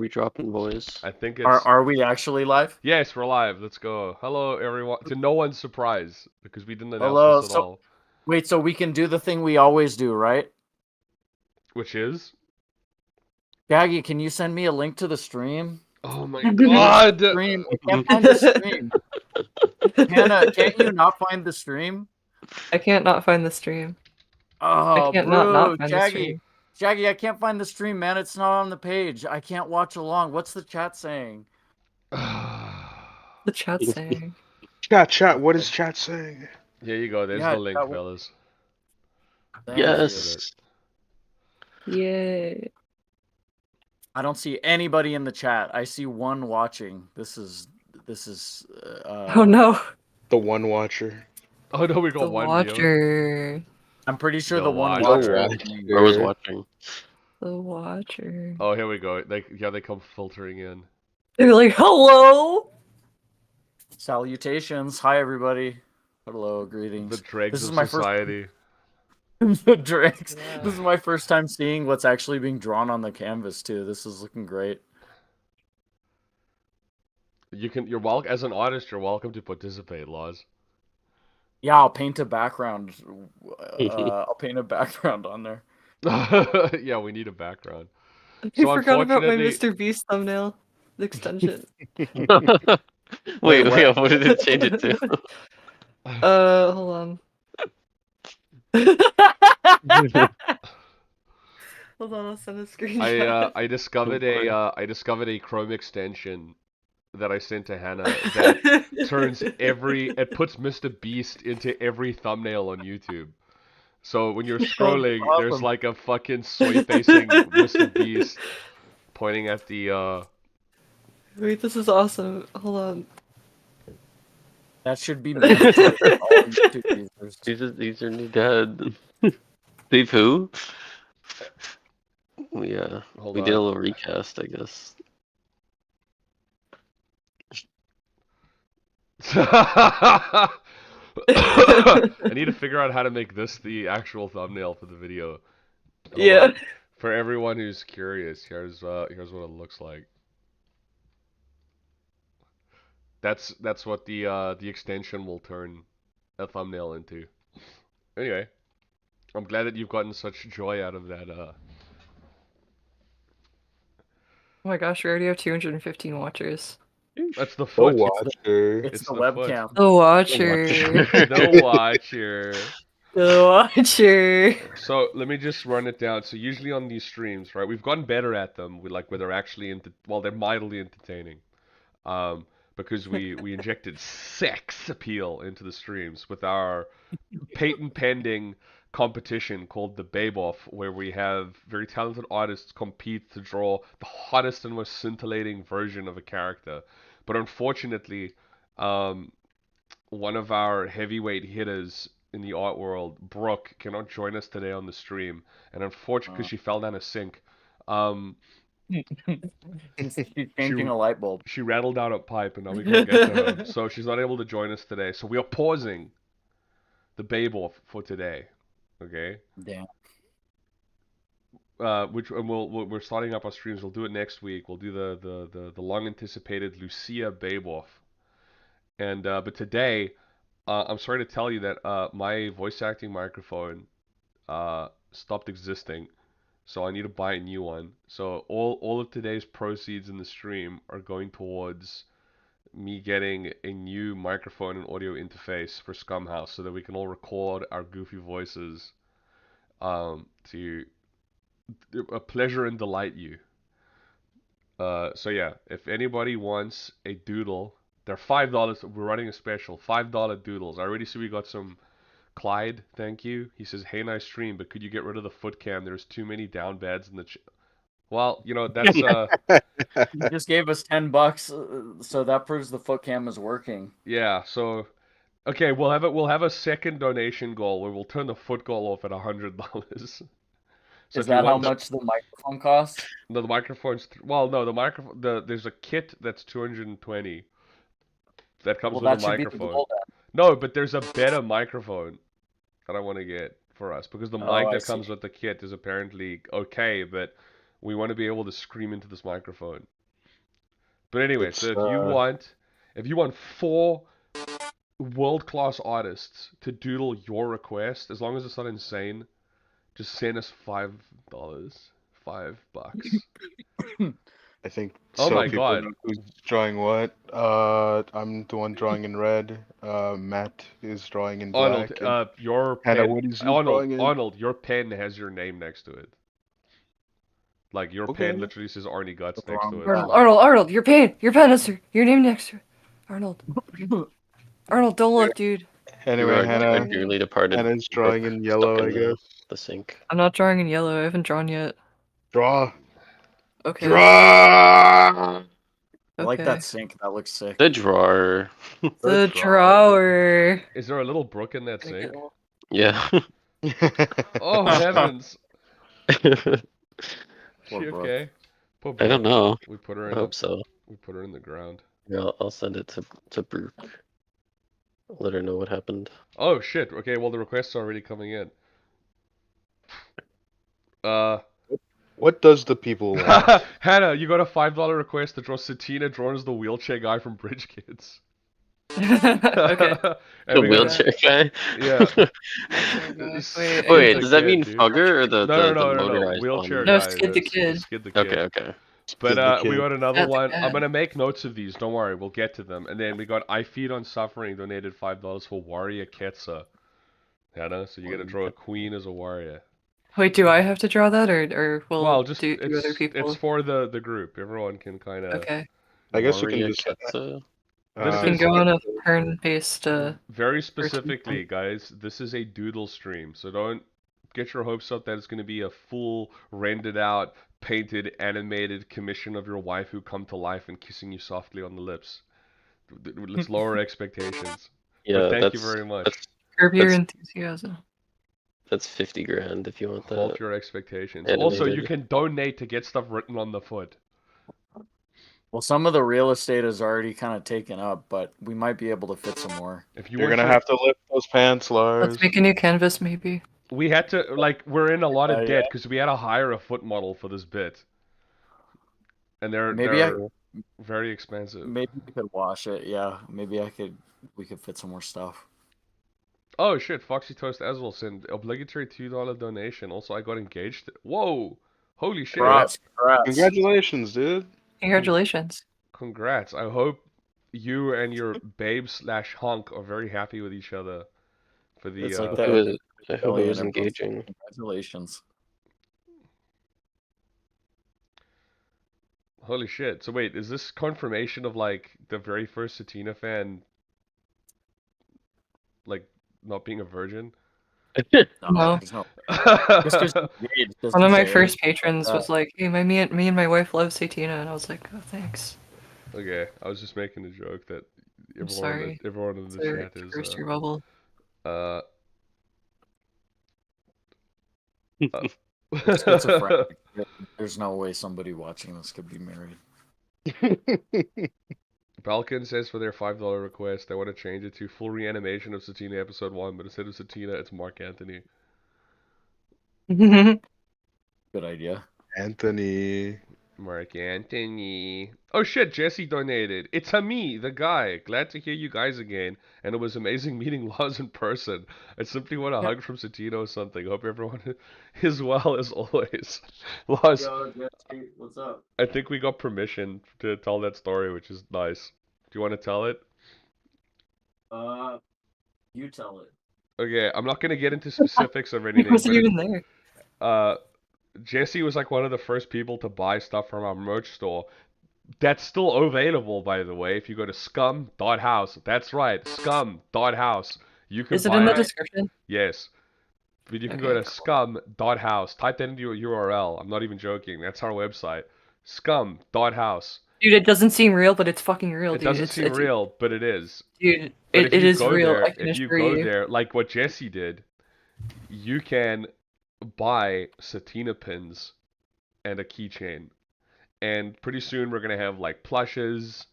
we dropping, boys? I think it's... Are we actually live? Yes, we're live. Let's go. Hello, everyone. To no one's surprise, because we didn't announce Hello. this at all. Wait, so we can do the thing we always do, right? Which is? Gaggy, can you send me a link to the stream? Oh my god! Stream. I can't find the stream. Hannah, can't you not find the stream? I can't not find the stream. Oh, I can't bro, not find the Jaggy. stream. Jaggy, I can't find the stream, man. It's not on the page. I can't watch along. What's the chat saying? The chat's saying. Chat, what is chat saying? Here you go. There's Yeah, the link, that- fellas. Yes. Yay. I don't see anybody in the chat. I see one watching. This is Oh no. The one watcher. Oh no, we got The one watcher. I'm pretty sure The the one watcher. watcher. I was watching. The watcher. Oh, here we go. They come filtering in. They're like, hello. Salutations. Hi, everybody. Hello, greetings. The dregs This is of my first- society. The drinks. Yeah. This is my first time seeing what's actually being drawn on the canvas too. This is looking great. You're welcome as an artist. You're welcome to participate, Laws. Yeah, I'll paint a background. I'll paint a background on there. Yeah, we need a background. I So forgot about my unfortunately- Mr. Beast thumbnail. The extension. Wait, what did it change it to? Hold on. Hold on, I'll send a screenshot. I discovered a Chrome extension that I sent to Hannah that turns it puts Mr. Beast into every thumbnail on YouTube. So when you're scrolling, there's awesome. like a fucking soy facing Mr. Beast pointing at the Wait, this is awesome. Hold on. That should be mandatory for all YouTube users. These are new dad. Steve who? We did a little recast, I guess. I need to figure out how to make this the actual thumbnail for the video. Hold Yeah. on. For everyone who's curious, here's what it looks like. That's what the extension will turn a thumbnail into. Anyway, I'm glad that you've gotten such joy out of that. Oh my gosh, we already have 215 watchers. That's the The foot. watcher. It's It's the the foot. webcam. The watcher. The watcher. The watcher. So let me just run it down. So usually on these streams, right, we've gotten better at them. Where they're actually they're mildly entertaining, because we injected sex appeal into the streams with our patent pending competition called the Babe Off, where we have very talented artists compete to draw the hottest and most scintillating version of a character. But unfortunately, one of our heavyweight hitters in the art world, Brooke, cannot join us today on the stream, and unfortunately, because she fell down a sink, She's changing a light bulb. she rattled out a pipe, and now we can't get to her, so she's not able to join us today. So we are pausing the Babe Off for today, okay? Damn. We're starting up our streams. We'll do it next week. We'll do the long anticipated Lucia Babe Off, and but today. I'm sorry to tell you that my voice acting microphone stopped existing, so I need to buy a new one. So all of today's proceeds in the stream are going towards me getting a new microphone and audio interface for Scumhouse, so that we can all record our goofy voices to pleasure and delight you. So yeah, if anybody wants a doodle. They're $5. We're running a special. $5 doodles. I already see we got some. Clyde, thank you. He says, "Hey, nice stream, but could you get rid of the foot cam? There's too many down beds in the." Well, that's You just gave us $10, so that proves the foot cam is working. yeah. So, okay, we'll have a second donation goal where we'll turn the foot goal off at $100. So Is that how much the microphone costs? No, the microphone's no, the microphone. There's a kit that's 220. That comes Well, with that a should be the microphone. goal then. No, but there's a better microphone that I want to get for us, because the Oh, mic I that comes see. with the kit is apparently okay, but We want to be able to scream into this microphone. But anyway, It's, so if you want 4 world-class artists to doodle your request, as long as it's not insane, just send us $5. $5. I think Oh so my people God. know who's drawing what. I'm the one drawing in red. Matt is drawing in Arnold, black. and your Hannah, pen. what is you drawing in? Arnold, your pen has your name next to it. Like your pen Okay. literally says Arnie Guts What's next wrong to with it. that? Arnold, your pen has your name next to it. Arnold, don't look, dude. Anyway, Our Hannah, dearly departed Hannah's drawing book in stuck yellow, I in guess. the sink. I'm not drawing in yellow. I haven't drawn yet. Draw. Okay. Draw. I like Okay. that sink. That looks sick. The drawer. The drawer. Is there a little brook in that Gonna sink? get all- Yeah. Oh heavens! Poor She Brooke. okay? Poor I don't Brooke. know. We put her I in hope so. we put her in the ground. Yeah, I'll send it to Brooke. Let her know what happened. Oh shit! Okay, well the requests are already coming in. What does the people want? Hannah, you got a $5 request to draw Satina drawn as the wheelchair guy from Bridge Kids. Okay. And The we got- wheelchair guy. Yeah. Wait, Wait, the does that kid, mean dude. Fugger or the No, the no. motorized Wheelchair one? guy. No, Skid the the Kid. Skid the Kid. Okay. But the we kid. got another That's one. bad. I'm gonna make notes of these. Don't worry, we'll get to them. And then we got I Feed on Suffering donated $5 for Warrior Ketsa. Hannah, so you get to draw a queen as a warrior. Wait, do I have to draw that, or will Well, just do other people? it's for the group. Everyone can kind of. Okay. I guess you can Warrior just. Ketsa? This You is- can go on a turn-based. Very specifically, guys, this is a doodle stream, so don't get your hopes up that it's going to be a full, rendered out, painted, animated commission of your waifu come to life and kissing you softly on the lips. Let's lower expectations. Yeah, But thank that's you very much. that's Curb your That's- enthusiasm. that's 50 grand if you want Hold that. your expectations. Also, you Animated. can donate to get stuff written on the foot. Well, some of the real estate is already kind of taken up, but we might be able to fit some more. If you You're want gonna your- have to lift those pants, Lars. Let's make a new canvas, maybe. We had to, like, we're in a lot of Yeah. debt because we had to hire a foot model for this bit. And they're Maybe I- very expensive. Maybe we could wash it. Yeah, maybe we could fit some more stuff. Oh shit, Foxy Toast as well sent obligatory $2 donation. Also, I got engaged. Whoa! Holy shit! Congrats. Congratulations, dude. Congratulations. Congrats. I hope you and your babe/hunk are very happy with each other for the. It's like I that. hope it Billion was and both. engaging. Congratulations. Holy shit! So wait, is this confirmation of like the very first Satina fan, like not being a virgin? No. There's no. Just 'cause you're engaged doesn't One of my say first anything patrons like was like, "Hey, me and my wife love Satina," and I was like, "Oh, thanks." Okay, I was just making a joke that sorry. everyone in the Sorry chat to is. burst your bubble. schizophrenic. There's no way somebody watching this could be married. Balkan says for their $5 request, they want to change it to full reanimation of Satina episode 1, but instead of Satina, it's Mark Anthony. Good idea. Anthony. Mark Anthony. Oh shit, Jesse donated. It's me, the guy. Glad to hear you guys again, and it was amazing meeting Lars in person. I simply want a hug from Satina or something. Hope everyone is well as always. Lars, Jesse, what's up? I think we got permission to tell that story, which is nice. Do you want to tell it? You tell it. Okay, I'm not gonna get into specifics of He anything. wasn't but even there. Jesse was like one of the first people to buy stuff from our merch store. That's still available, by the way, if you go to scum.house. That's right, scum.house. You can Is it buy in the it. description? Yes. But you can Okay, go to cool. scum.house. Type that into your URL. I'm not even joking. That's our website. Scum.house. Dude, it doesn't seem real, but it's fucking real, It dude. doesn't It's seem real, but it is. Dude, But it if you is go real. there- I can if you assure go you. there, like what Jesse did, you can buy Satina pins and a keychain. And pretty soon we're gonna have like plushes,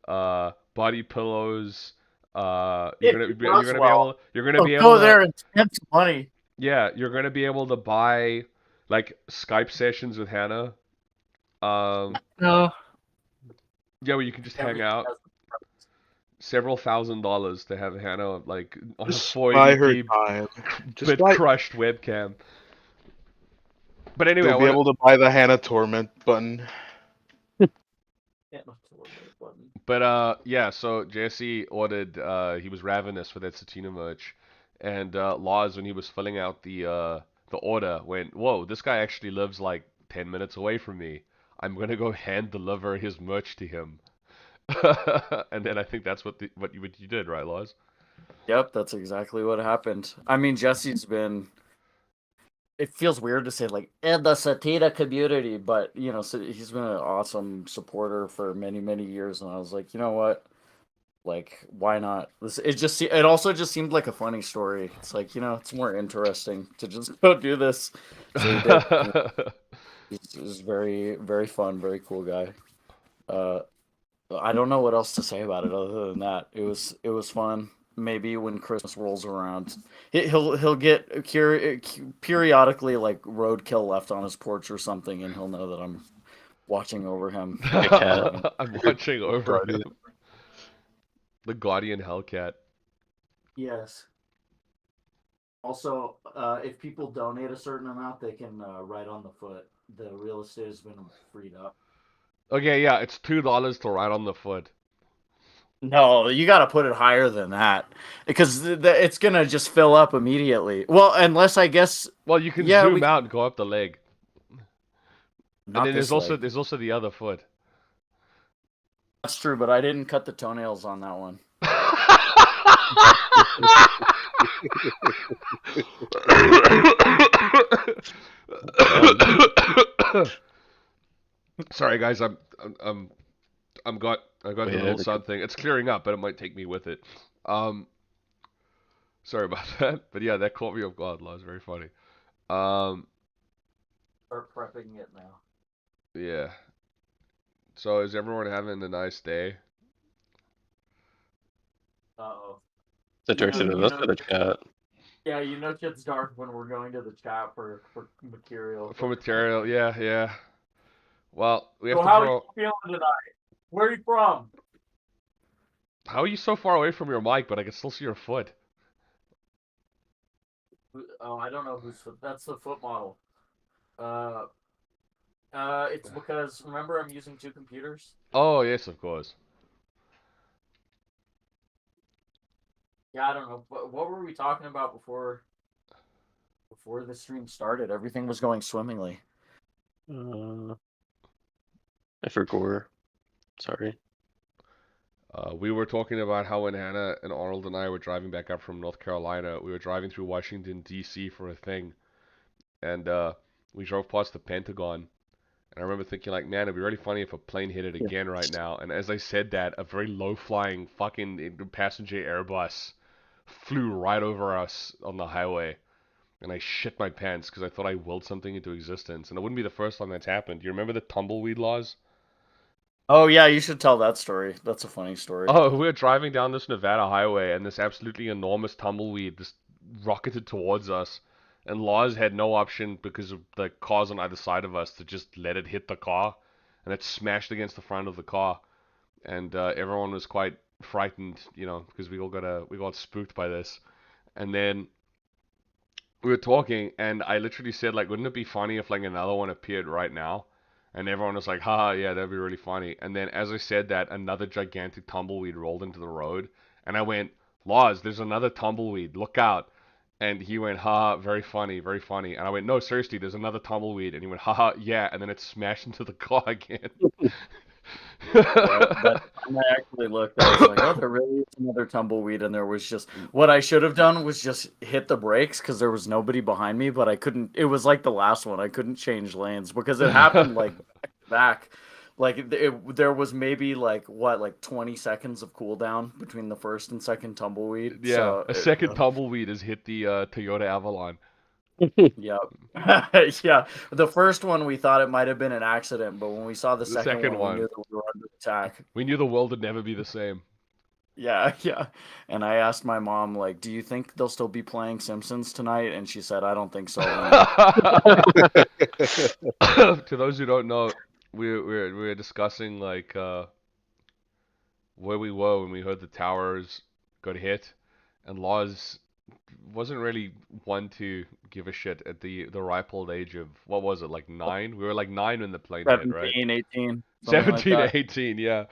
body pillows. You're gonna be able. You're gonna be able Go to. there and spend some money. Yeah, you're gonna be able to buy like Skype sessions with Hannah No. Yeah, where you can just hang out. Several $1,000s to have Hannah like on a Just buy her 480p time. Just bit buy. crushed webcam. But anyway, You'll be able to buy the Hannah Torment button. But yeah, so Jesse ordered he was ravenous for that Satina merch, and Lars, when he was filling out the order, went, "Whoa, this guy actually lives like 10 minutes away from me. I'm gonna go hand deliver his merch to him." And then I think that's what you did, right, Lars? Yep, that's exactly what happened. I mean, Jesse's been. It feels weird to say like in the Satina community, but you know, so he's been an awesome supporter for many, many years, and I was like, you know what, like, why not? It also just seemed like a funny story. It's like, you know, it's more interesting to just go do this. So he did. He's very, very fun, very cool guy. I don't know what else to say about it other than that. It was fun. Maybe when Christmas rolls around, he'll get periodically like roadkill left on his porch or something, and he'll know that I'm watching over him. I'm watching over him. The Guardian Hellcat. Yes. Also, if people donate a certain amount, they can ride on the foot. The real estate has been freed up. Okay, yeah, it's $2 to ride on the foot. No, you got to put it higher than that because it's gonna just fill up immediately. Well, unless I guess. Well, you can zoom out and go up the leg. And then there's also the other foot. That's true, but I didn't cut the toenails on that one. Sorry, guys, I got a little something. It's clearing up, but it might take me with it. Sorry about that, but yeah, that caught me off guard. That was very funny. Start prepping it now. Yeah. So is everyone having a nice day? Uh-oh. The direction of the chat. Yeah, you know shit's dark when we're going to the chat for material. For material, yeah. Well, we have So to how draw... are you feeling tonight? Where are you from? How are you so far away from your mic, but I can still see your foot? Oh, I don't know whose foot. That's the foot model. It's because, remember, I'm using two computers? Oh, yes, of course. Yeah, I don't know. But what were we talking about before the stream started? Everything was going swimmingly. I forgot. Sorry. We were talking about how when Hannah and Arnold and I were driving back up from North Carolina, we were driving through Washington, D.C. for a thing. And we drove past the Pentagon. And I remember thinking, like, man, it'd be really funny if a plane hit it again right now. And as I said that, a very low-flying fucking passenger Airbus flew right over us on the highway. And I shit my pants because I thought I willed something into existence. And it wouldn't be the first time that's happened. Do you remember the tumbleweed laws? Oh, yeah, you should tell that story. That's a funny story. Oh, we were driving down this Nevada highway, and this absolutely enormous tumbleweed just rocketed towards us. And Lars had no option because of the cars on either side of us to just let it hit the car. And it smashed against the front of the car. And everyone was quite frightened, you know, because we got spooked by this. And then we were talking, and I literally said, like, wouldn't it be funny if, like, another one appeared right now? And everyone was like, haha, yeah, that'd be really funny. And then as I said that, another gigantic tumbleweed rolled into the road. And I went, Lars, there's another tumbleweed. Look out. And he went, haha, very funny, very funny. And I went, no, seriously, there's another tumbleweed. And he went, haha, yeah. And then it smashed into the car again. But when I actually looked, I was like, oh, there really is another tumbleweed. And there was just, what I should have done was just hit the brakes because there was nobody behind me, but I couldn't, it was like the last one. I couldn't change lanes because it happened like back. Like there was maybe like 20 seconds of cooldown between the first and second tumbleweed. Yeah, so a second tumbleweed has hit the Toyota Avalon. Yep. Yeah. The first one we thought it might have been an accident, but when we saw the second one, we knew that we were under attack. We knew the world would never be the same. Yeah. And I asked my mom, like, do you think they'll still be playing Simpsons tonight? And she said, I don't think so. To those who don't know, we were discussing like where we were when we heard the towers got hit, and Lars wasn't really one to give a shit at the ripe old age of, what was it, like 9? We were like 9 when the plane hit, right? 17, 18, something like 17 that. to 18, yeah.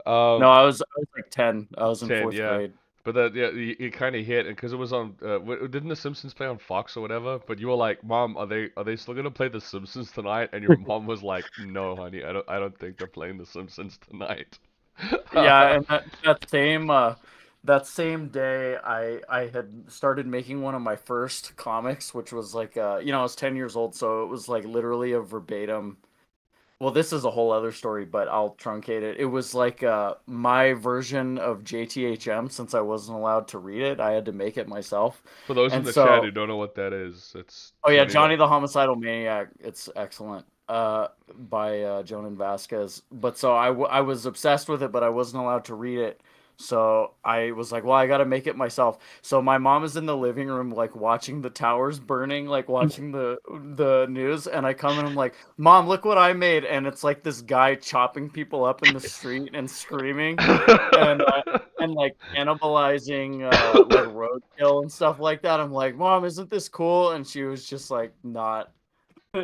No, I was like 10. I was in 10, fourth yeah. grade. But that, yeah, it kind of hit, and because it was on, didn't The Simpsons play on Fox or whatever? But you were like, Mom, are they still gonna play The Simpsons tonight? And your mom was like, No, honey, I don't think they're playing The Simpsons tonight. Yeah, and that same day, I had started making one of my first comics, which was like I was 10 years old, so it was like literally a verbatim. Well, this is a whole other story, but I'll truncate it. It was like my version of JTHM, since I wasn't allowed to read it. I had to make it myself. For those in And the so, chat who don't know what that is, it's oh yeah, Johnny Johnny the Homicidal Maniac. It's excellent. By Jonan Vasquez. But so I was obsessed with it, but I wasn't allowed to read it. So I was like, well, I got to make it myself. So my mom is in the living room, like watching the towers burning, like watching the news, and I come and I'm like, Mom, look what I made, and it's like this guy chopping people up in the street and screaming, and like cannibalizing like roadkill and stuff like that. I'm like, Mom, isn't this cool? And she was just like not.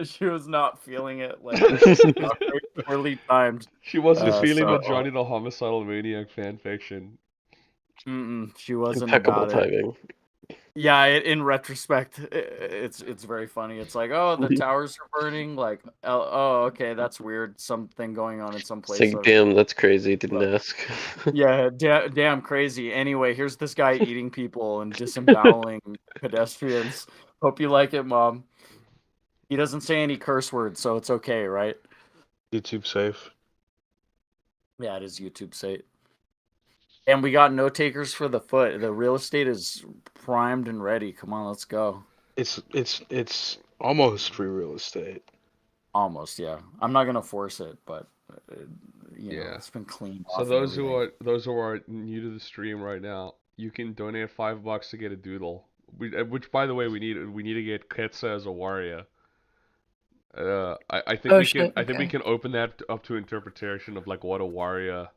She was not feeling it. Like it was very poorly timed. She wasn't feeling So the Johnny the Homicidal Maniac fan fiction. she wasn't Impeccable about it. timing. Yeah, in retrospect, it's very funny. It's like, oh, the towers are burning. Like, oh, okay, that's weird. Something going on in some place. It's like, damn, that's crazy. Didn't ask. Yeah, damn crazy. Anyway, here's this guy eating people and disemboweling pedestrians. Hope you like it, Mom. He doesn't say any curse words, so it's okay, right? YouTube safe. Yeah, it is YouTube safe. And we got no takers for the foot. The real estate is primed and ready. Come on, let's go. It's almost free real estate. Almost, yeah. I'm not gonna force it, but you know, Yeah. it's been cleaned So off. those who are new to the stream right now, you can donate $5 to get a doodle. Which, by the way, we need to get Ketsa as a warrior. I think Oh, we shit, can we okay. can open that up to interpretation of like what a warrior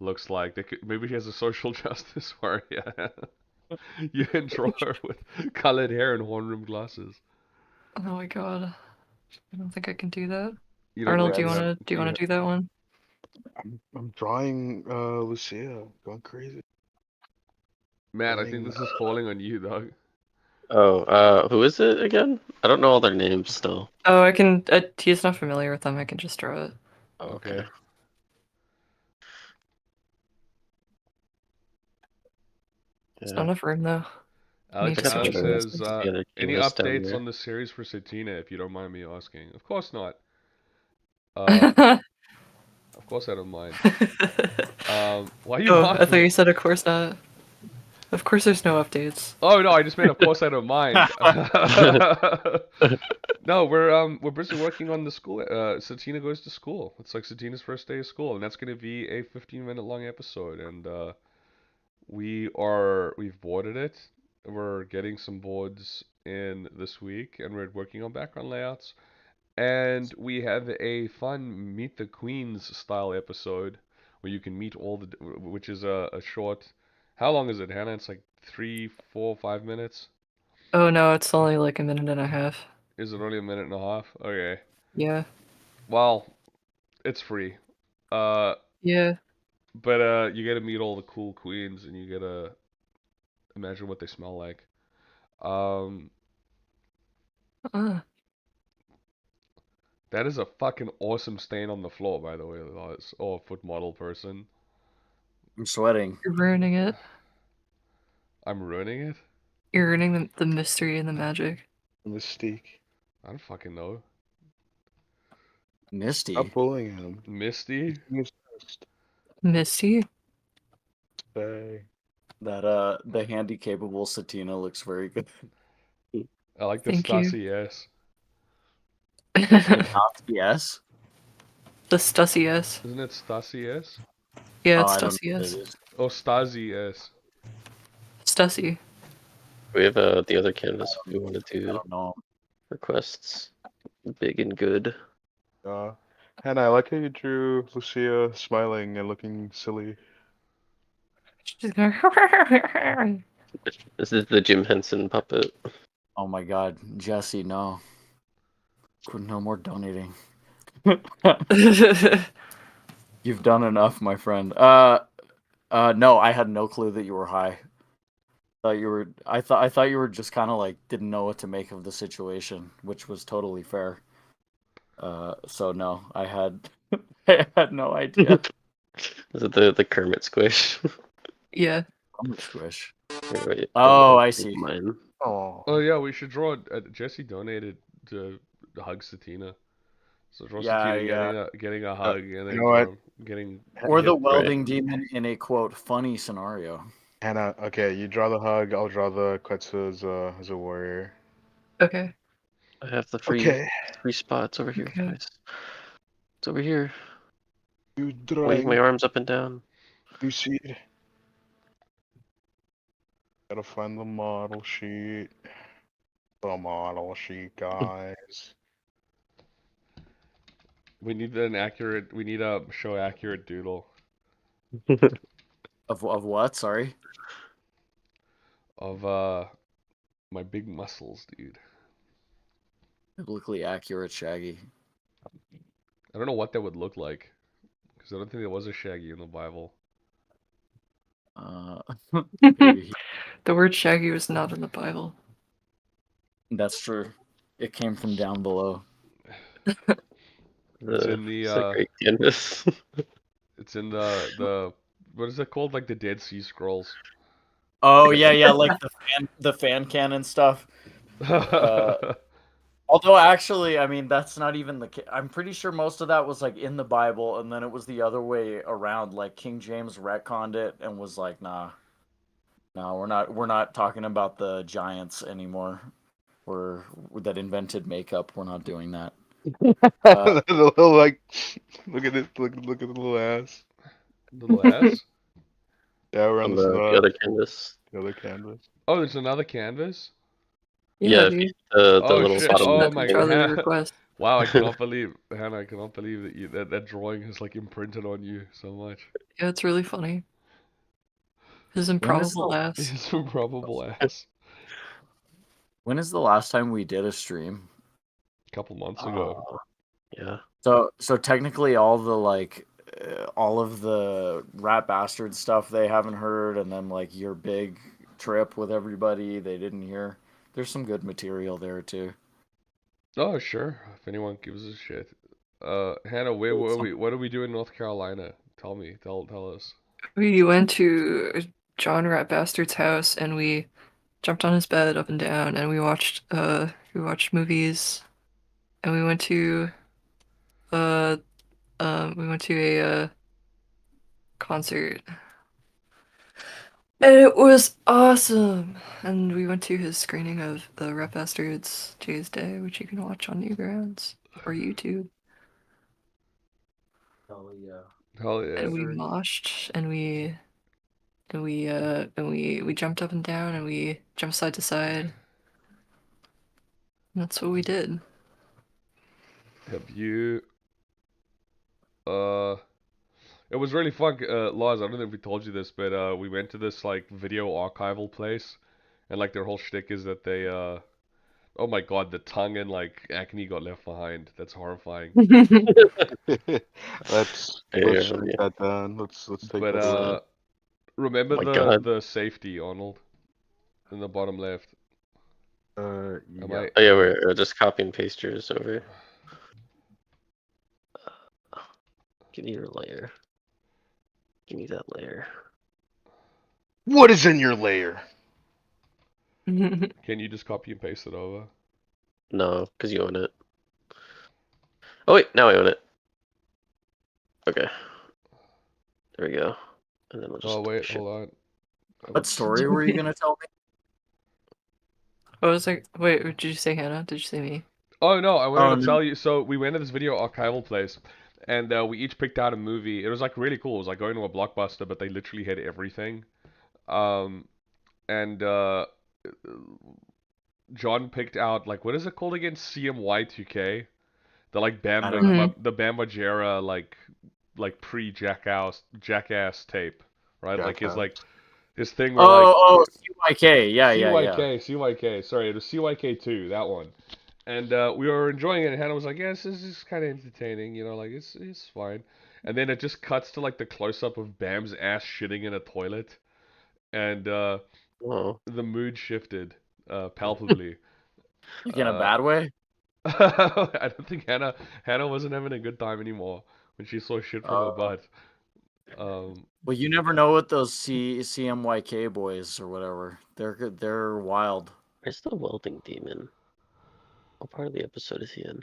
looks like. Maybe he has a social justice warrior. You can draw her with colored hair and horn-rimmed glasses. Oh my god. I don't think I can do that. You don't Arnold, like do you that? wanna do that one? I'm drawing Lucia, going crazy. Matt, I think this is falling on you, dog. Oh, who is it again? I don't know all their names still. Oh, I can. He's not familiar with them. I can just draw it. Oh, Okay. There's Yeah. not enough room though. Alex Need to switch says, places. Yeah, their any canvas down updates there. on the series for Satina, if you don't mind me asking? Of course not. Of course I don't mind. Why are you Oh, laughing? I thought you said of course not. Of course there's no updates. Oh no, I just meant of course I don't mind. No, we're busy working on the school. Satina goes to school. It's like Satina's first day of school, and that's gonna be a 15-minute long episode. And we've boarded it. We're getting some boards in this week, and we're working on background layouts. And we have a fun Meet the Queens style episode where you can meet which is a short. How long is it, Hannah? It's like 3, 4, 5 minutes. Oh no, it's only like a minute and a half. Is it only a minute and a half? Okay. Yeah. Well, it's free. Yeah. But you get to meet all the cool queens, and you get to imagine what they smell like. That is a fucking awesome stain on the floor, by the way, Lars. Or foot model person. I'm sweating. You're ruining it. I'm ruining it? You're ruining the mystery and the magic. Mystique. I don't fucking know. Misty. Stop bullying him. Misty? He's first. Misty? Say. That the handy capable Satina looks very good. I like the Thank you. Stassi S. Yes. The Stussy S. Isn't it Stassi S? Yeah, it's I don't Stussy know what S. it is. Oh, Stasi S. Stussy. We have the other canvas if we want to I do don't know. requests. Big and good. Hannah, I like how you drew Lucia smiling and looking silly. She's going. This is the Jim Henson puppet. Oh my God, Jesse, no, no more donating. You've done enough, my friend. No, I had no clue that you were high. I thought you were just kind of like didn't know what to make of the situation, which was totally fair. So no, I had I had no idea. Is it the Kermit squish? Yeah. I'm a squish. Wait, wait, Oh, I wait, see. Mine. Oh, Oh yeah, we should draw. Jesse donated to hug Satina. So draw Yeah, Satina yeah. getting a hug, and you then know what? draw him getting Or the hit. welding demon in a quote funny scenario. Hannah, okay, you draw the hug, I'll draw the Quetzal as a warrior. Okay. I have the free Okay. spots over here, Okay. guys. It's over here. You Wave drawing, my arms up and down. you see it. Gotta find the model sheet. The model sheet, guys. We need an accurate. We need a show accurate doodle Of what? Sorry. of my big muscles, dude. Biblically accurate Shaggy. I don't know what that would look like, because I don't think there was a Shaggy in the Bible. Maybe The word Shaggy was not in the Bible. that's true. It came from down below. It's in the It's a great canvas. it's in the what is it called? Like the Dead Sea Scrolls. Oh yeah, like the fan cannon stuff. Although actually, I mean that's not even the. I'm pretty sure most of that was like in the Bible, and then it was the other way around. Like King James retconned it and was like, nah, no, we're not talking about the giants anymore. We're that invented makeup. We're not doing that. The little like, look at it, look at the little ass. Little ass. Yeah, we're on On this the other canvas. the other canvas. Oh, there's another canvas. Yeah, if dude. you, the Oh little shit! bottom Oh left my thing. Father god! request. Wow, I cannot believe, Hannah, I cannot believe that that drawing is like imprinted on you so much. Yeah, it's really funny. His When is improbable the ass. It's improbable ass. when is the last time we did a stream? A couple months ago. Yeah. So technically, all of the Rat Bastard stuff they haven't heard, and then like your big trip with everybody they didn't hear. There's some good material there too. Oh sure, if anyone gives a shit. Hannah, where were we? What do we do in North Carolina? Tell me. Tell us. We went to John Rat Bastard's house and we jumped on his bed up and down and we watched movies and uh we went to a concert. And it was awesome. And we went to his screening of the Rat Bastards Jay's Day, which you can watch on Newgrounds or YouTube. Hell yeah. Hell yeah. And we moshed and we jumped up and down and we jumped side to side. And that's what we did. Have you? It was really fun. Lars, I don't know if we told you this, but we went to this like video archival place, and like their whole shtick is that they oh my god, the tongue and like acne got left behind. That's horrifying. Let's Yeah, shut yeah. that down. Let's take But that down. remember My the God. safety, Arnold, in the bottom left. Am Yeah. I? Oh yeah, we're just copy and paste yours over. Give me your layer. Give me that layer. What is in your layer? Can you just copy and paste it over? No, because you own it. Oh wait, now I own it. Okay. There we go. And then we'll just Oh wait, ship. hold on. What story were you gonna tell me? What was like? Wait, did you say Hannah? Did you say me? Oh no, I wanted to no. tell you. So we went to this video archival place, and we each picked out a movie. It was like really cool. It was like going to a blockbuster, but they literally had everything. And John picked out like what is it called again? CMY2K. The like I don't know. the Bambajara like pre-jackass tape, right? Like Jackass. his thing where like CYK. Yeah. CYK. Sorry, it was CYK2, that one. And we were enjoying it, and Hannah was like, "Yes, this is kind of entertaining, you know, like it's fine." And then it just cuts to like the close up of Bam's ass shitting in a toilet, and Whoa. the mood shifted palpably. Like in a bad way? I don't think Hannah wasn't having a good time anymore when she saw shit from her butt. Well, you never know with those CMYK boys or whatever. They're wild. Where's the welding demon? What part of the episode is he in?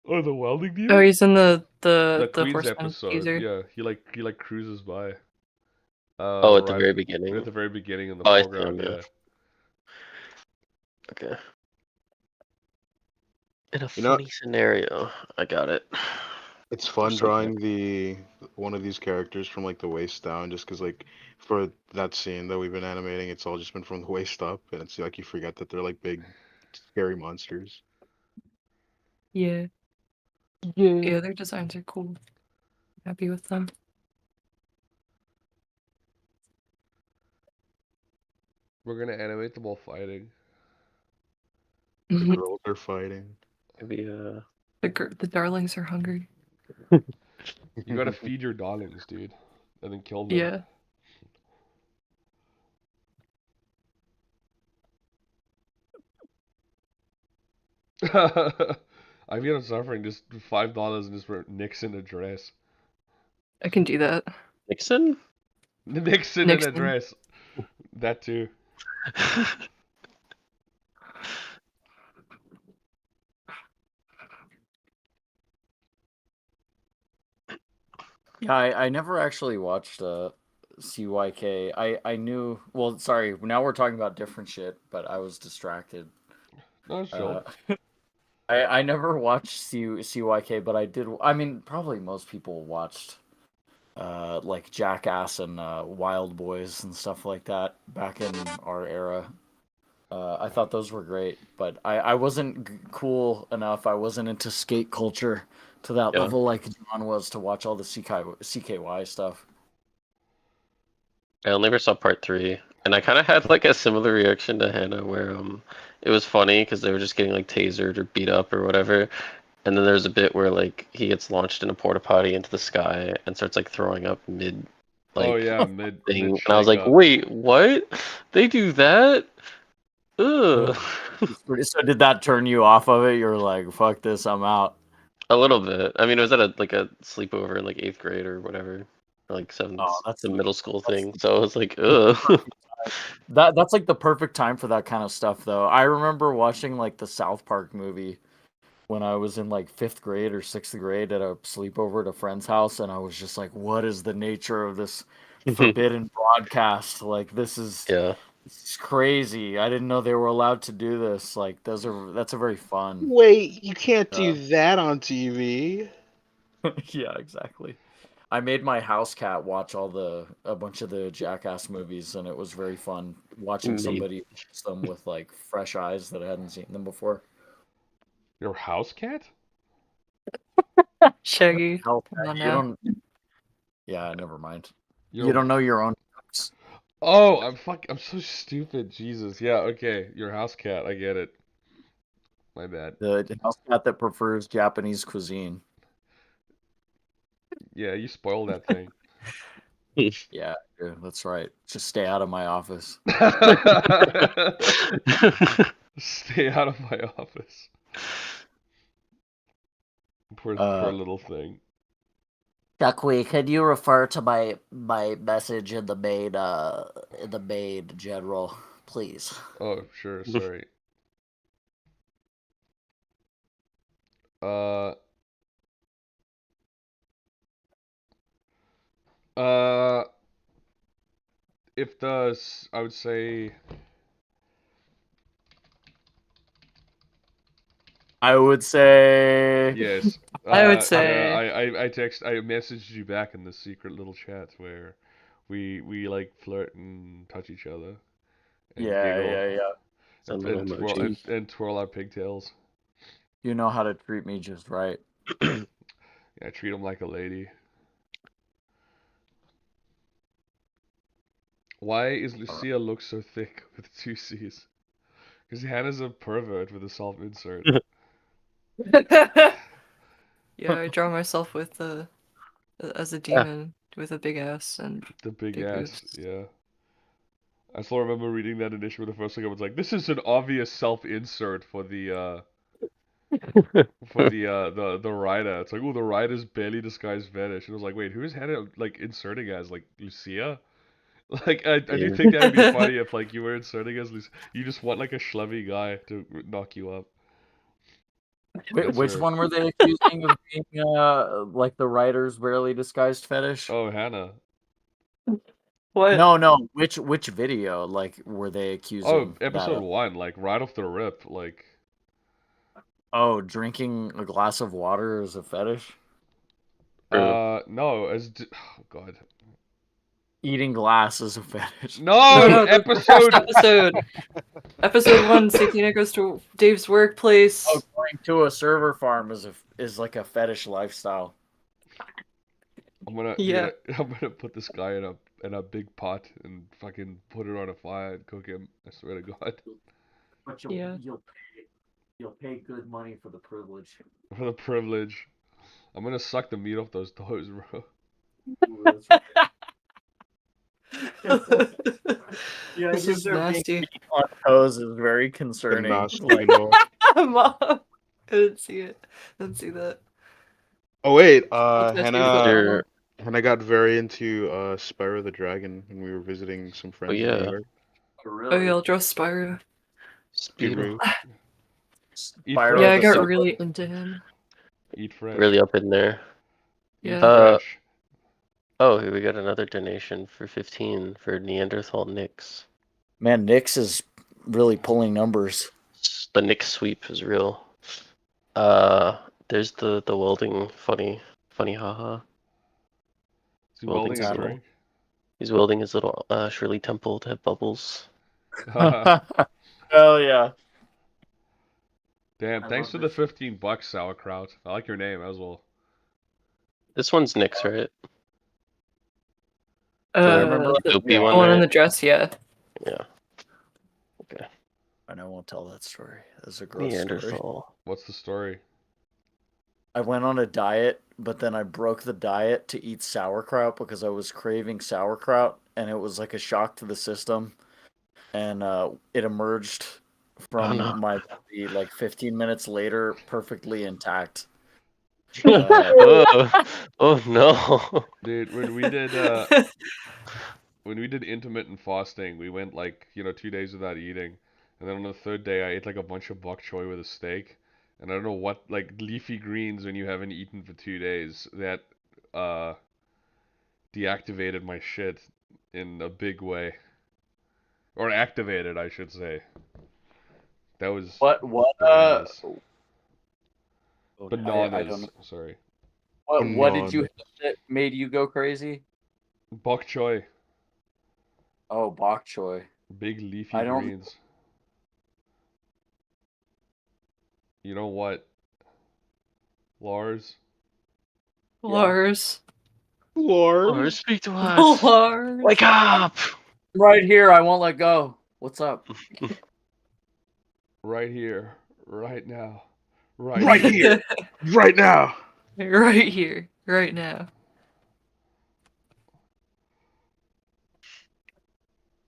Oh, the welding Oh, demon? he's in the Queen's horseman episode. teaser. Yeah, he like cruises by. Oh, at the Right very at beginning. the very beginning in the Oh, I see foreground. him, Yeah. yeah. Okay. In a You know, funny scenario, I got it. it's fun There's something- drawing the one of these characters from like the waist down, just because like for that scene that we've been animating, it's all just been from the waist up, and it's like you forget that they're like big, scary monsters. Yeah. Yeah, their designs are cool. Happy with them. We're gonna animate them all fighting. The Mhm. girls are fighting. Maybe The darlings are hungry. You gotta feed your darlings, dude, and then kill them. Yeah. I feel I'm suffering just $5 and just for Nixon address. I can do that. Nixon? Nixon and address. That too. Yeah, I never actually watched CYK. I knew. Well, sorry. Now we're talking about different shit, but I was distracted. No, it's chill. I never watched CYK, but I did. I mean, probably most people watched like Jackass and Wild Boys and stuff like that back in our era. I thought those were great, but I wasn't cool enough. I wasn't into skate culture to that Yeah. level like John was to watch all the CKY stuff. I only ever saw part 3, and I kind of had like a similar reaction to Hannah, where it was funny because they were just getting like tasered or beat up or whatever, and then there's a bit where like he gets launched in a porta potty into the sky and starts like throwing up mid, like Oh yeah, mid thing, mid and I was like, shake-up. wait, what? They do that? Ugh. So did that turn you off of it? You're like, fuck this, I'm out. A little bit. I mean, it was at a sleepover in like 8th grade or whatever, or like 7th, Oh, that's the middle school that's thing. So I was like, ugh. That's like the perfect time for that kind of stuff, though. I remember watching like the South Park movie when I was in like 5th grade or 6th grade at a sleepover at a friend's house, and I was just like, what is the nature of this forbidden broadcast? Like, Yeah. this is crazy. I didn't know they were allowed to do this. Like, that's a very fun. Wait, you can't do that on TV. Yeah, exactly. I made my house cat watch a bunch of the Jackass movies, and it was very fun watching Neat. somebody watch them with like fresh eyes that I hadn't seen them before. Your house cat? Shaggy. Hell, Come on you now. don't. Yeah, never mind. Your... You don't know your own. Oh, I'm so stupid. Jesus. Yeah, okay. Your house cat. I get it. My bad. The house cat that prefers Japanese cuisine. Yeah, you spoiled that thing. Yeah, that's right. Just stay out of my office. Stay out of my office. Poor little thing. Duckweed, could you refer to my message in the main general, please? Oh, sure. Sorry. If I would say. I would say. Yes. I would say. Yeah, I messaged you back in the secret little chat where we like flirt and touch each other. And Yeah, giggle yeah. Send little emojis. and twirl our pigtails. You know how to treat me just right. Yeah, treat him like a lady. Why is Lucia look so thick with 2 C's? Because Hannah's a pervert with a self-insert. Yeah, I draw myself with as a demon with a big ass and The big big ass, boobs. yeah. I still remember reading that initially. The first thing I was like, "This is an obvious self-insert for the the rider." It's like, "Oh, the rider's barely disguised fetish," and I was like, "Wait, who is Hannah like inserting as? Like Lucia?" Like, I do think that'd be funny if like you were inserting as Lucia. You just want like a schlubby guy to knock you up. That's Which her. one were they accusing of being like the writer's barely disguised fetish? Oh, Hannah. What? No. Which video like were they Oh, accusing that episode of? 1, like right off the rip, like. Oh, drinking a glass of water is a fetish? True. No, oh God. Eating glass is a fetish. No, No, the first episode. episode. Episode 1, Satina goes to Dave's workplace. Oh, going to a server farm is like a fetish lifestyle. I'm gonna Yeah. I'm gonna put this guy in a big pot and fucking put it on a fire and cook him. I swear to God. But Yeah. you'll pay good money for the privilege. For the privilege. I'm gonna suck the meat off those toes, bro. Ooh, that's right. Yeah, This is nasty. On toes is very The concerning. nasty Like, no. Mom, I didn't see it. Didn't see that. Oh wait, That's nasty Hannah. foot. Your- And I got very into Spyro the Dragon when we were visiting some friends in New yeah. York. Oh yeah, I'll draw Spyro. Speedo. Eat Spyro fresh. Yeah, I the got Sub- really into him. Eat fresh. Really up in there. Eat Yeah. fresh. Oh, here we got another donation for 15 for Neanderthal Nix. man, Nyx is really pulling numbers. The Nix sweep is real. There's the welding funny haha. Is he Welding welding a his drink? He's welding his little Shirley Temple to have bubbles. Hell yeah. Damn, I thanks love for the this. 15 bucks, sauerkraut. I like your name as well. This one's Nix, right? remember The goopy yeah. the one, one on right? the dress, yeah. Yeah. Okay. And I won't tell that story. It's a gross story. Neanderthal. What's the story? I went on a diet, but then I broke the diet to eat sauerkraut because I was craving sauerkraut, and it was like a shock to the system. And it emerged from no. my body like 15 minutes later, perfectly intact. Oh no. Dude, when we did intermittent fasting, we went like, 2 days without eating. And then on the third day I ate like a bunch of bok choy with a steak. And I don't know what, like leafy greens when you haven't eaten for 2 days, that deactivated my shit in a big way. Or activated, I should say. That was what bananas. I Bananas. don't know. Sorry. What did you have that made you go crazy? Bok choy. Oh, bok choy. Big leafy I don't- greens. You know what, Lars? Lars. Oh, speak to us. Lars. Wake up. Right here, I won't let go. What's up? Right here, right now, Right here, right now. Right here, right now.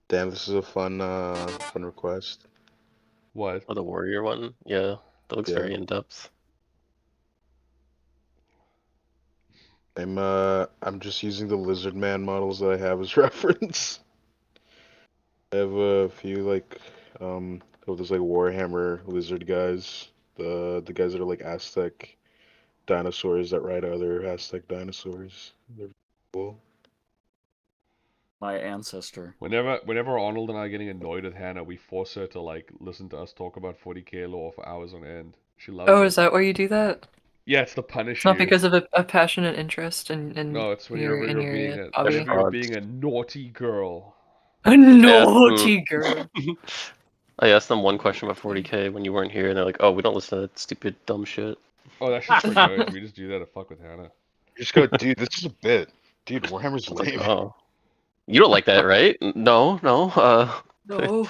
Damn, this is a fun request. What? Oh, the warrior one? Yeah. That looks Yeah. very in depth. I'm just using the lizard man models that I have as reference. I have a few there's like Warhammer lizard guys. The guys that are like Aztec dinosaurs that ride other Aztec dinosaurs. They're cool. My ancestor. Whenever Arnold and I are getting annoyed with Hannah, we force her to like listen to us talk about 40k lore for hours on end. She loves Oh, it. is that why you do that? Yeah, it's to punish It's not you. because of a passionate interest in No, it's when your you're being a hobby. you're being a naughty girl. A naughty girl. I asked them one question about 40K when you weren't here, and they're like, "Oh, we don't listen to that stupid dumb shit." Oh, that's just for nerds. We just do that to fuck with Hannah. You just go, dude, this is a bit. Dude, Warhammer's I was like, lame. "Oh, you don't like that, right?" No, no. No.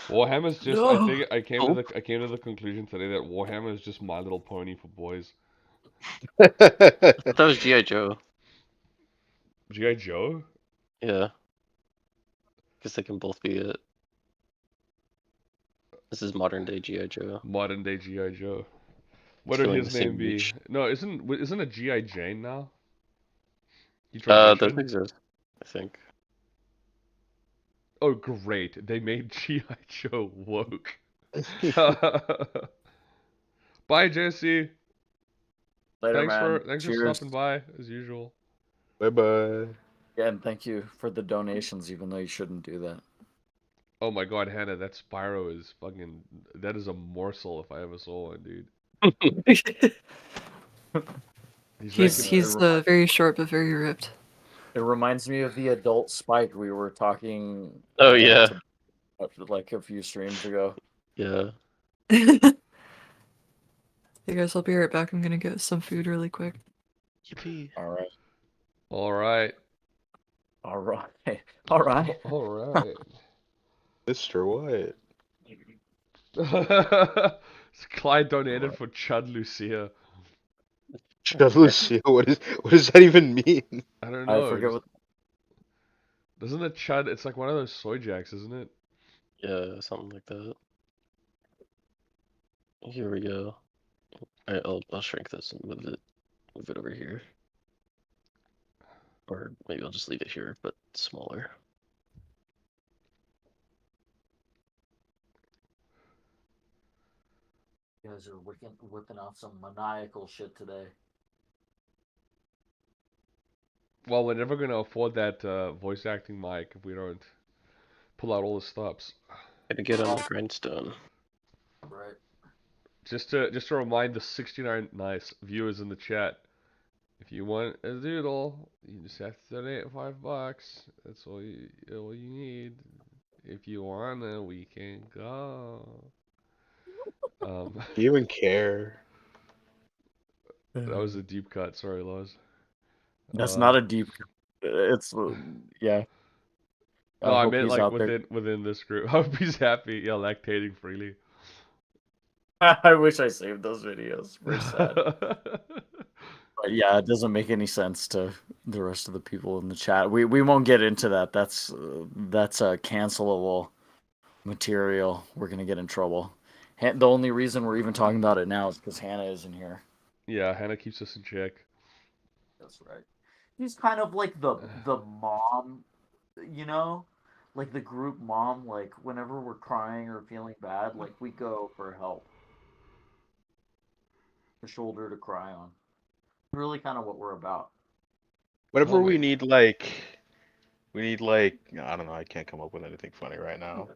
Warhammer's just. I No. think I came to Nope. the conclusion today that Warhammer is just My Little Pony for boys. That was GI Joe. G.I. Joe? Yeah, guess they can both be it. This is modern day GI Joe. Modern day G.I. Joe. What would Feeling the his name same be? reach. No, isn't a G.I. Jane now? He transitioned? Those exist, I think. Oh, great. They made G.I. Joe woke. Bye, Jesse. Later, Thanks for man. Cheers. stopping by as usual. Bye bye. Yeah, and thank you for the donations, even though you shouldn't do that. Oh my God, Hannah, that Spyro is fucking. That is a morsel if I ever saw one, dude. He's very short but very ripped. It reminds me of the adult Spike we were talking. Oh yeah, like a few streams ago. yeah. Hey guys, I'll be right back. I'm gonna get some food really quick. Yippee. All right. All right. All right. All right. All right. Mr. White. Clyde donated for Chud Lucia. Chud Lucia, what does that even mean? I don't know. I forget what. Doesn't it Chud? It's like one of those soy jacks, isn't it? Yeah, something like that. Here we go. Alright, I'll shrink this and move it over here. Or maybe I'll just leave it here, but smaller. You guys are whipping out some maniacal shit today. Well, we're never gonna afford that voice acting mic if we don't pull out all the stops. Gotta get on the grindstone. Right. Just to remind the 69 nice viewers in the chat, if you want a doodle, you just have to donate $5. That's all you need. If you wanna, we can go. Do you even care? That was a deep cut. Sorry, Loz. That's not a deep. It's yeah. No, I hope meant he's like out there. within this group. I hope he's happy. Yeah, lactating freely. I wish I saved those videos. We're sad. But yeah, it doesn't make any sense to the rest of the people in the chat. We won't get into that. That's a cancelable material. We're gonna get in trouble. The only reason we're even talking about it now is because Hannah isn't here. Yeah, Hannah keeps us in check. That's right. He's kind of like the mom, you know, like the group mom. Like whenever we're crying or feeling bad, like we go for help, a shoulder to cry on. Really, kind of what we're about. Whenever Oh, we man. need like, I don't know, I can't come up with anything funny right now.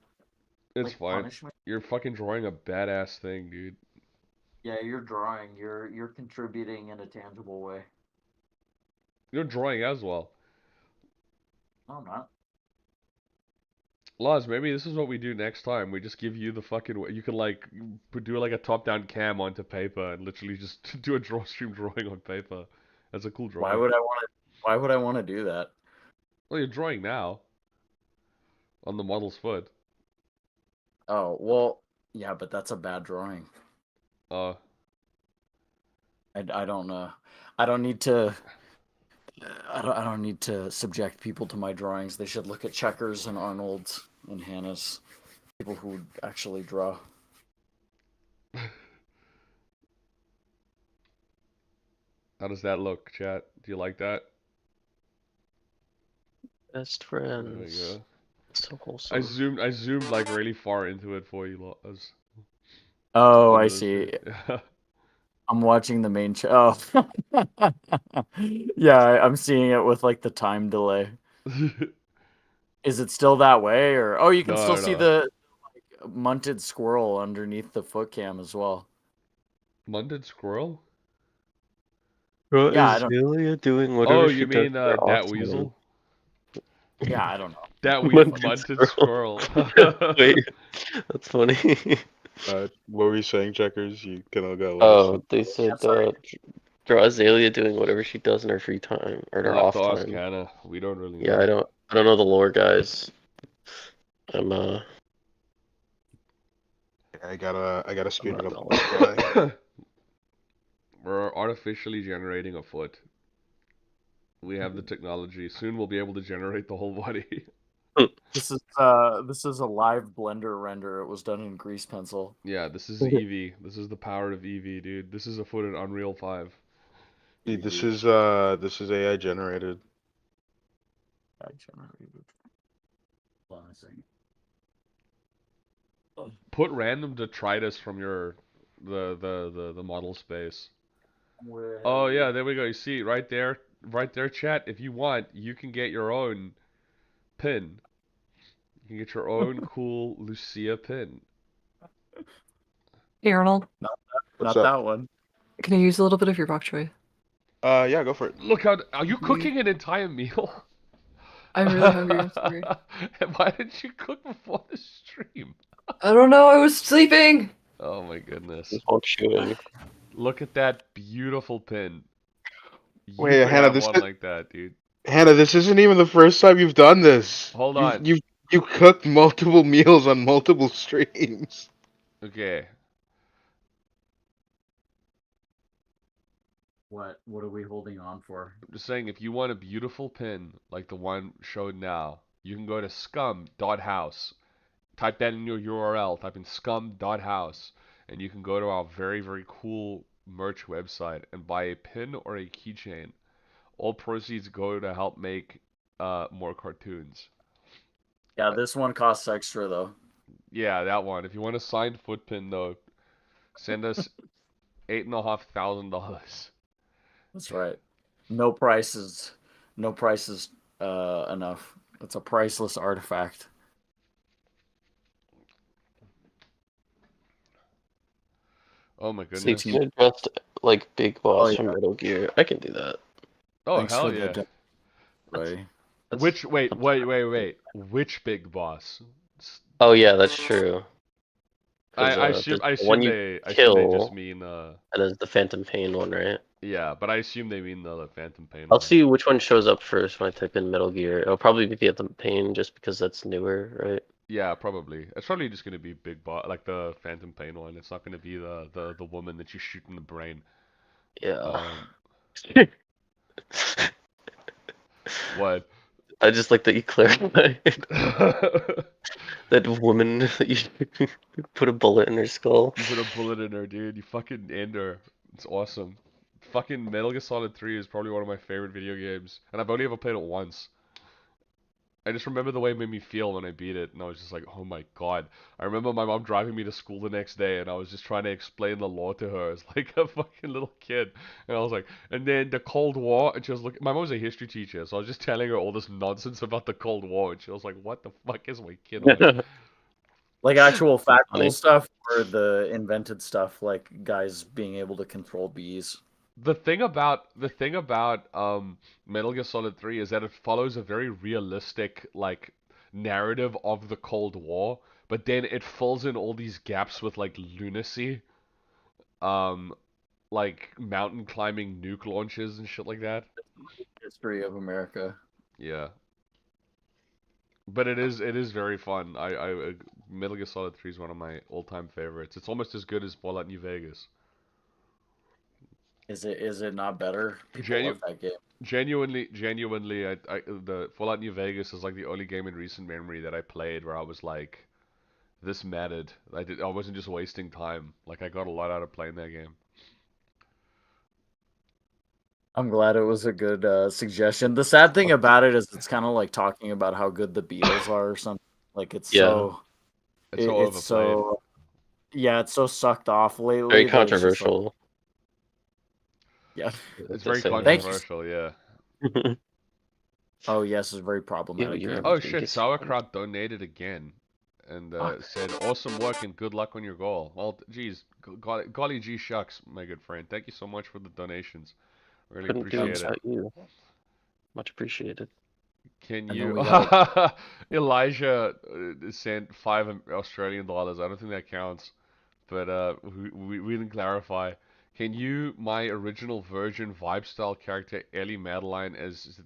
It's Like fine. punishment. You're fucking drawing a badass thing, dude. Yeah, you're drawing. You're contributing in a tangible way. You're drawing as well. No, I'm not. Laz, maybe this is what we do next time. We just give you the fucking. You can like do like a top-down cam onto paper and literally just do a stream drawing on paper. That's a cool drawing. Why would I want to do that? Well, you're drawing now. On the model's foot. Oh well, yeah, but that's a bad drawing. I don't know. I don't need to. I don't need to subject people to my drawings. They should look at Checkers and Arnold's and Hannah's. People who actually draw. How does that look, chat? Do you like that? Best There we friends. go. So wholesome. I zoomed like really far into it for you, Laz. Oh, I see. I'm watching the main oh. Yeah, I'm seeing it with like the time delay. Is it still that way, or oh, you can still see the like, munted squirrel underneath the foot cam as well. Munted squirrel? What Yeah, is Julia doing? Whatever Oh, she you does mean for that off weasel? Yeah, I don't know. That we Munted munted squirrel. Wait, that's funny. What were you saying, Checkers? You kind of got lost. Oh, they said sorry. draw Azalea doing whatever she does in her free time or in We'll her have off to ask time. Hannah. We don't really Yeah, know. I don't know the lore, guys. I'm I gotta speed it not up. knowledgeable. We're artificially generating a foot. We have the technology. Soon we'll be able to generate the whole body. This is a live Blender render. It was done in grease pencil. Yeah, this is Eevee. This is the power of Eevee, dude. This is a foot in Unreal 5. See, this is AI generated. I generated. Hold on a second. Put random detritus from your the model space. Oh yeah, there we go. You see right there, chat. If you want, you can get your own pin. You can get your own cool Lucia pin. Hey Arnold, What's Not up? that one. can I use a little bit of your bok choy? Yeah, go for it. Look how are you cooking an entire meal? I'm really hungry. I'm sorry. Why didn't you cook before the stream? I don't know. I was sleeping. Oh my goodness. This won't shooting. Look at that beautiful pin. You Wait, could Hannah, have this one is- like that, dude. Hannah, this isn't even the first time you've done this. Hold on. You cooked multiple meals on multiple streams. Okay. What are we holding on for? I'm just saying, if you want a beautiful pin like the one showed now, you can go to scum.house. Type that in your URL. Type in scum.house. And you can go to our very, very cool merch website and buy a pin or a keychain. All proceeds go to help make more cartoons. Yeah, this one costs extra though. Yeah, that one. If you want a signed foot pin, though, send us $8,500. That's right. No prices. No prices enough. It's a priceless artifact. Oh my So goodness. you dressed like Big Boss Oh, from yeah. Metal Gear. I can do that. Oh, Thanks hell for yeah. the buddy. Which, wait. Which big boss? Oh yeah, that's true. I There's the assume one you they kill, just mean, and there's the Phantom Pain one, right? yeah, but I assume they mean the Phantom Pain I'll one. see which one shows up first when I type in Metal Gear. It'll probably be the Phantom Pain just because that's newer, right? Yeah, probably. It's probably just gonna be big boss, like the Phantom Pain one. It's not gonna be the woman that you shoot in the brain. Yeah. What? I just like that you clarified that woman that you put a bullet in her skull. You put a bullet in her, dude. You fucking end her. It's awesome. Fucking Metal Gear Solid 3 is probably one of my favorite video games, and I've only ever played it once. I just remember the way it made me feel when I beat it, and I was just like, oh my god. I remember my mom driving me to school the next day, and I was just trying to explain the law to her as like a fucking little kid. And I was like, and then the Cold War, and she was looking, my mom was a history teacher, so I was just telling her all this nonsense about the Cold War, and she was like, what the fuck is my kid on? Like actual factual Funny. stuff or the invented stuff, like guys being able to control bees. The thing about Metal Gear Solid 3 is that it follows a very realistic like narrative of the Cold War, but then it fills in all these gaps with like lunacy, like mountain climbing nuke launches and shit like that. History of America. Yeah. But it is very fun. Metal Gear Solid 3 is one of my all-time favorites. It's almost as good as Fallout New Vegas. Is it not better? People Genu- love that game. Genuinely, the Fallout New Vegas is like the only game in recent memory that I played where I was like, this mattered. I wasn't just wasting time. Like I got a lot out of playing that game. I'm glad it was a good suggestion. The sad thing about it is it's kind of like talking about how good the Beatles are or something. Like it's Yeah. so It's so it's so yeah, it's so sucked off lately. Very that it's just like- controversial. yeah. It's very Thank you. controversial, yeah. Oh yes, it's very problematic. you're- Oh Everything shit, gets- Sauerkraut donated again. And Fuck. said, awesome work and good luck on your goal. Well, geez, golly gee shucks, my good friend. Thank you so much for the donations. Really Couldn't do it appreciate it. without you. Much appreciated. Can then you? we gotta- Elijah sent $5 Australian. I don't think that counts, but we didn't clarify. Can you my original Virgin vibe style character Ellie Madeline as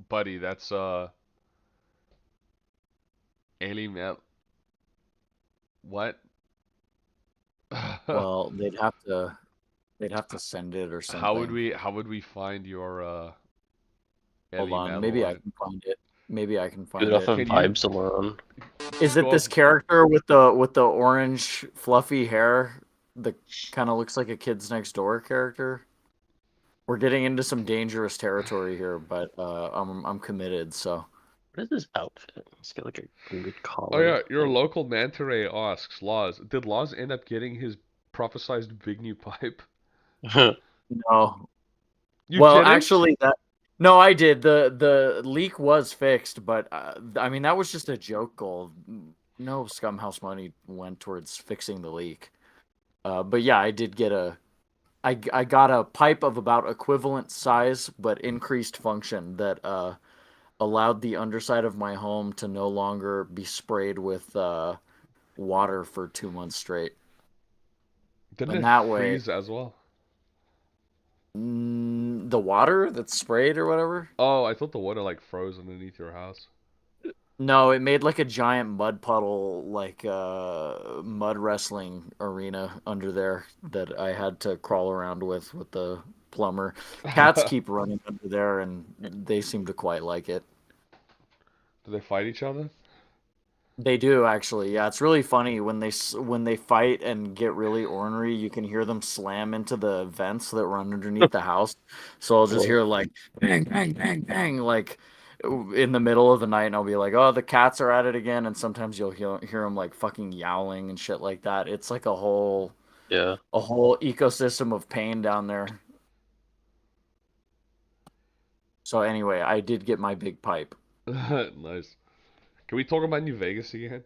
buddy? That's Ellie Mad. What? Well, they'd have to send it or something. How would we find your Hold Ellie on, maybe I Madeline? can find it. Maybe I can Do it find off it. of Can you vibes alone. Is it go this off- character with the orange fluffy hair? The kind of looks like a Kids Next Door character. We're getting into some dangerous territory here, but I'm committed. So What is this outfit? Let's get like a good Oh collar. yeah, your local manta ray asks Laws. Did Laws end up getting his prophesized big new pipe? no. You Well, didn't? actually, no, I did. The leak was fixed, but I mean that was just a joke goal. No Scumhouse money went towards fixing the leak. But yeah, I did get I got a pipe of about equivalent size but increased function that allowed the underside of my home to no longer be sprayed with water for 2 months straight. Didn't And it that way, freeze as well? the water that's sprayed or whatever. Oh, I thought the water like froze underneath your house. No, it made like a giant mud puddle, like mud wrestling arena under there that I had to crawl around with the plumber. Cats keep running under there, and they seem to quite like it. Do they fight each other? They do actually. Yeah, it's really funny when they fight and get really ornery. You can hear them slam into the vents that run underneath the house. So I'll just hear like bang, bang, bang, bang, like in the middle of the night, and I'll be like, "Oh, the cats are at it again." And sometimes you'll hear them like fucking yowling and shit like that. It's like Yeah. a whole ecosystem of pain down there. So anyway, I did get my big pipe. Nice. Can we talk about New Vegas again?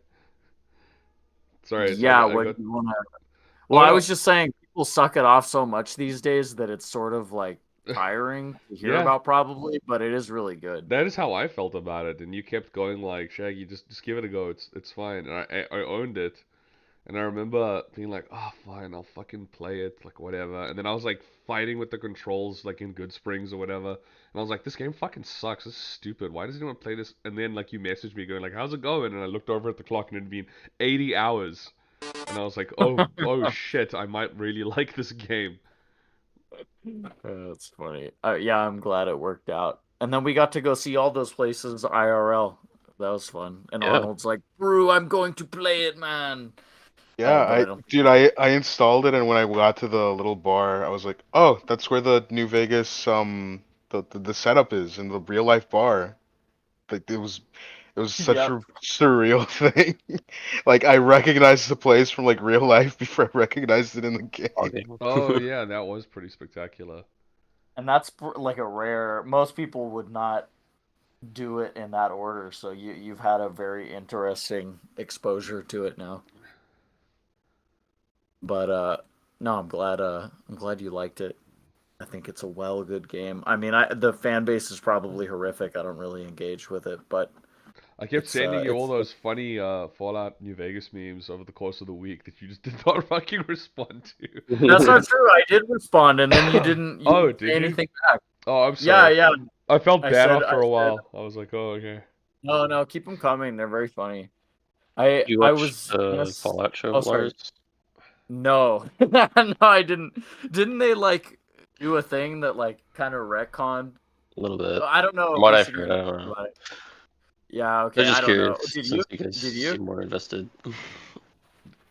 Sorry, Yeah, I what got. do you want to? Well, Oh I no. was just saying people suck it off so much these days that it's sort of like tiring to hear Yeah, about probably, but it is really good. that is how I felt about it, and you kept going like, Shaggy, just give it a go. It's fine. And I owned it, and I remember being like, oh fine, I'll fucking play it, like whatever. And then I was like fighting with the controls like in Good Springs or whatever, and I was like, this game fucking sucks. This is stupid. Why does anyone play this? And then like you messaged me going like, how's it going? And I looked over at the clock and it had been 80 hours, and I was like, oh shit, I might really like this game. That's funny. Yeah, I'm glad it worked out. And then we got to go see all those places IRL. That was fun. And Yeah. Arnold's like, "Brew, I'm going to play it, man." Yeah, But I don't. dude, I installed it, and when I got to the little bar, I was like, oh, that's where the New Vegas the setup is in the real life bar. Like it was such Yep. a surreal thing. Like I recognized the place from like real life before I recognized it in the game. Okay. Oh yeah, that was pretty spectacular. And that's like a rare. Most people would not do it in that order. So you've had a very interesting exposure to it now. But no, I'm glad you liked it. I think it's a good game. I mean, the fan base is probably horrific. I don't really engage with it, but I kept sending you all it's those funny Fallout New Vegas memes over the course of the week that you just did not fucking respond to. that's not true. I did respond, and then you didn't Oh, didn't did say you? anything back. Oh, I'm Yeah, sorry. yeah. I felt I bad said after a while. I was like, oh, okay. no, keep them coming. They're very funny. You I watched was the Fallout show, oh, sorry. Lars? No, no, I didn't. Didn't they like do a thing that like kind of retconned? A little bit. I don't know. From If what we I've should heard, even I don't talk know. about it. Yeah, I okay. was I just don't know. curious Did since you you? guys Did you? seem more invested.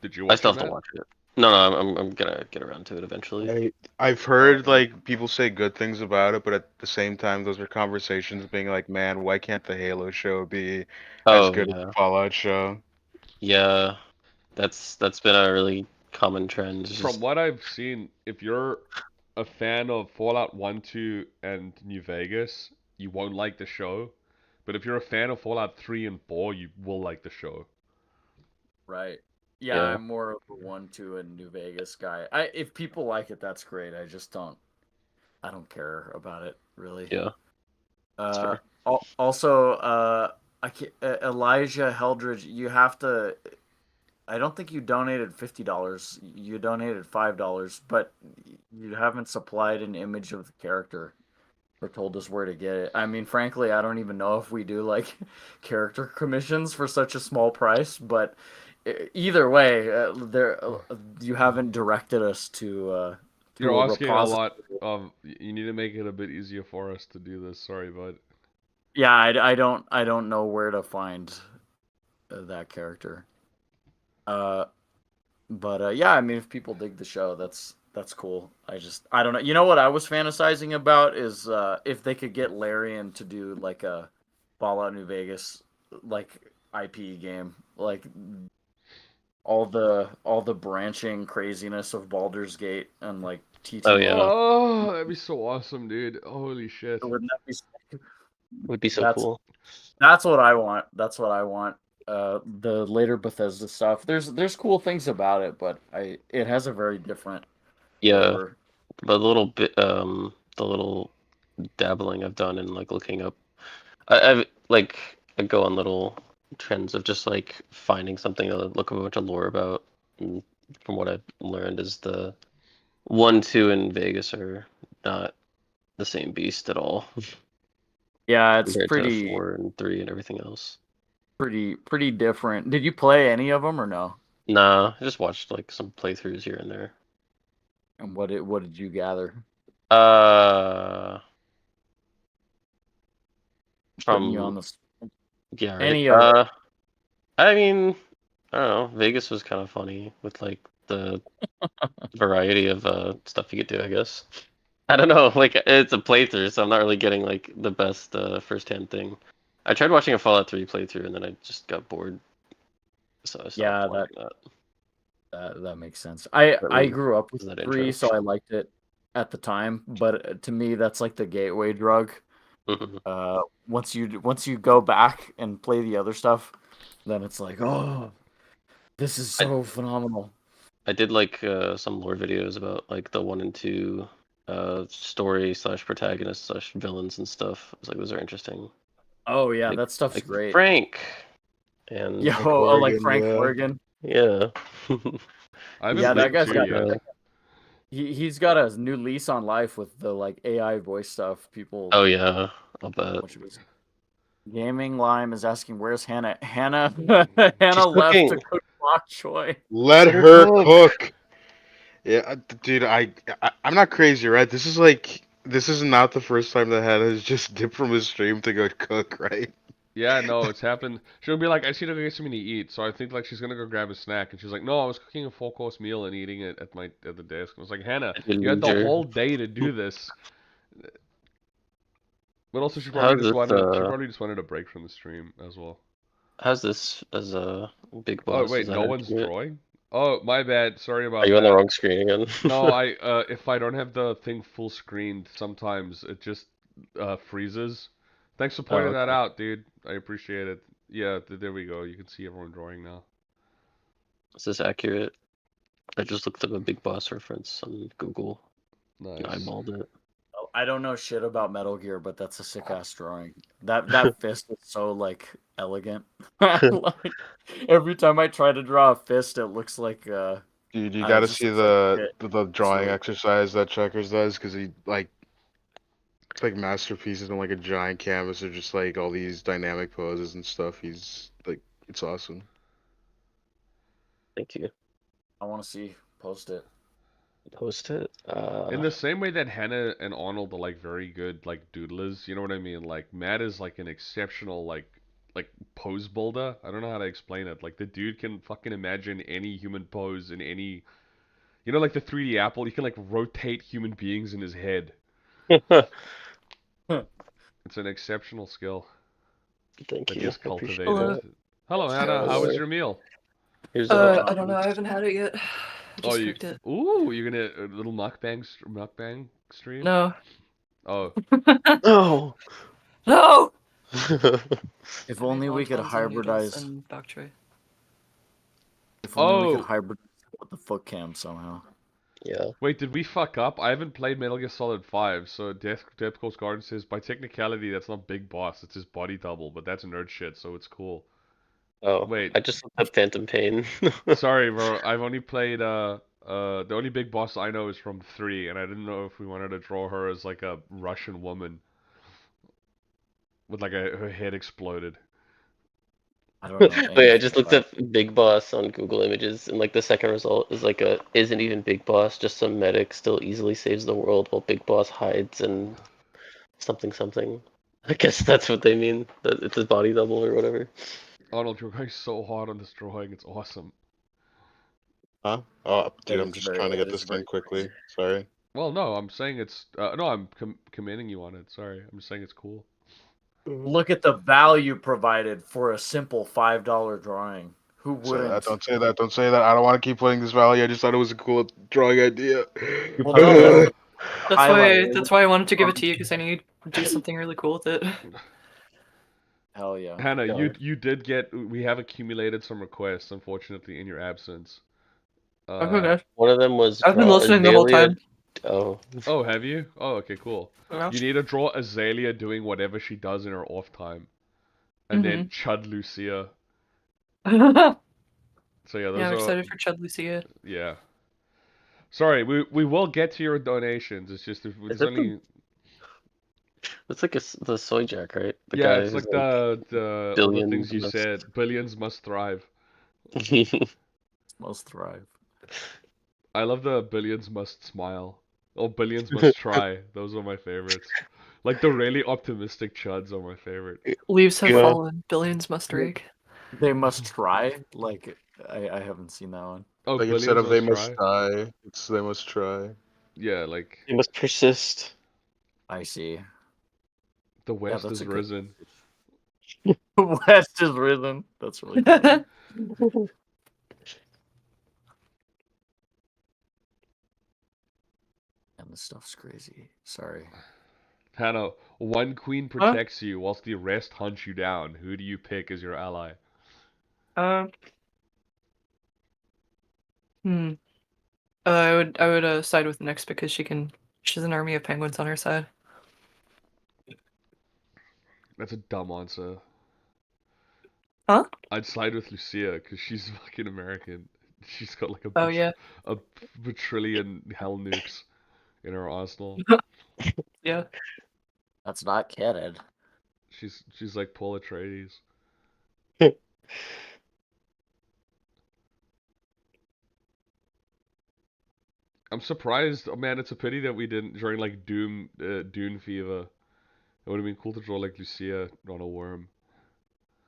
Did you I watch still it, have to Matt? watch it. No, I'm gonna get around to it eventually. I've heard like people say good things about it, but at the same time, those are conversations being like, man, why can't the Halo show be as Oh good as yeah, the Fallout show? yeah. That's been a really common trend. It's From just what I've seen, if you're a fan of Fallout 1, 2, and New Vegas, you won't like the show. But if you're a fan of Fallout 3 and 4, you will like the show. Right. Yeah, yeah, I'm more of a 1, 2, and New Vegas guy. If people like it, that's great. I just don't. I don't care about it really. yeah. fair. Also, Elijah Heldridge, you have to. I don't think you donated $50. You donated $5, but you haven't supplied an image of the character or told us where to get it. I mean, frankly, I don't even know if we do like character commissions for such a small price, but either way, you haven't directed us to You're a asking a lot. repository. You need to make it a bit easier for us to do this. Sorry, bud. Yeah, I don't know where to find that character. But yeah, I mean, if people dig the show, that's cool. I don't know. You know what I was fantasizing about is if they could get Larian to do like a Fallout New Vegas like IP game, like all the branching craziness of Baldur's Gate and like Oh TTO. yeah, Oh, that'd be so awesome, dude. Holy shit. Wouldn't that be sick? would be so That's cool. That's what I want. That's what I want. The later Bethesda stuff. There's cool things about it, but it has a very different Yeah, flavor. but the little dabbling I've done in like looking up, I go on little trends of just like finding something to look a bunch of lore about. And from what I've learned, is the 1, 2 in Vegas are not the same beast at all Yeah, it's compared to pretty 4 and 3 and everything else. pretty different. Did you play any of them or no? Nah, I just watched like some playthroughs here and there. And what did you gather? Putting you on From the yeah, right. any of it. I mean, I don't know. Vegas was kind of funny with like the variety of stuff you could do, I guess. I don't know, like it's a playthrough, so I'm not really getting like the best first-hand thing. I tried watching a Fallout 3 playthrough and then I just got bored, so I stopped Yeah, watching that. that makes sense. I Really, grew up with is that 3, intro? so I liked it at the time, but to me that's like the gateway drug. Mhm. Once you go back and play the other stuff, then it's like, oh, this is I so phenomenal. I did like some lore videos about like the 1 and 2 story slash protagonist slash villains and stuff. I was like, those are interesting. Oh yeah, Like that stuff's like great. Frank and Yo, Frank like Oregon, Frank yeah. Oregon. yeah. I haven't Yeah, that played guy's 2 got yet. he's got a new lease on life with the like AI voice stuff. People, Oh yeah, I'll bet. which was Gaming Lime is asking where's Hannah? Hannah She's Hannah left to cooking. cook bok choy. Let Let her her cook. cook. Yeah, dude, I'm not crazy, right? This is not the first time that Hannah has just dipped from his stream to go cook, right? Yeah, no, it's happened. She'll be like, I see her go get something to eat, so I think like she's gonna go grab a snack, and she's like, no, I was cooking a full course meal and eating it at the desk. I was like, Hannah, I you had the deluge whole day to do this. But also, How's this she probably just wanted a break from the stream as well. how's this as a big Oh boss? wait, Is that no how you one's do it? drawing? Oh, my bad. Sorry Are about you on the that. wrong screen again? No, I if I don't have the thing full screened, sometimes it just freezes. Thanks for Oh, pointing that okay. out, dude. I appreciate it. Yeah, there we go. You can see everyone drawing now. Is this accurate? I just looked up a big boss reference on Google and Nice. eyeballed it. I don't know shit about Metal Gear, but that's a sick ass drawing. That fist is so like elegant. Like, every time I try to draw a fist, it looks like Dude, you I gotta just see looks like shit. the drawing So exercise that Checkers does, because he like it's like masterpieces on like a giant canvas of just like all these dynamic poses and stuff. He's like, it's awesome. Thank you. I want to see post it. Post it. In the same way that Hannah and Arnold are like very good like doodlers, you know what I mean? Like Matt is like an exceptional like pose builder. I don't know how to explain it. Like the dude can fucking imagine any human pose in any, you know, like the 3D Apple. He can like rotate human beings in his head. It's an exceptional skill Thank that you. he's I appreciate cultivated. Hello. that. Hello, Hannah. How was your meal? Here's I don't know. I haven't had it yet. Oh, Just you. cooked it. Ooh, you're gonna a little mukbang stream? No. Oh, No. No. If I made only we could wontons and noodles hybridize. and bok choy. If only we oh. could hybridize with the foot cam somehow. Yeah. Wait, did we fuck up? I haven't played Metal Gear Solid 5, so Death Coast Garden says, by technicality, that's not Big Boss, it's his body double, but that's nerd shit, so it's cool. Oh, Wait, I just looked up Phantom Pain. sorry, bro, I've only played, the only Big Boss I know is from 3, and I didn't know if we wanted to draw her as, like, a Russian woman. With, like, her head exploded. I don't know Wait, I anything just looked about up Big Boss on Google Images, and like the second result is like a isn't even Big Boss, just some medic still easily saves the world while Big Boss hides and something something. I guess that's what they mean. That it's his body double or whatever. Arnold, you're going so hard on this drawing, it's awesome. Huh? Oh, dude, It I'm is just trying to it get is this very done quickly. crazy. Sorry. Well, no, I'm saying it's, no, I'm commending you on it, sorry. I'm just saying it's cool. Look at the value provided for a simple $5 drawing. Who Say that, wouldn't? don't say that, don't say that. I don't want to keep putting this value. I just thought it was a cool drawing idea. Well, no, that's the That's highlight. why I wanted to give it to you because I knew you'd do something really cool with it. Hell yeah. Hannah, Yeah. you did get, we have accumulated some requests, unfortunately, in your absence. Okay. One of them was I've been draw listening the whole Azalea. time. Oh, Oh, have you? Oh, okay, cool. Yeah. You need to draw Azalea doing whatever she does in her off time. And then Chud Lucia. So yeah, Yeah, those I'm are, excited for Chud Lucia. yeah. Sorry, we will get to your donations. It's just, is there's it only, it's like the soy jack, right? The yeah, guy it's who's like like the all the billion things you must. said. Billions must thrive. Most thrive. I love the billions must smile. Or billions must try. Those are my favorites. Like the really optimistic chuds are my favorite. Leaves have Yeah. fallen, billions must rake. They must try. Like I haven't seen that one. Oh, Like instead billions of they must must try? die, it's they must try. Yeah, like You must persist. I see. the West that's has a good- risen. West is risen. That's really cool. And the stuff's crazy. Sorry. Hannah, one queen protects you whilst the rest hunt you down. Who do you pick as your ally? I would side with Nyx because she's an army of penguins on her side. That's a dumb answer. Huh? I'd side with Lucia because she's fucking American. She's got like Oh yeah. a trillion hell nukes in her arsenal. Yeah. That's not canon. She's like Paul Atreides. I'm surprised. Oh man, it's a pity that we didn't during like Dune Fever. It would have been cool to draw like Lucia on a worm.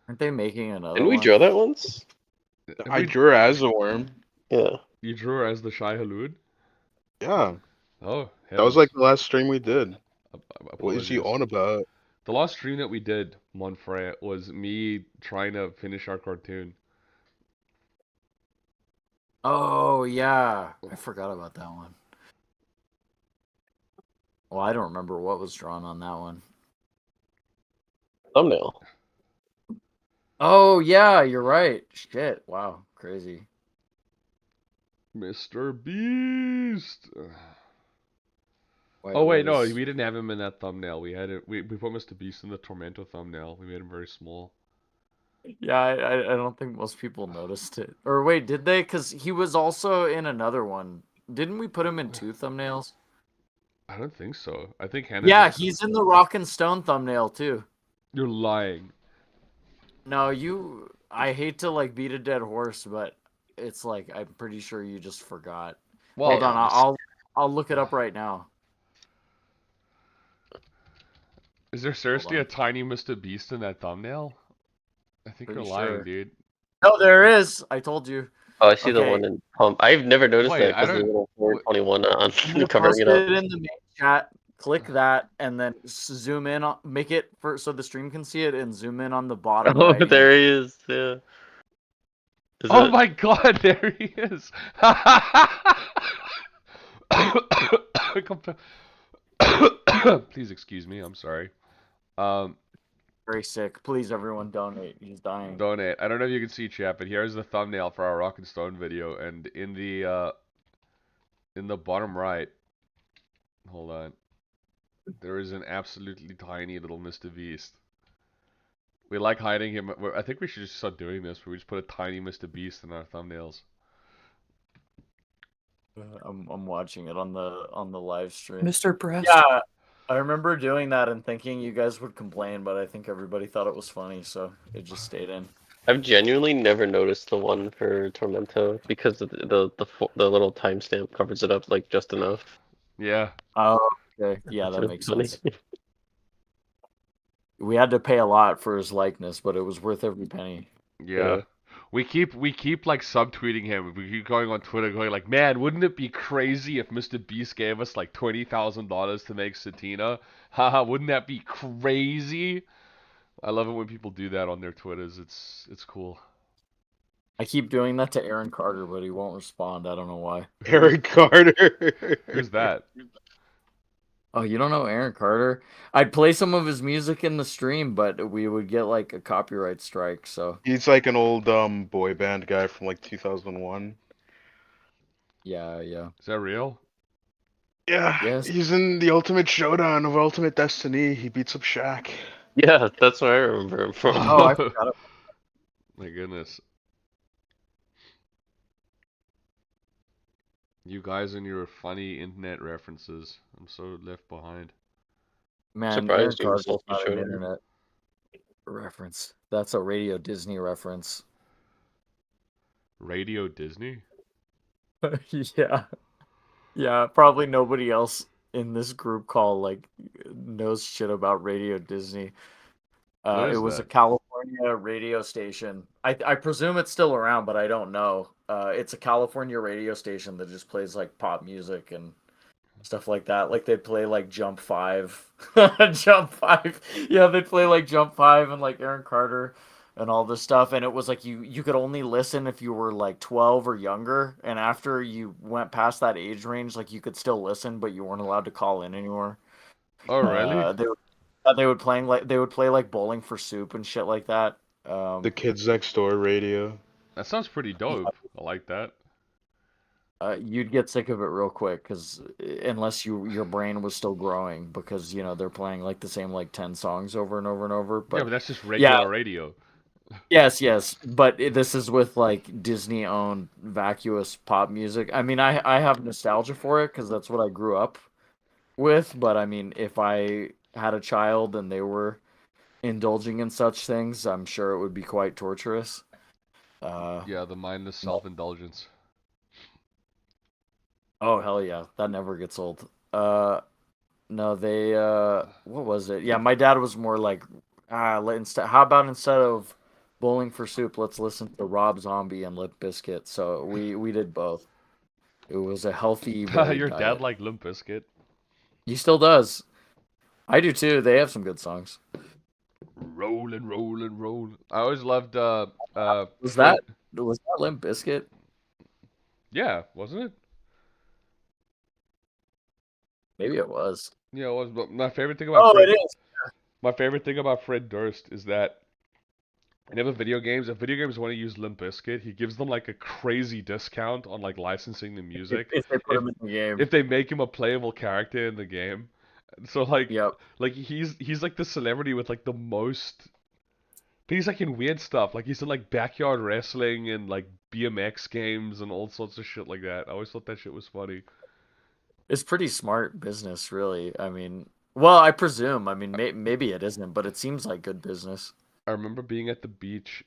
Aren't they making another Didn't we one? draw that once? I drew her as a worm. Yeah. You drew her as the Shai Halud? Yeah, Oh, that was like the last stream we did. What is he apologies. on about? The last stream that we did, Monfrey, was me trying to finish our cartoon. Oh yeah, I forgot about that one. Well, I don't remember what was drawn on that one. Thumbnail. Oh yeah, you're right. Shit. Wow, crazy. Mr. Beast. Wait, Oh wait, what no, is- we didn't have him in that thumbnail. We had it. We put Mr. Beast in the Tormento thumbnail. We made him very small. Yeah, I don't think most people noticed it. Or wait, did they? Because he was also in another one. Didn't we put him in 2 thumbnails? I don't think so. I think Hannah. Yeah, just- he's in the Rock and Stone thumbnail too. You're lying. No, you. I hate to like beat a dead horse, but it's like I'm pretty sure you just forgot. Well, Hold on, I'll look it up right now. is there seriously a on. tiny Mr. Beast in that thumbnail? I think Pretty you're lying, sure. dude. No, there is. I told you. Oh, I see the Okay. one in Pump. I've never noticed Wait, that I because the don't- little wait. 421 on I'm gonna covering post it up. it in the main chat. Click that and then zoom in. Make it for so the stream can see it and zoom in on the bottom. Oh, right there he is. Yeah. Is Oh it- my god, there he is! Please excuse me, I'm sorry. Very sick. Please, everyone, donate. He's dying. Donate. I don't know if you can see chat, but here's the thumbnail for our Rock and Stone video, and in the In the bottom right. Hold on. There is an absolutely tiny little Mr. Beast. We like hiding him. I think we should just start doing this, where we just put a tiny Mr. Beast in our thumbnails. I'm watching it on the live stream. Mr. Breast. Yeah, I remember doing that and thinking you guys would complain, but I think everybody thought it was funny, so it just stayed in. I've genuinely never noticed the one for Tormento because the little timestamp covers it up like just enough. Yeah. Oh, okay. Yeah, It's that really makes funny. sense. We had to pay a lot for his likeness, but it was worth every penny. Yeah. Yeah. We keep like subtweeting him. We keep going on Twitter going like, man, wouldn't it be crazy if Mr. Beast gave us like $20,000 to make Satina? Haha, wouldn't that be crazy? I love it when people do that on their Twitters. It's cool. I keep doing that to Aaron Carter, but he won't respond. I don't know why. Eric Carter. Who's that? Oh, you don't know Aaron Carter? I'd play some of his music in the stream, but we would get like a copyright strike, so He's like an old boy band guy from like 2001. yeah. Is that real? Yeah, Yes. he's in the Ultimate Showdown of Ultimate Destiny. He beats up Shaq. Yeah, that's where I remember him from. Oh, I forgot it. My goodness. You guys and your funny internet references. I'm so left behind. Man, Surprised Aaron you Carter's still not showed an him. internet reference. That's a Radio Disney reference. Radio Disney? Yeah. Yeah, probably nobody else in this group call like knows shit about Radio Disney. What It is was a that? California radio station. I presume it's still around, but I don't know. It's a California radio station that just plays like pop music and stuff like that. Like they'd play like Jump 5. Jump 5. Yeah, they'd play like Jump 5 and like Aaron Carter and all this stuff. And it was like you could only listen if you were like 12 or younger. And after you went past that age range, like you could still listen, but you weren't allowed to call in anymore. Oh, really? They would play like Bowling for Soup and shit like that. The Kids Next Door radio. That sounds pretty dope. I like that. You'd get sick of it real quick because unless your brain was still growing, because they're playing like the same like 10 songs over and over and over. Yeah, But but that's just regular radio. yes, but this is with like Disney owned vacuous pop music. I mean, I have nostalgia for it because that's what I grew up with. But I mean, if I had a child and they were indulging in such things, I'm sure it would be quite torturous. Yeah, the mindless self-indulgence. Oh hell yeah, that never gets old. No, they what was it? Yeah, my dad was more like, how about instead of Bowling for Soup, let's listen to Rob Zombie and Limp Bizkit. So we did both. It was a healthy varied Your diet. dad like Limp Bizkit? He still does. I do too. They have some good songs. Rollin', rollin', rollin'. I always loved Was that Limp Bizkit? Yeah, wasn't it? Maybe it was. Yeah, it was. But my favorite thing about Oh, Fred, it is. my favorite thing about Fred Durst is that whenever video games, if video games want to use Limp Bizkit, he gives them like a crazy discount on like licensing the music If they put him in the game. if they make him a playable character in the game. So like, Yep. like he's like the celebrity with like the most. But he's like in weird stuff. Like he's in like backyard wrestling and like BMX games and all sorts of shit like that. I always thought that shit was funny. It's pretty smart business, really. I mean, well, I presume. I mean, maybe it isn't, but it seems like good business. I remember being at the beach,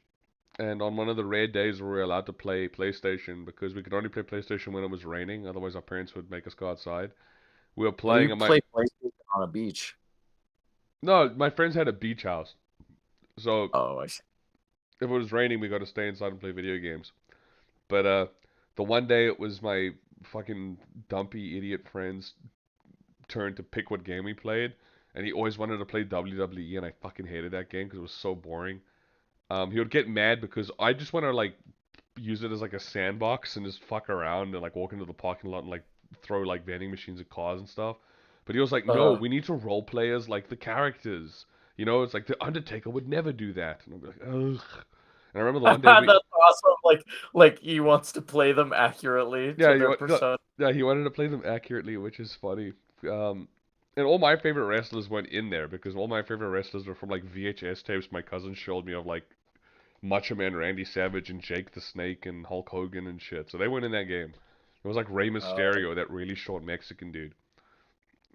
and on one of the rare days we were allowed to play PlayStation because we could only play PlayStation when it was raining. Otherwise, our parents would make us go outside. We were playing, You and play PlayStation on a beach. no, my friends had a beach house, so Oh, I see. if it was raining, we got to stay inside and play video games. But the one day it was my fucking dumpy idiot friend's turn to pick what game we played, and he always wanted to play WWE, and I fucking hated that game because it was so boring. He would get mad because I just want to like use it as like a sandbox and just fuck around and like walk into the parking lot and like throw like vending machines at cars and stuff. But he was like, no, we need to role play as like the characters. You know, it's like the Undertaker would never do that. And I'd be like, ugh. And I remember the one day That's awesome. Like he wants to play them accurately to Yeah, their persona. Yeah, he wanted to play them accurately, which is funny. And all my favorite wrestlers went in there because all my favorite wrestlers are from like VHS tapes my cousin showed me of like Macho Man Randy Savage and Jake the Snake and Hulk Hogan and shit. So they went in that game. It was like Rey Mysterio, that really short Mexican dude.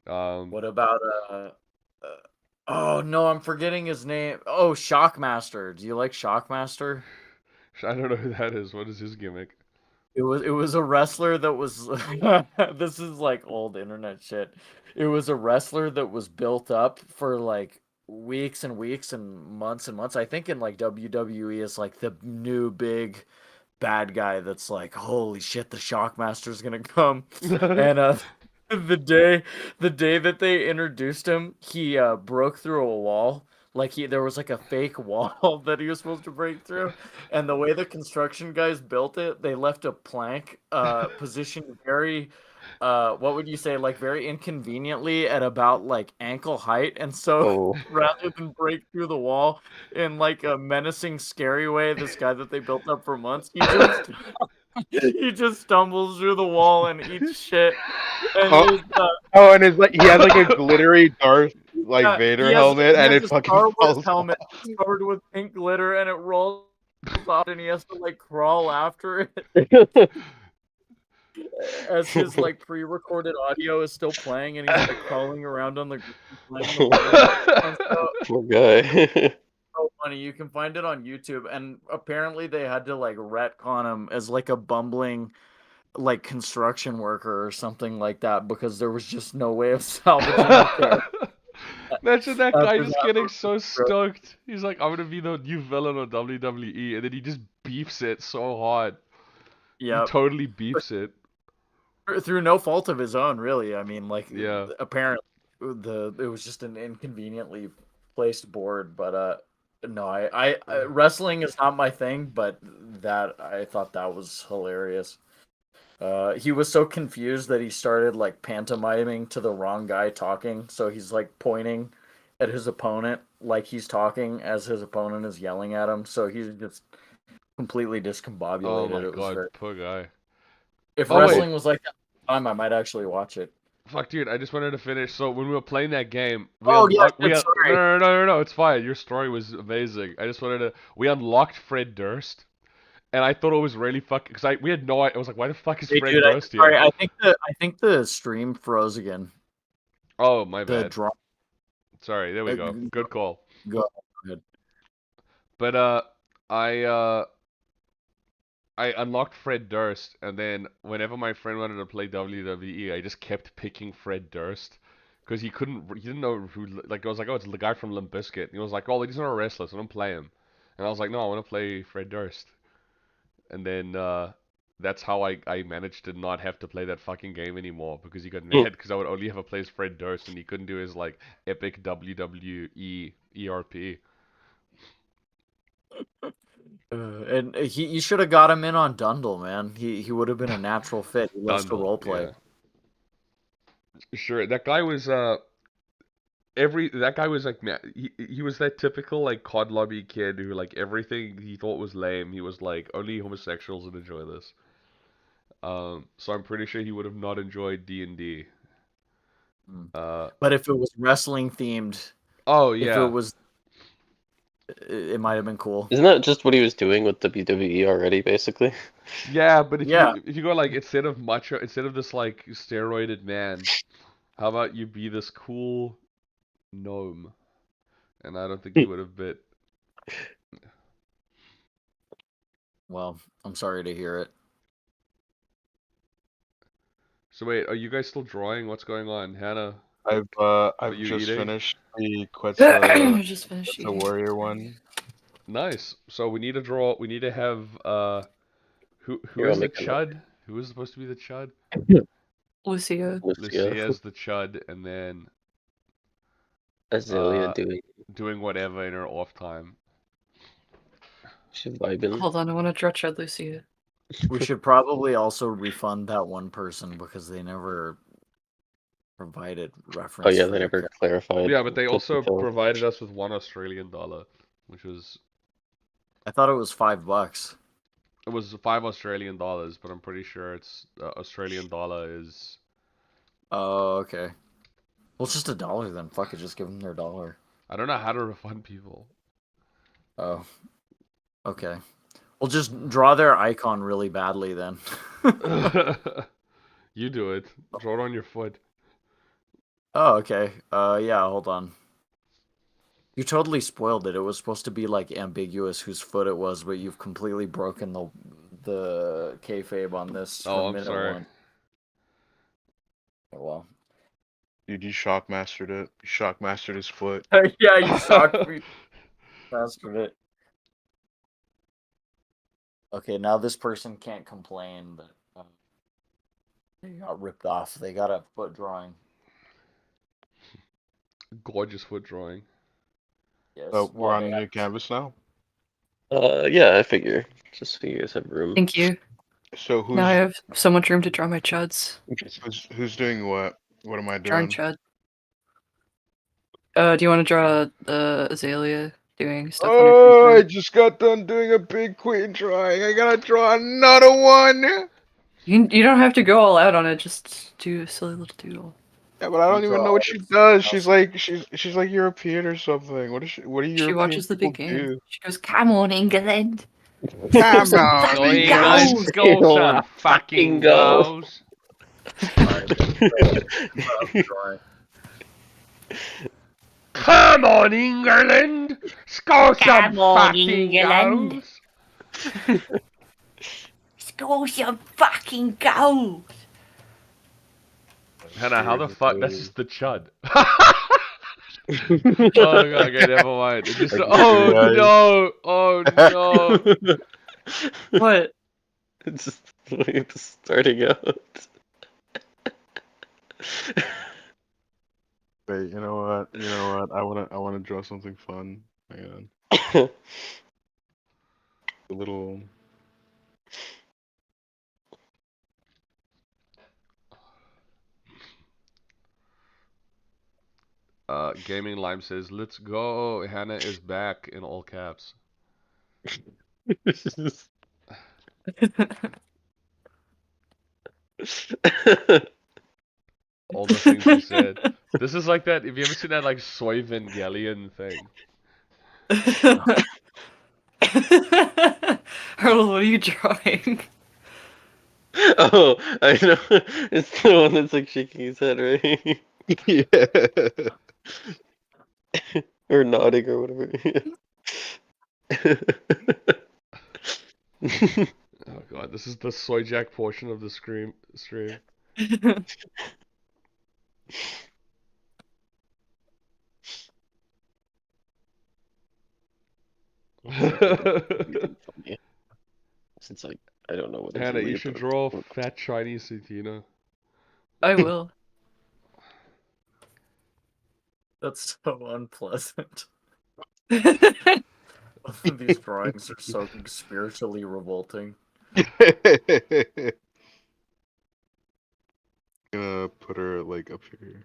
What about uh oh no, I'm forgetting his name. Oh, Shockmaster. Do you like Shockmaster? I don't know who that is. What is his gimmick? It was a wrestler that was this is like old internet shit. It was a wrestler that was built up for like weeks and weeks and months. I think in like WWE is like the new big bad guy that's like, holy shit, the Shockmaster's gonna come. And the day the day that they introduced him, he broke through a wall. Like there was like a fake wall that he was supposed to break through. And the way the construction guys built it, they left a plank positioned very what would you say, like very inconveniently at about like ankle height. And so Oh, rather than break through the wall in like a menacing, scary way, this guy that they built up for months, he just stumbles through the wall and eats shit. And Oh. his, Oh, and it's like he has like a glittery Darth like yeah, Vader helmet, and it a fucking Star Wars falls helmet covered with pink glitter, and it rolls off, and he has to like crawl after it as his like pre-recorded audio is still playing, and he's like crawling around on the ground playing the and so poor guy. so funny. You can find it on YouTube, and apparently they had to like retcon him as like a bumbling like construction worker or something like that because there was just no way of salvaging the character. Imagine that guy After just that getting was so stoked. He's like, I'm gonna be the new villain on WWE, and then he just beefs it so hard. Yeah, He totally beefs it. through no fault of his own, really. I mean, like, Yeah. apparently it was just an inconveniently placed board. But no, I wrestling is not my thing, but I thought that was hilarious. He was so confused that he started like pantomiming to the wrong guy talking. So he's like pointing at his opponent like he's talking as his opponent is yelling at him. So he's just completely discombobulated. Oh my It was god, very... poor guy. If Oh, wait. wrestling was like that time, I might actually watch it. Fuck, dude, I just wanted to finish. So when we were playing that game, Oh, yeah, sorry. No, it's fine. Your story was amazing. I just wanted to. We unlocked Fred Durst, and I thought it was really fucking. Because we had no idea. I was like, why the fuck is Hey, Fred dude, Durst here? sorry, I think the stream froze again. Oh, my The bad. draw. Sorry, there we go. Good call. Go ahead. But I unlocked Fred Durst, and then whenever my friend wanted to play WWE, I just kept picking Fred Durst because he didn't know who. Like I was like, oh, it's the guy from Limp Bizkit. And he was like, oh, he's not a wrestler, so don't play him. And I was like, no, I want to play Fred Durst. And then that's how I managed to not have to play that fucking game anymore because he got mad because I would only ever play as Fred Durst and he couldn't do his like epic WWE ERP. And you should have got him in on Dundle, man. He would have been a natural fit. He loves to Dundle, role play. yeah. Sure, that guy was that guy was like, man, he was that typical like COD lobby kid who like everything he thought was lame. He was like, only homosexuals would enjoy this. So I'm pretty sure he would have not enjoyed D&D. But if it was wrestling themed, Oh if yeah, it was, it might have been cool. Isn't that just what he was doing with WWE already, basically? yeah. But if Yeah. you go like instead of this like steroided man, how about you be this cool gnome? And I don't think he would have bit. Well, I'm sorry to hear it. So wait, are you guys still drawing? What's going on, Hannah? I've you just eating? finished the I just finished the eating. warrior one. Nice. So we need to draw. We need to have who Here, is I'll the make a note. chud? Who is supposed to be the chud? Lucia. Lucia's the chud, and then Azalea doing whatever in her off time. she's vibing. Hold on, I want to draw Chad Lucia. We should probably also refund that one person because they never provided reference. Oh yeah, for they their never clarified. Yeah, but they the also details. provided us with $1 Australian, which was I thought it was $5. It was 5 Australian dollars, but I'm pretty sure it's Australian dollar is. Oh, okay. Well, it's just $1 then. Fuck it, just give them their dollar. I don't know how to refund people. Oh, okay. Well, just draw their icon really badly then. You do it. Draw it on your foot. Oh, okay. Yeah, hold on. You totally spoiled it. It was supposed to be like ambiguous whose foot it was, but you've completely broken the kayfabe on this Oh, from I'm minute sorry. one. Well, Dude, you shockmastered it. You shockmastered his foot. yeah, you shocked me. Mastered it. Okay, now this person can't complain, but they got ripped off. They got a foot drawing. Gorgeous foot drawing. Yes. Oh, we're on they the new have- canvas now. Yeah, I figure. Just so you guys have room. Thank you. So who's Now I have so much room to draw my chuds. who's doing what? What am I Drawing doing? chud. Do you want to draw Azalea doing stuff on her Oh, I front? just got done doing a big queen drawing. I gotta draw another one. You don't have to go all out on it. Just do a silly little doodle. Yeah, but I don't even know what she does. She's like European or something. What is she? What do She European watches the people big game. do? She goes, "Come on, England." Come Some on, fucking guys. goals. Go, son, fucking go. drawing. Come on, England! Score some Come on, fucking England. goals! Score some fucking goals. Hannah, how the fuck? That's just the chud. Oh god, okay, never mind. It just, Like oh guys. no! Oh no! What? It's just like starting out. Wait, you know what? You know what? I wanna draw something fun. Hang on. A little. Gaming Lime says, "Let's go." Hannah is back in all caps. All the things he said. This is like that. Have you ever seen that like Soy Evangelion thing? Harold, what are you drawing? Oh, I know. It's the one that's like shaking his head, right? Yeah. Or nodding or whatever. Oh god, this is the Soy Jack portion of the stream. Since like I don't know what. Hannah, you should draw a fat Chinese Satina. I will. That's so unpleasant. Both of these drawings are so spiritually revolting. Gonna put her like up here.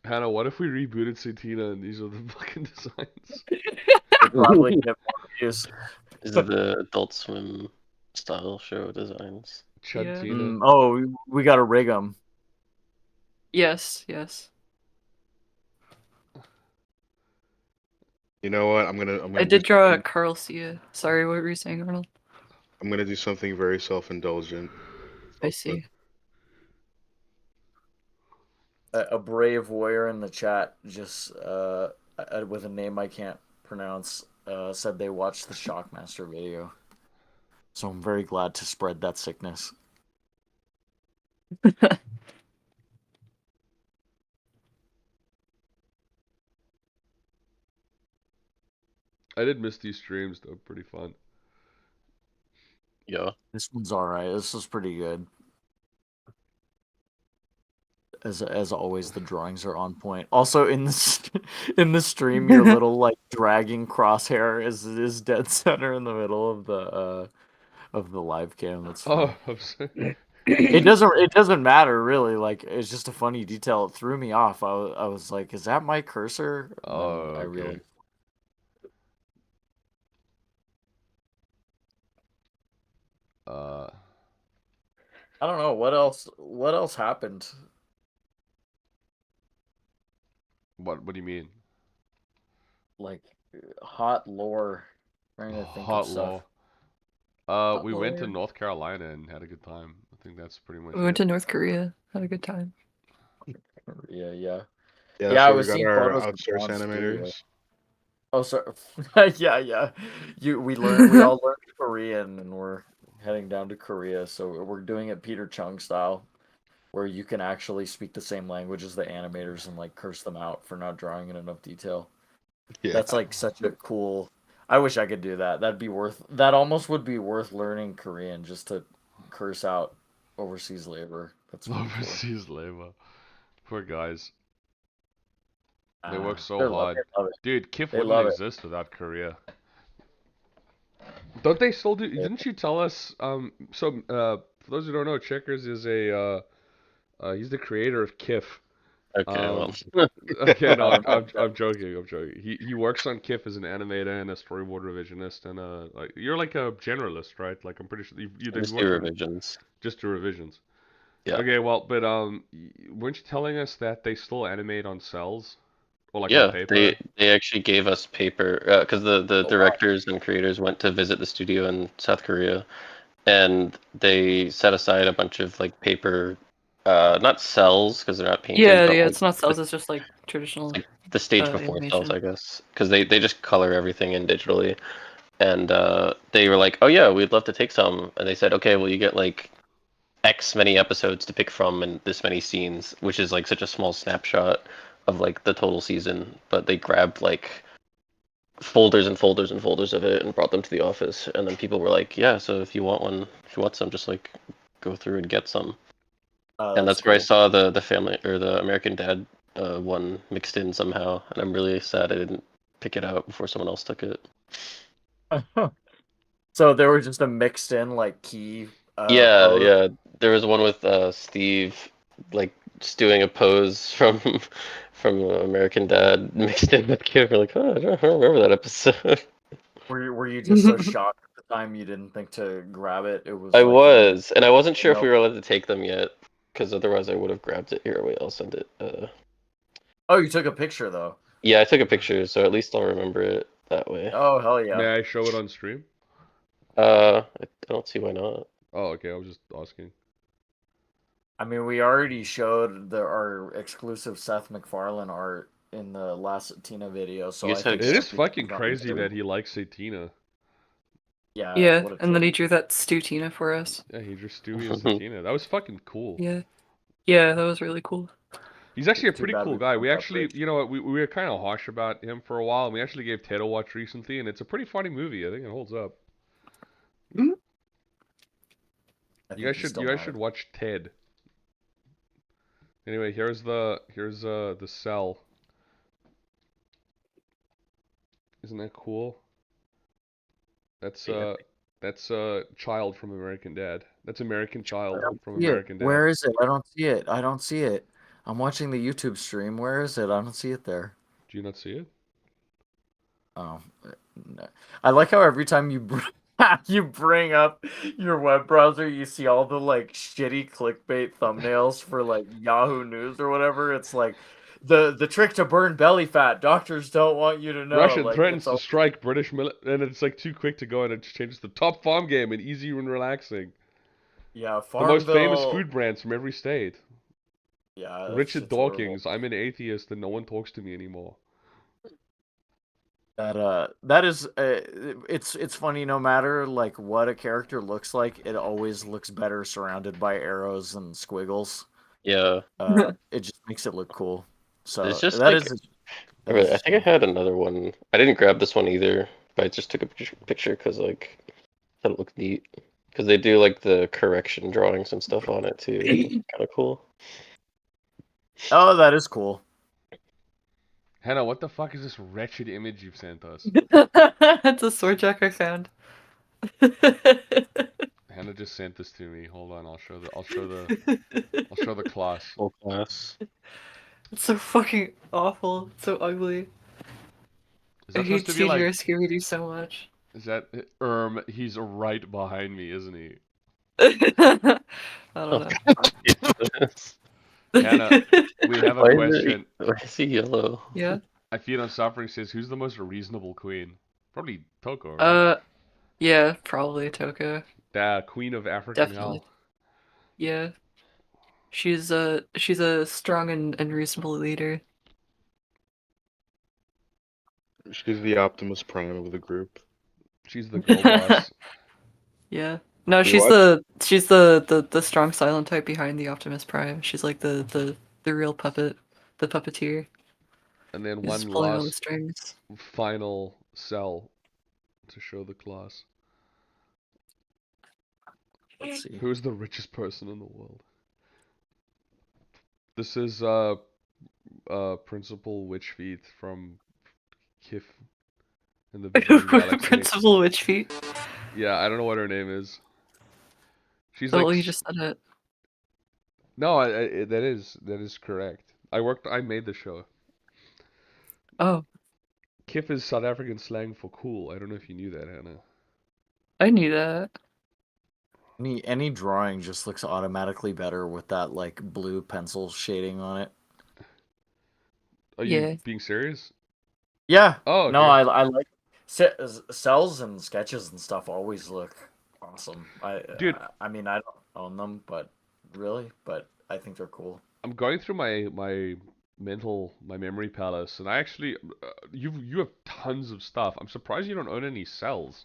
Hannah, what if we rebooted Satina and these are the fucking designs? They probably get more views. Is it the Adult Swim style show designs? Chudtina. Oh, we gotta rig them. Yes, yes. You know what? I'm gonna. I did draw a Carl Sia. Sorry, what were you saying, Arnold? I'm gonna do something very self-indulgent. I see. A brave warrior in the chat just with a name I can't pronounce said they watched the Shockmaster video. So I'm very glad to spread that sickness. I did miss these streams though, pretty fun. Yeah. This one's alright. This was pretty good. As always, the drawings are on point. Also, in the stream, your little like dragging crosshair is dead center in the middle of the live cam. That's fun. Oh, I'm sorry. It doesn't matter really. Like it's just a funny detail. It threw me off. I was like, is that my cursor? And Oh, then I okay. realized Uh, I don't know what else. What else happened? what do you mean? Like hot lore. Trying to think of Hot stuff. law. Hot We went to lore. North Carolina and had a good time. I think that's pretty much We went it. to North Korea, had a good time. Yeah. Yeah, Yeah, that's I where we was got seeing our photos of outsource John's studio. animators. Oh, sorry. Yeah. We all learned Korean, and we're heading down to Korea. So we're doing it Peter Chung style, where you can actually speak the same language as the animators and like curse them out for not drawing in enough detail. Yeah. That's like such a cool. I wish I could do that. That almost would be worth learning Korean just to curse out overseas labor. That's pretty cool. Overseas labor. Poor guys. They work They so love hard. it. Love it. Dude, KIF They wouldn't love it. exist without Korea. Don't they still do? Didn't you tell us? For those who don't know, Checkers is he's the creator of KIF. Okay, well, Okay, no, I I'm joking. I'm joking. He works on KIF as an animator and a storyboard revisionist, and like you're like a generalist, right? Like I'm pretty sure you just worked do on revisions. just do revisions. Yeah. Okay, well, but weren't you telling us that they still animate on cells or like on Yeah, paper? they actually gave us paper because the wow. directors and creators went to visit the studio in South Korea, and they set aside a bunch of like paper, not cells because they're not painted, Yeah, but yeah, like it's not cells, it's just like traditional the stage before cells, animation. I guess, because they just color everything in digitally, and they were like, oh yeah, we'd love to take some, and they said, okay, well you get like X many episodes to pick from and this many scenes, which is like such a small snapshot of like the total season, but they grabbed like folders and folders and folders of it and brought them to the office, and then people were like, yeah, so if you want some, just like go through and get some. And that's where I cool. saw the family or the American Dad one mixed in somehow, and I'm really sad I didn't pick it out before someone else took it. So there were just a mixed in like key Yeah, pose. yeah. There was one with Steve, like just doing a pose from American Dad mixed in with Kid. We're like, oh, I don't remember that episode. Were you just so shocked at the time you didn't think to grab it? It was I like was, and I wasn't sure if no. we were allowed to take them yet, because otherwise I would have grabbed it. Here, wait, I'll send it. Oh, you took a picture though. Yeah, I took a picture, so at least I'll remember it that way. Oh hell yeah. May I show it on stream? I don't see why not. Oh, okay. I was just asking. I mean, we already showed our exclusive Seth MacFarlane art in the last Satina video, so You I guys had think It is Jesse fucking can come crazy too. that he likes Satina. Yeah, Yeah, what a and then he trip. drew that Stutina for us. Yeah, he drew Stewie and Satina. That was fucking cool. Yeah. Yeah, that was really cool. He's actually a Too pretty bad cool we guy. bumped We up actually, Rich. you know what, we were kind of harsh about him for a while, and we actually gave Ted a watch recently, and it's a pretty funny movie. I think it holds up. I You think guys he's should still you guys mad. should watch Ted. Anyway, here's the cell. Isn't that cool? That's Yeah. that's Child from American Dad. That's American I Child don't from see it. American Dad. Where is it? I don't see it. I don't see it. I'm watching the YouTube stream. Where is it? I don't see it there. Do you not see it? Oh, no. I like how every time you bring up your web browser, you see all the like shitty clickbait thumbnails for like Yahoo News or whatever. It's like the trick to burn belly fat. Doctors don't want you to know. Russian Like threatens it's to all strike British and it's like too quick to go, and it just changes the top farm game and easy and relaxing. yeah, The most famous Farmville. food brands from every state. Yeah, that's Richard shit's horrible. Dawkins, I'm an atheist and no one talks to me anymore. That is it's funny no matter like what a character looks like, it always looks better surrounded by arrows and squiggles. Yeah, It just makes it look cool. So there's just that like is I think I had another one. I didn't grab this one either, but I just took a picture because like I thought it looked neat. Because they do like the correction drawings and stuff on it too. Kind of cool. Oh, that is cool. Hannah, what the fuck is this wretched image you've sent us? It's a sword jack I found. Hannah just sent this to me. Hold on, I'll show the class. Full class. It's so fucking awful. It's so ugly. Is I that hate supposed to be like? Scooby-Doo so much. Is that he's right behind me, isn't he? I don't know. Hannah, we have a Why question. is he yellow? Yeah. I Feed on Suffering says, who's the most reasonable queen? Probably Toko, right? Yeah, probably Toko. The queen of African Definitely. hell. Yeah. She's a strong and reasonable leader. She's the Optimus Prime of the group. She's the girl boss. Yeah. No, You she's watch? the strong silent type behind the Optimus Prime. She's like the real puppet, the puppeteer. And then Who's one pulling all the last strings. final cell to show the class. Let's see. Who's the richest person in the world? This is Principal Witchfeet from Kif in the Visiting Galaxy. Principal Witchfeet. Yeah, I don't know what her name is. She's Oh, like well, you just said it. no, that is correct. I made the show. Oh, Kif is South African slang for cool. I don't know if you knew that, Hannah. I knew that. Any drawing just looks automatically better with that like blue pencil shading on it. Are Yeah. you being serious? Yeah. Oh, No, okay. I like cells and sketches and stuff always look awesome. Dude. I mean, I don't own them, but I think they're cool. I'm going through my memory palace, and I actually you have tons of stuff. I'm surprised you don't own any cells.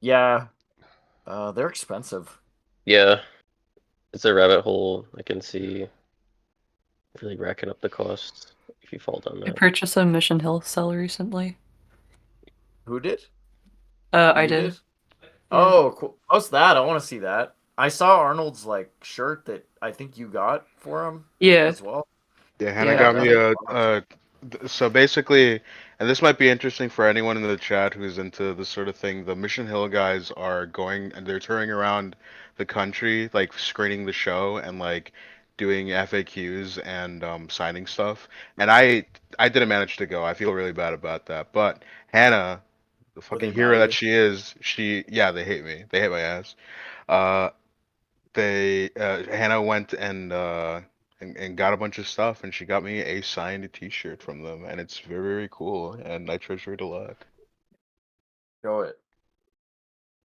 Yeah. They're expensive. Yeah, it's a rabbit hole. I can see really racking up the costs if you fall down I that. purchased a Mission Hill cell recently. Who did? I You did. Oh, cool. How's that? I want to see that. I saw Arnold's like shirt that I think you got for him Yeah. as well. Yeah, Hannah Yeah, got that me looks a awesome. so basically, and this might be interesting for anyone in the chat who's into this sort of thing. The Mission Hill guys are going and they're touring around the country, like screening the show and like doing FAQs and signing stuff. And I didn't manage to go. I feel really bad about that. But Hannah, the Were they fucking mad hero at that you? she is, yeah, they hate me. They hate my ass. Uh, Hannah went and got a bunch of stuff, and she got me a signed T-shirt from them, and it's very, very cool, and I treasure it a lot. Show it.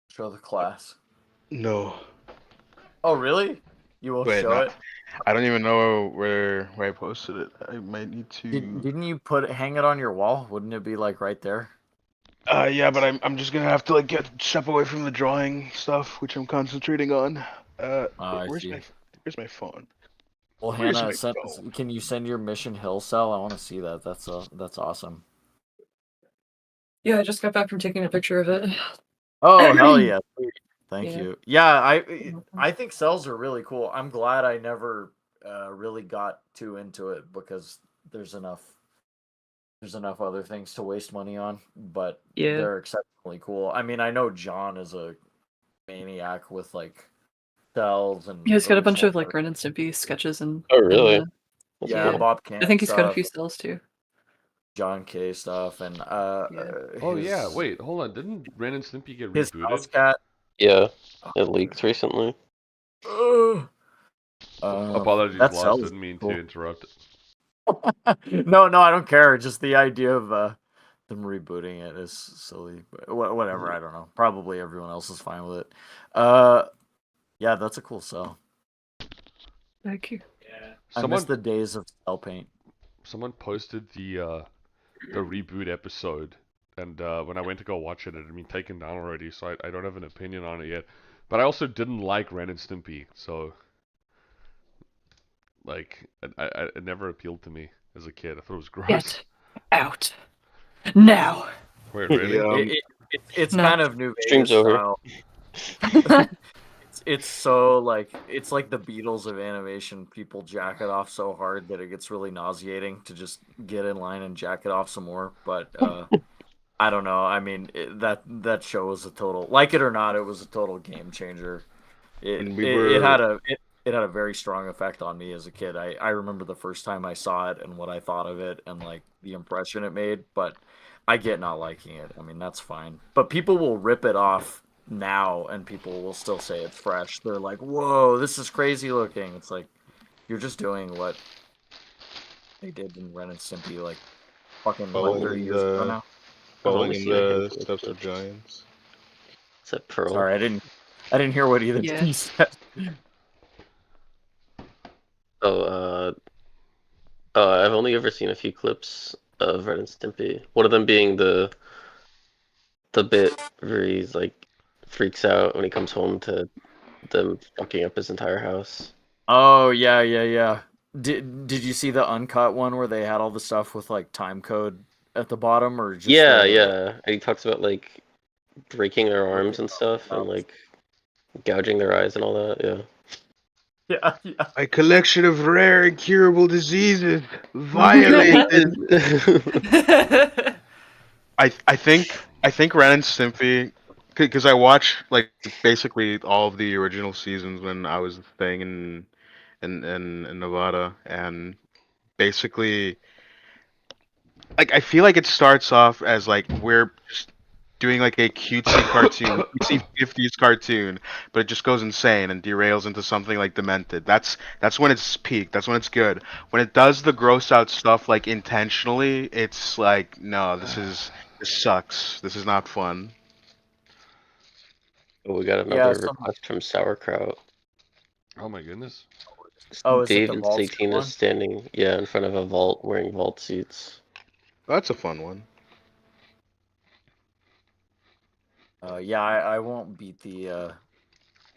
Show the class. No, Oh, really? You will wait, show no, it? I don't even know where I posted it. I might need to. Didn't you hang it on your wall? Wouldn't it be like right there? Yeah, but I'm just gonna have to like step away from the drawing stuff, which I'm concentrating on. I Where's see. where's my phone? Well, Where's Hannah, my phone? can you send your Mission Hill cell? I want to see that. That's awesome. Yeah, I just got back from taking a picture of it. Oh, hell yeah. Sweet. Thank Yeah. you. Yeah, I think cells are really cool. I'm glad I never really got too into it because there's enough other things to waste money on, but Yeah. they're exceptionally cool. I mean, I know John is a maniac with like cells and He's got a bunch original of like art. Ren and Stimpy sketches and Oh, really? and, That's Yeah, cool. Bob Camp I think he's got a stuff, few cells too. John K stuff, and Oh yeah, wait, hold on. Didn't Ren and Stimpy get his house rebooted? cat. Yeah, it leaked recently. Apologies, that Lost. sells Didn't mean cool. to interrupt. No, I don't care. Just the idea of them rebooting it is silly. Whatever, I don't know. Probably everyone else is fine with it. Yeah, that's a cool cell. Thank you. I miss the days of cell paint. Someone posted the reboot episode, and when I went to go watch it, it had been taken down already, so I don't have an opinion on it yet. But I also didn't like Ren and Stimpy, so like it never appealed to me as a kid. I thought it was gross. Get out now. Wait, really? It's No. kind of New Vegas Stream's over. style. It's so like it's like the Beatles of animation. People jack it off so hard that it gets really nauseating to just get in line and jack it off some more. But I don't know. I mean, that show was a total, like it or not, it was a total game changer. It had a very strong effect on me as a kid. I remember the first time I saw it and what I thought of it and like the impression it made. But I get not liking it. I mean, that's fine. But people will rip it off now, and people will still say it's fresh. They're like, "Whoa, this is crazy looking." It's like you're just doing what they did in Ren and Stimpy like fucking what Falling 30 in years ago the now. I've falling only in seen a the handful of steps of clips. giants. Is that Pearl? Sorry, I didn't hear what either of Yeah. you said. Oh, I've only ever seen a few clips of Ren and Stimpy. One of them being the bit where he's like freaks out when he comes home to them fucking up his entire house. Oh yeah. Did you see the uncut one where they had all the stuff with like time code at the bottom, or just Yeah, the yeah. And he talks about like breaking their arms and stuff and like gouging their eyes and all that. yeah. A collection of rare and curable diseases Yeah. violated. I think Ren and Stimpy, because I watch like basically all of the original seasons when I was staying in Nevada, and basically like I feel like it starts off as like we're just doing like a cutesy cartoon, cutesy 50s cartoon, but it just goes insane and derails into something like demented. That's when it's peak. That's when it's good. When it does the gross out stuff like intentionally, it's like no, this sucks. This is not fun. Oh, we got Yeah, another request from Sauerkraut. Oh my goodness. Oh, is it Dave the and vault Satina one? standing, yeah, in front of a vault wearing vault suits. That's a fun one. Yeah, I won't beat the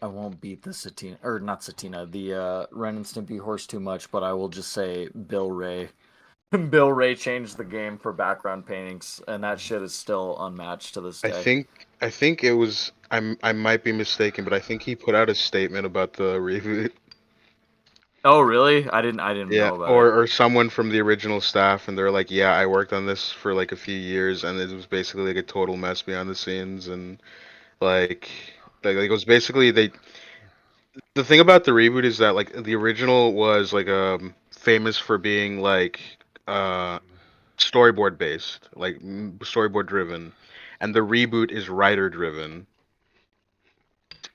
Satina, or not Satina, the Ren and Stimpy horse too much, but I will just say Bill Ray. Bill Ray changed the game for background paintings, and that shit is still unmatched to this I day. think I think it was I might be mistaken, but I think he put out a statement about the reboot. Oh, really? I didn't Yeah, know about it. or someone from the original staff, and they're like, "Yeah, I worked on this for like a few years, and it was basically like a total mess behind the scenes, and like it was basically they." The thing about the reboot is that like the original was like famous for being like uh storyboard based, like storyboard driven, and the reboot is writer driven.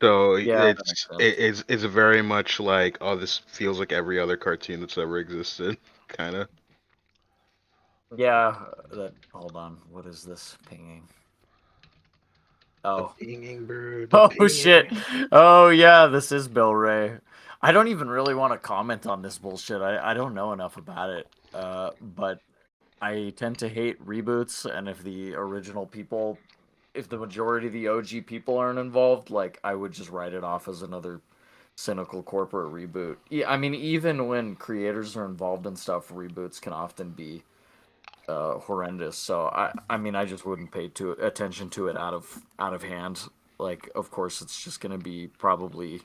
So Yeah, that makes sense. it's very much like, oh, this feels like every other cartoon that's ever existed, kind of. Yeah, hold on. What is this pinging? The Oh. pinging bird, the Oh shit. pinging. Oh yeah, this is Bill Ray. I don't even really want to comment on this bullshit. I don't know enough about it. But I tend to hate reboots, and if the original people, if the majority of the OG people aren't involved, like I would just write it off as another cynical corporate reboot. Yeah, I mean, even when creators are involved in stuff, reboots can often be horrendous. So I mean, I just wouldn't pay too attention to it out of hand. Like, of course, it's just gonna be probably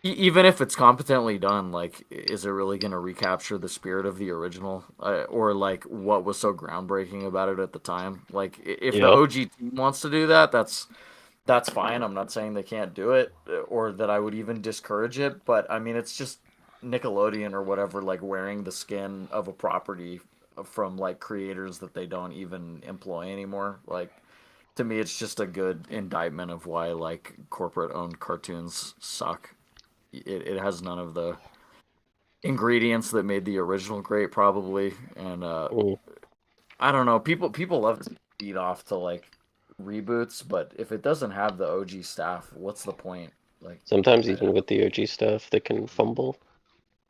even if it's competently done. Like, is it really gonna recapture the spirit of the original, or like what was so groundbreaking about it at the time? Like, if the Yep. OG team wants to do that, that's fine. I'm not saying they can't do it, or that I would even discourage it. But I mean, it's just Nickelodeon or whatever, like wearing the skin of a property from like creators that they don't even employ anymore. Like, to me, it's just a good indictment of why like corporate owned cartoons suck. It has none of the ingredients that made the original great, probably, and Mm. I don't know. People love to beat off to like reboots, but if it doesn't have the OG staff, what's the point? Like, Sometimes even with the OG stuff, they can fumble.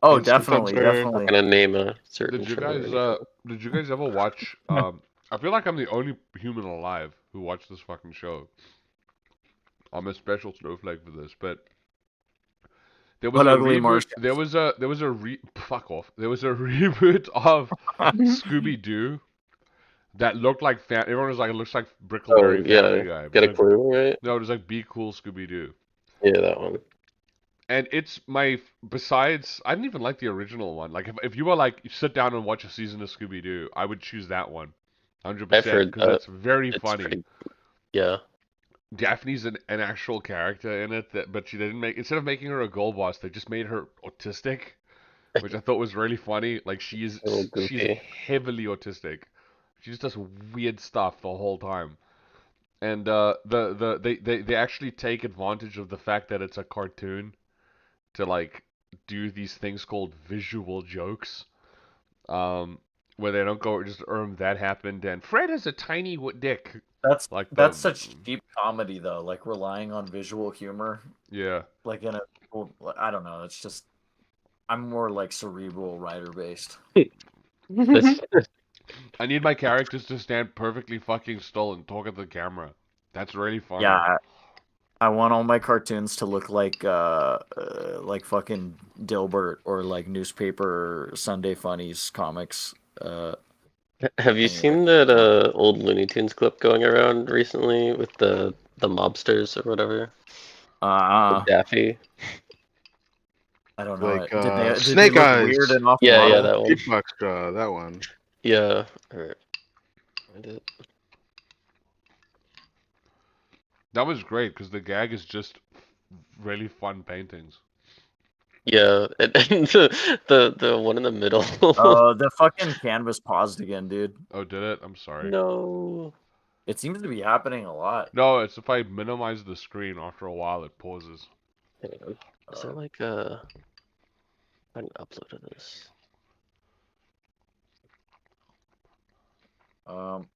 oh, And sometimes definitely, they're Not definitely. gonna name a certain Did you show or guys anything. did you guys ever watch I feel like I'm the only human alive who watched this fucking show. I'm a special snowflake for this, but there was What a ugly reboot. Martian? Fuck off. There was a reboot of Scooby-Doo that looked like everyone was like, it looks like Oh Brickleberry Family yeah, Guy. It was get a like, clue, right? no, it was like Be Cool Scooby-Doo. Yeah, that one. And it's besides, I didn't even like the original one. Like, if you were like, you sit down and watch a season of Scooby-Doo, I would choose that one. I've 100%. heard Because it's very it's funny. pretty. Yeah. Daphne's an actual character in it, but she didn't instead of making her a gold boss, they just made her autistic, which I thought was really funny. Like, A little she's goofy. heavily autistic. She just does weird stuff the whole time. And they actually take advantage of the fact that it's a cartoon to like do these things called visual jokes, um, where they don't go just that happened and Fred has a tiny dick That's like the that's such cheap comedy though, like relying on visual humor, yeah. like in a I don't know. It's just I'm more like cerebral writer based. This, I need my characters to stand perfectly fucking still and talk at the camera. That's really funny. Yeah, I want all my cartoons to look like fucking Dilbert or like newspaper Sunday Funnies comics. have you Anyway, seen that old Looney Tunes clip going around recently with the mobsters or whatever? With uh, Daffy? I don't know Like it. Did they Snake look weird Eyes, and off Yeah, yeah, model? that one. Beatbox, that one. Yeah. Alright. Find it. That was great because the gag is just really fun paintings. Yeah, and the one in the middle. The fucking canvas paused again, dude. Oh, did it? I'm sorry. No. It seems to be happening a lot. No, it's if I minimize the screen after a while, it pauses. Hang on. Is there like I can upload of this?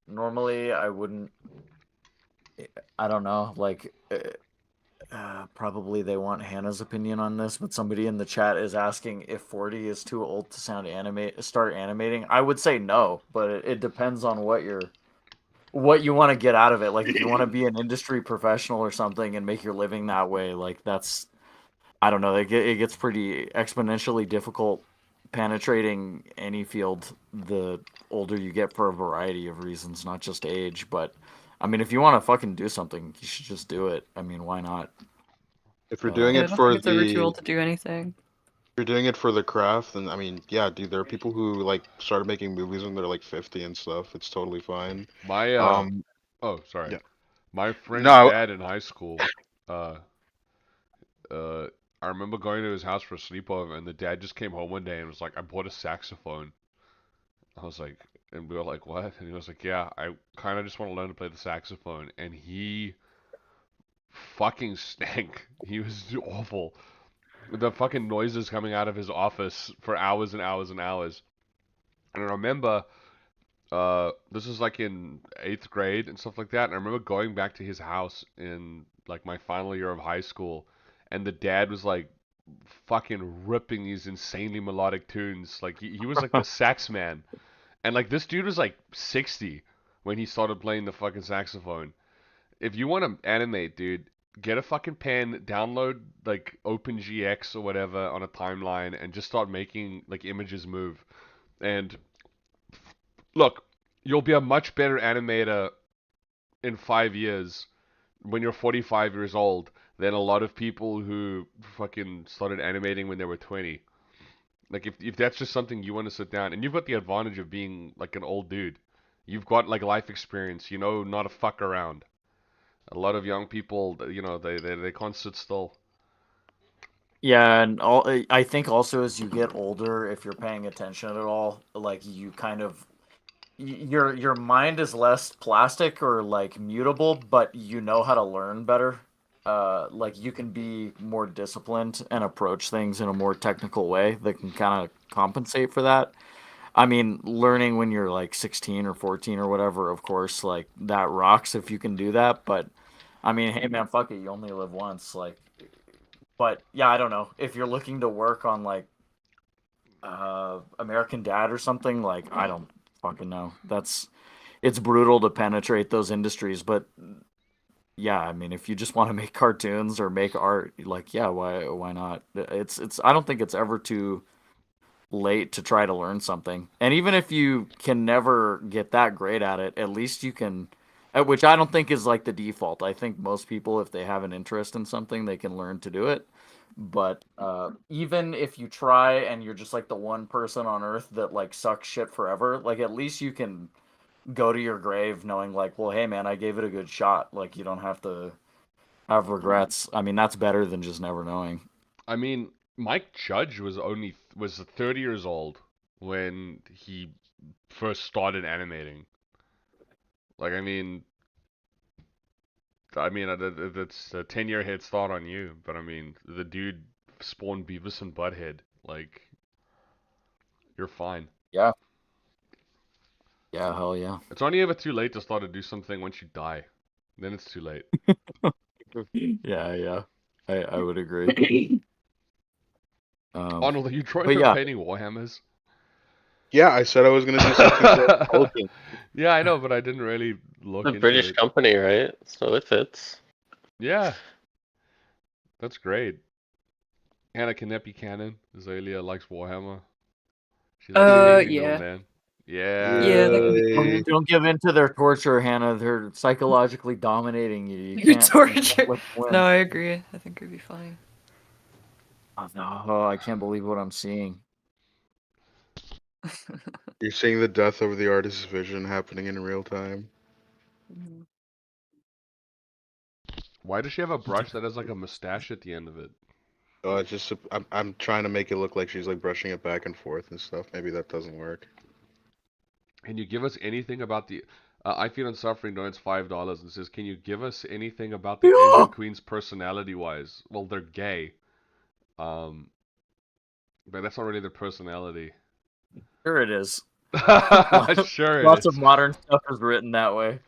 Normally I wouldn't. I don't know. Like, probably they want Hannah's opinion on this, but somebody in the chat is asking if 40 is too old to start animating. I would say no, but it depends on what you want to get out of it. Like, if you want to be an industry professional or something and make your living that way, like that's I don't know. It gets pretty exponentially difficult penetrating any field the older you get for a variety of reasons, not just age. But I mean, if you want to fucking do something, you should just do it. I mean, why not? If you're doing Yeah, I it don't for think it's ever too the old to do anything. if you're doing it for the craft, then I mean, yeah, dude, there are people who like started making movies when they're like 50 and stuff. It's totally fine. My Um, oh, sorry. yeah. My friend's No, dad in high school, uh, I remember going to his house for a sleepover, and the dad just came home one day and was like, "I bought a saxophone." I was like, and we were like, "What?" And he was like, "Yeah, I kind of just want to learn to play the saxophone." And he fucking stank. He was awful. The fucking noises coming out of his office for hours and hours and hours. And I remember, this was like in 8th grade and stuff like that. And I remember going back to his house in like my final year of high school, and the dad was like fucking ripping these insanely melodic tunes. Like he was like the sax man. And like this dude was like 60 when he started playing the fucking saxophone. If you want to animate, dude, get a fucking pen, download like OpenGX or whatever on a timeline, and just start making like images move. And look, you'll be a much better animator in 5 years when you're 45 years old than a lot of people who fucking started animating when they were 20. Like if that's just something you want to sit down, and you've got the advantage of being like an old dude. You've got like life experience, you know, not to fuck around. A lot of young people, you know, they can't sit still. Yeah, and I think also as you get older, if you're paying attention at all, like you kind of your mind is less plastic or like mutable, but you know how to learn better. Like you can be more disciplined and approach things in a more technical way that can kind of compensate for that. I mean, learning when you're like 16 or 14 or whatever, of course, like that rocks if you can do that. But I mean, hey man, fuck it, you only live once. Like, but yeah, I don't know. If you're looking to work on like American Dad or something, like I don't fucking know. It's brutal to penetrate those industries, but yeah, I mean, if you just want to make cartoons or make art, like yeah, why not? It's I don't think it's ever too late to try to learn something. And even if you can never get that great at it, at least you can, which I don't think is like the default. I think most people, if they have an interest in something, they can learn to do it. But even if you try and you're just like the one person on earth that like sucks shit forever, like at least you can go to your grave knowing like, well, hey man, I gave it a good shot. Like you don't have to have regrets. I mean, that's better than just never knowing. I mean, Mike Judge was 30 years old when he first started animating. Like, I mean, I mean, that's a 10-year head start on you. But I mean, the dude spawned Beavis and Butthead. Like, you're fine. Yeah. Yeah, hell yeah. It's only ever too late to start to do something once you die. Then it's too late. Yeah. I would agree. Arnold, are you trying but to yeah. painting Warhammers? Yeah, I said I was gonna do something so intelligent. Yeah, I know, but I didn't really look It's a into British it. company, right? So it fits. Yeah, that's great. Hannah, can that be canon? Azalea likes Warhammer. She's like, "Hey, little Yeah. man." Yeah. Yeah, that could be Yay. fun. Don't give in to their torture, Hannah. They're psychologically dominating you. You You can't torture. let them win. No, I agree. I think it'd be funny. Oh, no, I can't believe what I'm seeing. You're seeing the death of the artist's vision happening in real time. Why does she have a brush that has like a mustache at the end of it? Oh, it's just I'm trying to make it look like she's like brushing it back and forth and stuff. Maybe that doesn't work. Can you give us anything about the? I feel and suffering donates $5 and says, "Can you give us anything about the Asian queens personality-wise?" Well, they're gay, but that's not really their personality. Sure it is. Sure it Lots is. of modern stuff is written that way.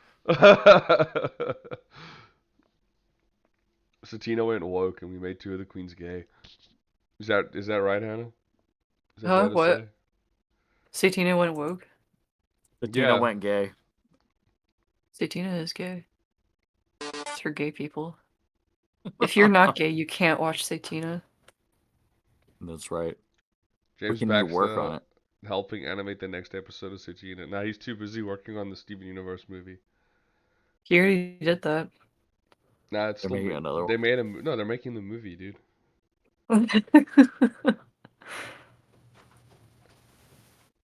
Satina went woke, and we made 2 of the queens gay. Is that right, Hannah? Is that Huh? fair to What? say? Satina went woke. Satina Yeah. went gay. Satina is gay. It's for gay people. If you're not gay, you can't watch Satina. That's right. James We can work Baxter on it. helping animate the next episode of Satina. Now he's too busy working on the Steven Universe movie. He already did that. Nah, it's They're still making another they made no, they're making the movie, dude.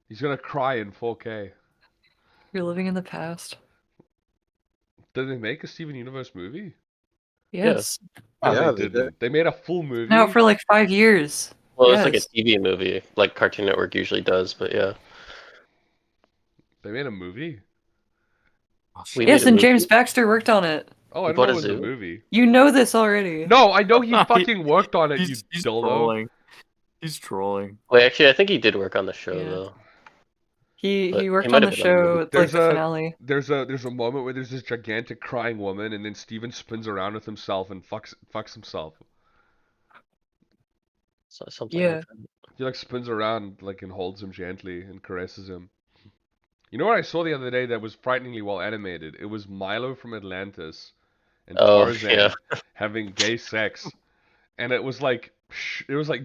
He's gonna cry in 4K. You're living in the past. Did they make a Steven Universe movie? Yes. No, Yeah, they they didn't. did. They made a full movie. Now for like 5 years. Well, it's like a Yes. TV movie, like Cartoon Network usually does, but yeah. They made a movie? Oh, We shit. Yes, made a and movie. James Baxter worked on it. Oh, I You didn't bought know a it was a zoo? movie. You know this already. No, I know he fucking worked on it, you He's dildo. trolling. He's trolling. Wait, actually, I think he did work on the show Yeah. though. He But worked might on the have been on the movie. show, like There's the a- finale. There's a moment where there's this gigantic crying woman, and then Steven spins around with himself and fucks himself. So something Yeah. like that. He like spins around like and holds him gently and caresses him. You know what I saw the other day that was frighteningly well animated? It was Milo from Atlantis and Oh, Tarzan yeah. having gay sex, and it was like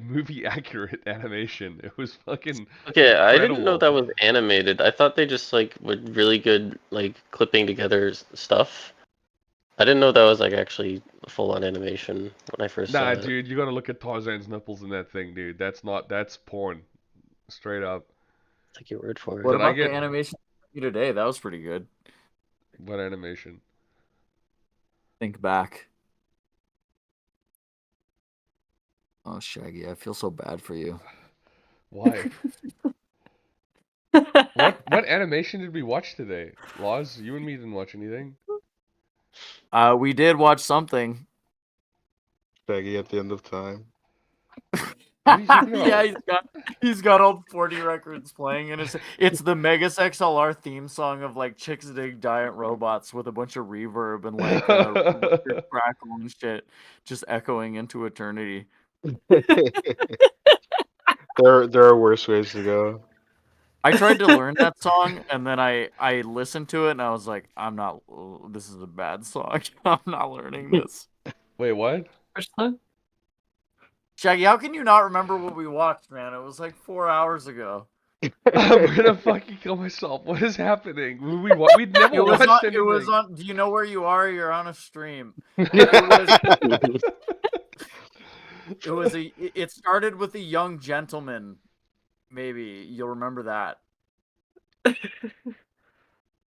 movie accurate animation. It was fucking Okay, I didn't know incredible. that was animated. I thought they just like were really good like clipping together stuff. I didn't know that was like actually full-on animation when I first saw Nah, it. dude, you gotta look at Tarzan's nipples in that thing, dude. That's porn, straight up. Take your word for it. What Did I about get- the animation today? That was pretty good. What animation? Think back. Oh, Shaggy, I feel so bad for you. Why? What animation did we watch today? Laws, you and me didn't watch anything. We did watch something. Shaggy at the end of time. What are you talking Yeah, about? he's got all 40 records playing, and it's the Megas XLR theme song of like Chicks Dig Giant Robots with a bunch of reverb and like record crackle and shit, just echoing into eternity. There are worse ways to go. I tried to learn that song, and then I listened to it, and I was like, this is a bad song. I'm not learning this. Wait, what? Which song? Shaggy, how can you not remember what we watched, man? It was like 4 hours ago. I'm gonna fucking kill myself. What is happening? We'd never watched anything. It was on. Do you know where you are? You're on a stream. It started with a young gentleman. Maybe you'll remember that.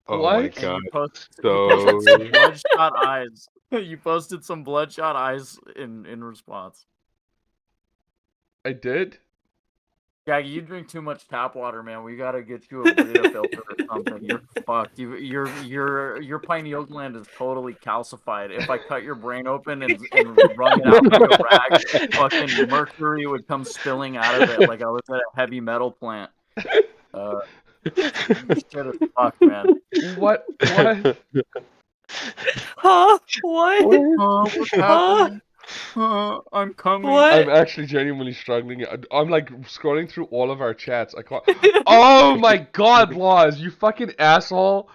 Oh What? my And god. You posted So some bloodshot eyes. You posted some bloodshot eyes in response. I did? Shaggy, you drink too much tap water, man. We gotta get you a Brita filter or something. You're fucked. Your pineal gland is totally calcified. If I cut your brain open and wrung it out like a rag, fucking mercury would come spilling out of it like I was at a heavy metal plant. Shit is fucked, man. What? What? Huh? What? Oh, what's happening? I'm coming. What? I'm actually genuinely struggling. I'm like scrolling through all of our chats. I can't. Oh my god, Laws, you fucking asshole!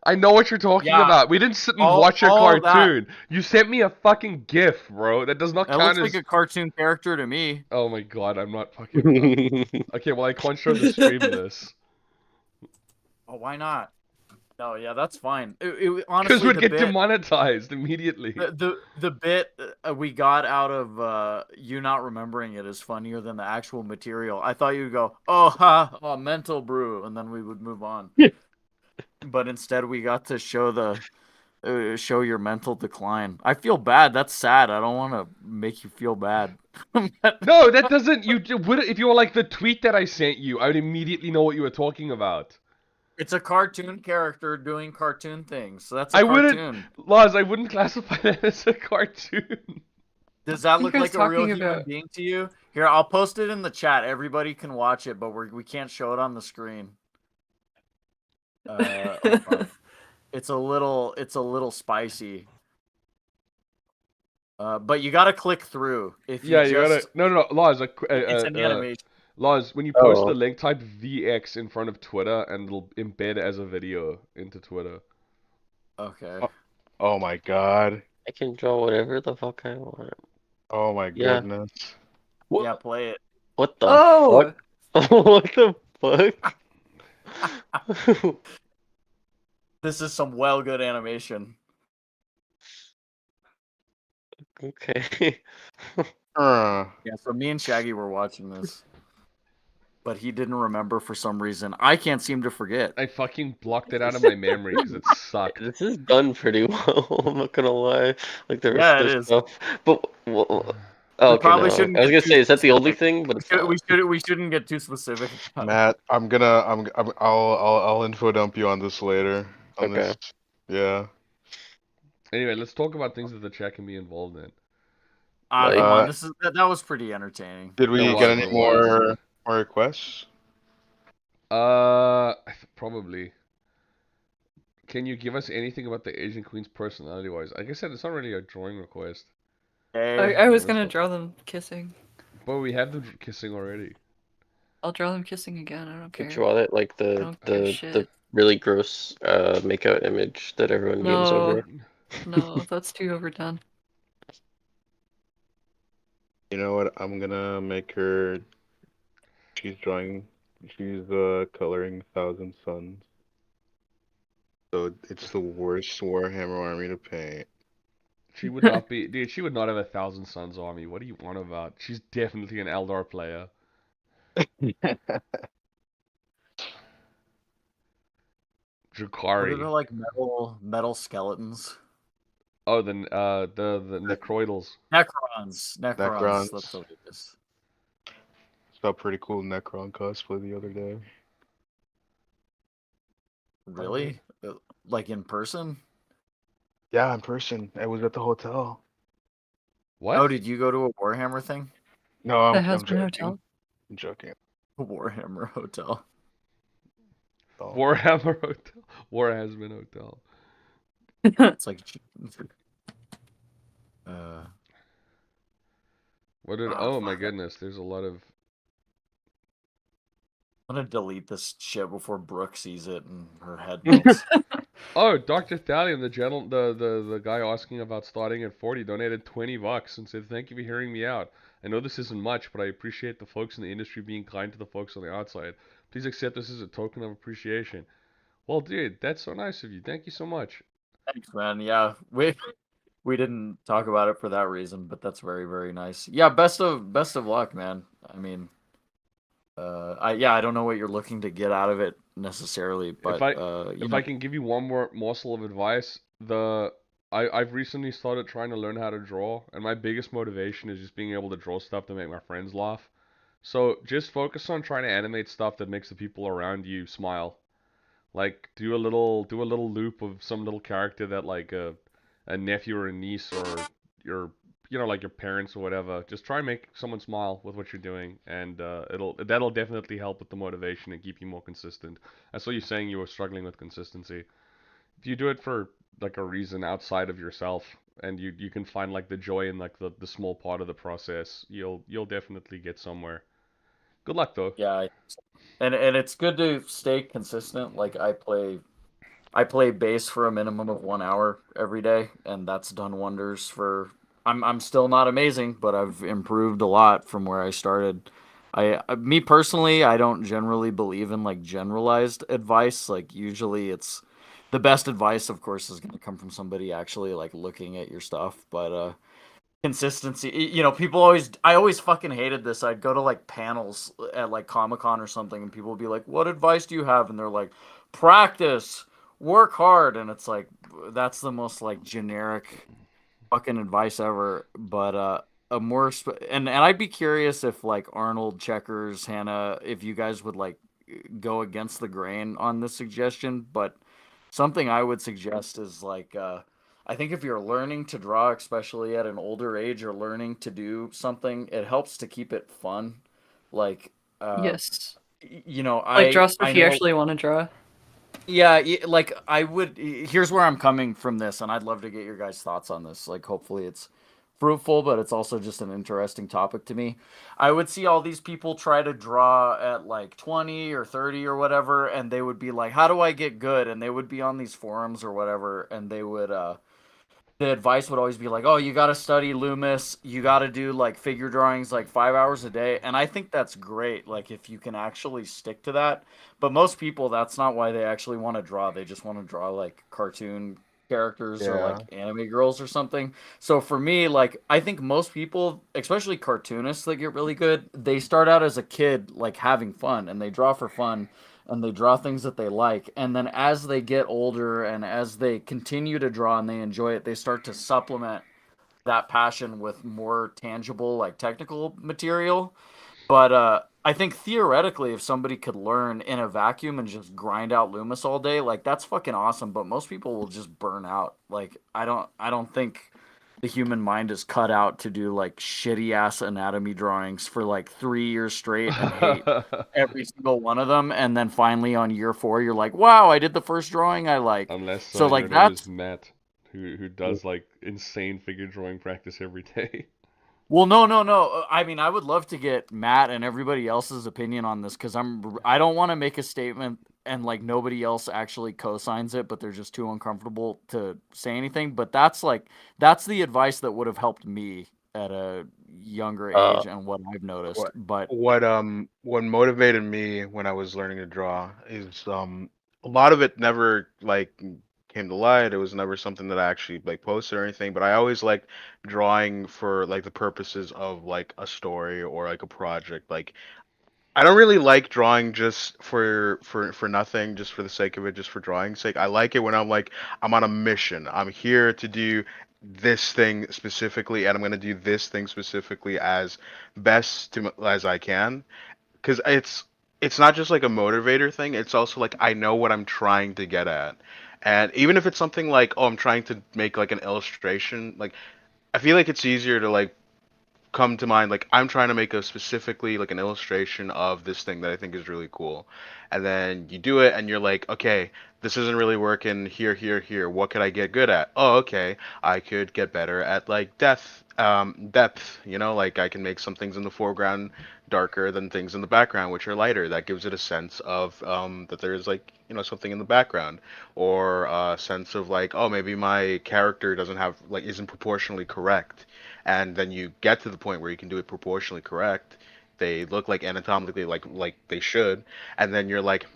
I know what you're talking Yeah. about. We didn't sit and All- watch your all that- cartoon. You sent me a fucking GIF, bro. That does not That count looks as. like a cartoon character to me. Oh my god, I'm not fucking. Okay, well I can't show the stream this. Oh, why not? No, yeah, that's fine. Because Honestly, we'd the get bit, demonetized immediately. the bit we got out of you not remembering it is funnier than the actual material. I thought you'd go, oh, mental brew, and then we would move on. But instead, we got to show show your mental decline. I feel bad. That's sad. I don't want to make you feel bad. No, that doesn't. If you were like the tweet that I sent you, I would immediately know what you were talking about. It's a cartoon character doing cartoon things, so that's a I cartoon. Laws, I wouldn't classify that as a cartoon. Does that look you like guys a real talking human about? being to you? Here, I'll post it in the chat. Everybody can watch it, but we can't show it on the screen. Hold on. It's a little spicy. But you gotta click through. If you Yeah, you gotta. just, No, Laws. it's an animation. Laws, when you post Oh. the link, type VX in front of Twitter, and it'll embed as a video into Twitter. Okay. Oh my god. I can draw whatever the fuck I want. Oh my Yeah. goodness. What? Yeah, play it. What the Oh! fuck? What the fuck? This is some well good animation. Okay. Uh, Yeah, so me and Shaggy were watching this. But he didn't remember for some reason. I can't seem to forget. I fucking blocked it out of my memory because it sucked. This is done pretty well. I'm not gonna lie. Like the Yeah, rest it of the is. stuff. But oh, okay, probably no. shouldn't I was get gonna too say, is that the only specific. thing? But it's not. We shouldn't get too specific. Matt, I'll info dump you on this later. On Okay. this. Yeah. Anyway, let's talk about things that the chat can be involved in. Like- Come on, that was pretty entertaining. Did we It get was, any it was. more requests? Probably. Can you give us anything about the Asian Queens personality-wise? Like I said, it's not really a drawing request. I was Yeah, gonna that's draw them kissing. But we have them kissing already. I'll draw them kissing again. I don't care. Draw that like I the don't give a the shit. really gross makeout image that everyone memes No. over. No, that's too overdone. You know what? I'm gonna make her. She's coloring Thousand Suns. So it's the worst Warhammer army to paint. She would not be, dude. She would not have a Thousand Suns army. What do you want about? She's definitely an Eldar player. What are Drakari. they like metal skeletons? Oh, the Necroidals. Necrons. Necrons. That's what it is. Saw a pretty cool Necron cosplay the other day. Really? Like in person? Yeah, in person. I was at the hotel. What? Oh, did you go to a Warhammer thing? No, The I'm Husband joking. Hotel. I'm joking. Warhammer Hotel. Oh. Warhammer Hotel. Warhasman Hotel. It's like What did? Ah, Oh my fuck. goodness. There's a lot of. I'm gonna delete this shit before Brooke sees it and her head melts. Oh, Dr. Thallium, the guy asking about starting at 40, donated $20 and said, "Thank you for hearing me out. I know this isn't much, but I appreciate the folks in the industry being kind to the folks on the outside. Please accept this as a token of appreciation." Well, dude, that's so nice of you. Thank you so much. Thanks, man. Yeah, we didn't talk about it for that reason, but that's very, very nice. Yeah, best of luck, man. I mean, I don't know what you're looking to get out of it necessarily, but If I can give you one more morsel of advice, I've recently started trying to learn how to draw, and my biggest motivation is just being able to draw stuff to make my friends laugh. So just focus on trying to animate stuff that makes the people around you smile. Like do a little loop of some little character that like a nephew or a niece or your like your parents or whatever. Just try and make someone smile with what you're doing, and that'll definitely help with the motivation and keep you more consistent. I saw you saying you were struggling with consistency. If you do it for like a reason outside of yourself, and you can find like the joy in like the small part of the process, you'll definitely get somewhere. Good luck though. Yeah, and it's good to stay consistent. Like I play bass for a minimum of 1 hour every day, and that's done wonders for. I'm still not amazing, but I've improved a lot from where I started. Me personally, I don't generally believe in like generalized advice. Like usually, it's the best advice, of course, is going to come from somebody actually like looking at your stuff. But consistency, people I always fucking hated this. I'd go to like panels at like Comic-Con or something, and people would be like, "What advice do you have?" And they're like, "Practice, work hard." And it's like, that's the most like generic fucking advice ever. But a more and I'd be curious if like Arnold, Checkers, Hannah, if you guys would like go against the grain on this suggestion. But something I would suggest is like I think if you're learning to draw, especially at an older age, or learning to do something, it helps to keep it fun. Like Yes. Like I draw stuff I you know. actually want to draw. Yeah, like I would. Here's where I'm coming from this, and I'd love to get your guys' thoughts on this. Like, hopefully, it's fruitful, but it's also just an interesting topic to me. I would see all these people try to draw at like 20 or 30 or whatever, and they would be like, "How do I get good?" And they would be on these forums or whatever, and they would the advice would always be like, "Oh, you got to study Loomis. You got to do like figure drawings like 5 hours a day." And I think that's great. Like if you can actually stick to that. But most people, that's not why they actually want to draw. They just want to draw like cartoon characters or like Yeah. anime girls or something. So for me, like I think most people, especially cartoonists that get really good, they start out as a kid like having fun, and they draw for fun, and they draw things that they like. And then as they get older and as they continue to draw and they enjoy it, they start to supplement that passion with more tangible, like technical material. But I think theoretically, if somebody could learn in a vacuum and just grind out Loomis all day, like that's fucking awesome. But most people will just burn out. Like I don't think the human mind is cut out to do like shitty ass anatomy drawings for like 3 years straight and hate every single one of them. And then finally on year four, you're like, wow, I did the first drawing I like. Unless So your like name is that's Matt, who does like insane figure drawing practice every day. Well, no, no, no. I mean, I would love to get Matt and everybody else's opinion on this because I don't want to make a statement and like nobody else actually co-signs it, but they're just too uncomfortable to say anything. But that's the advice that would have helped me at a younger Uh, age and what I've noticed. What But what motivated me when I was learning to draw is a lot of it never like came to light. It was never something that I actually like posted or anything, but I always liked drawing for like the purposes of like a story or like a project. Like I don't really like drawing just for nothing, just for the sake of it, just for drawing's sake. I like it when I'm on a mission. I'm here to do this thing specifically, and I'm gonna do this thing specifically as as I can. Because it's not just like a motivator thing. It's also like I know what I'm trying to get at, and even if it's something like, oh, I'm trying to make like an illustration, like I feel like it's easier to like come to mind like I'm trying to make a specifically like an illustration of this thing that I think is really cool. And then you do it and you're like, okay, this isn't really working here. What could I get good at? Oh, okay. I could get better at like depth, like I can make some things in the foreground darker than things in the background which are lighter. That gives it a sense of that there's like, something in the background or a sense of like, oh, maybe my character doesn't have like isn't proportionally correct, and then you get to the point where you can do it proportionally correct. They look like anatomically like they should, and then you're like,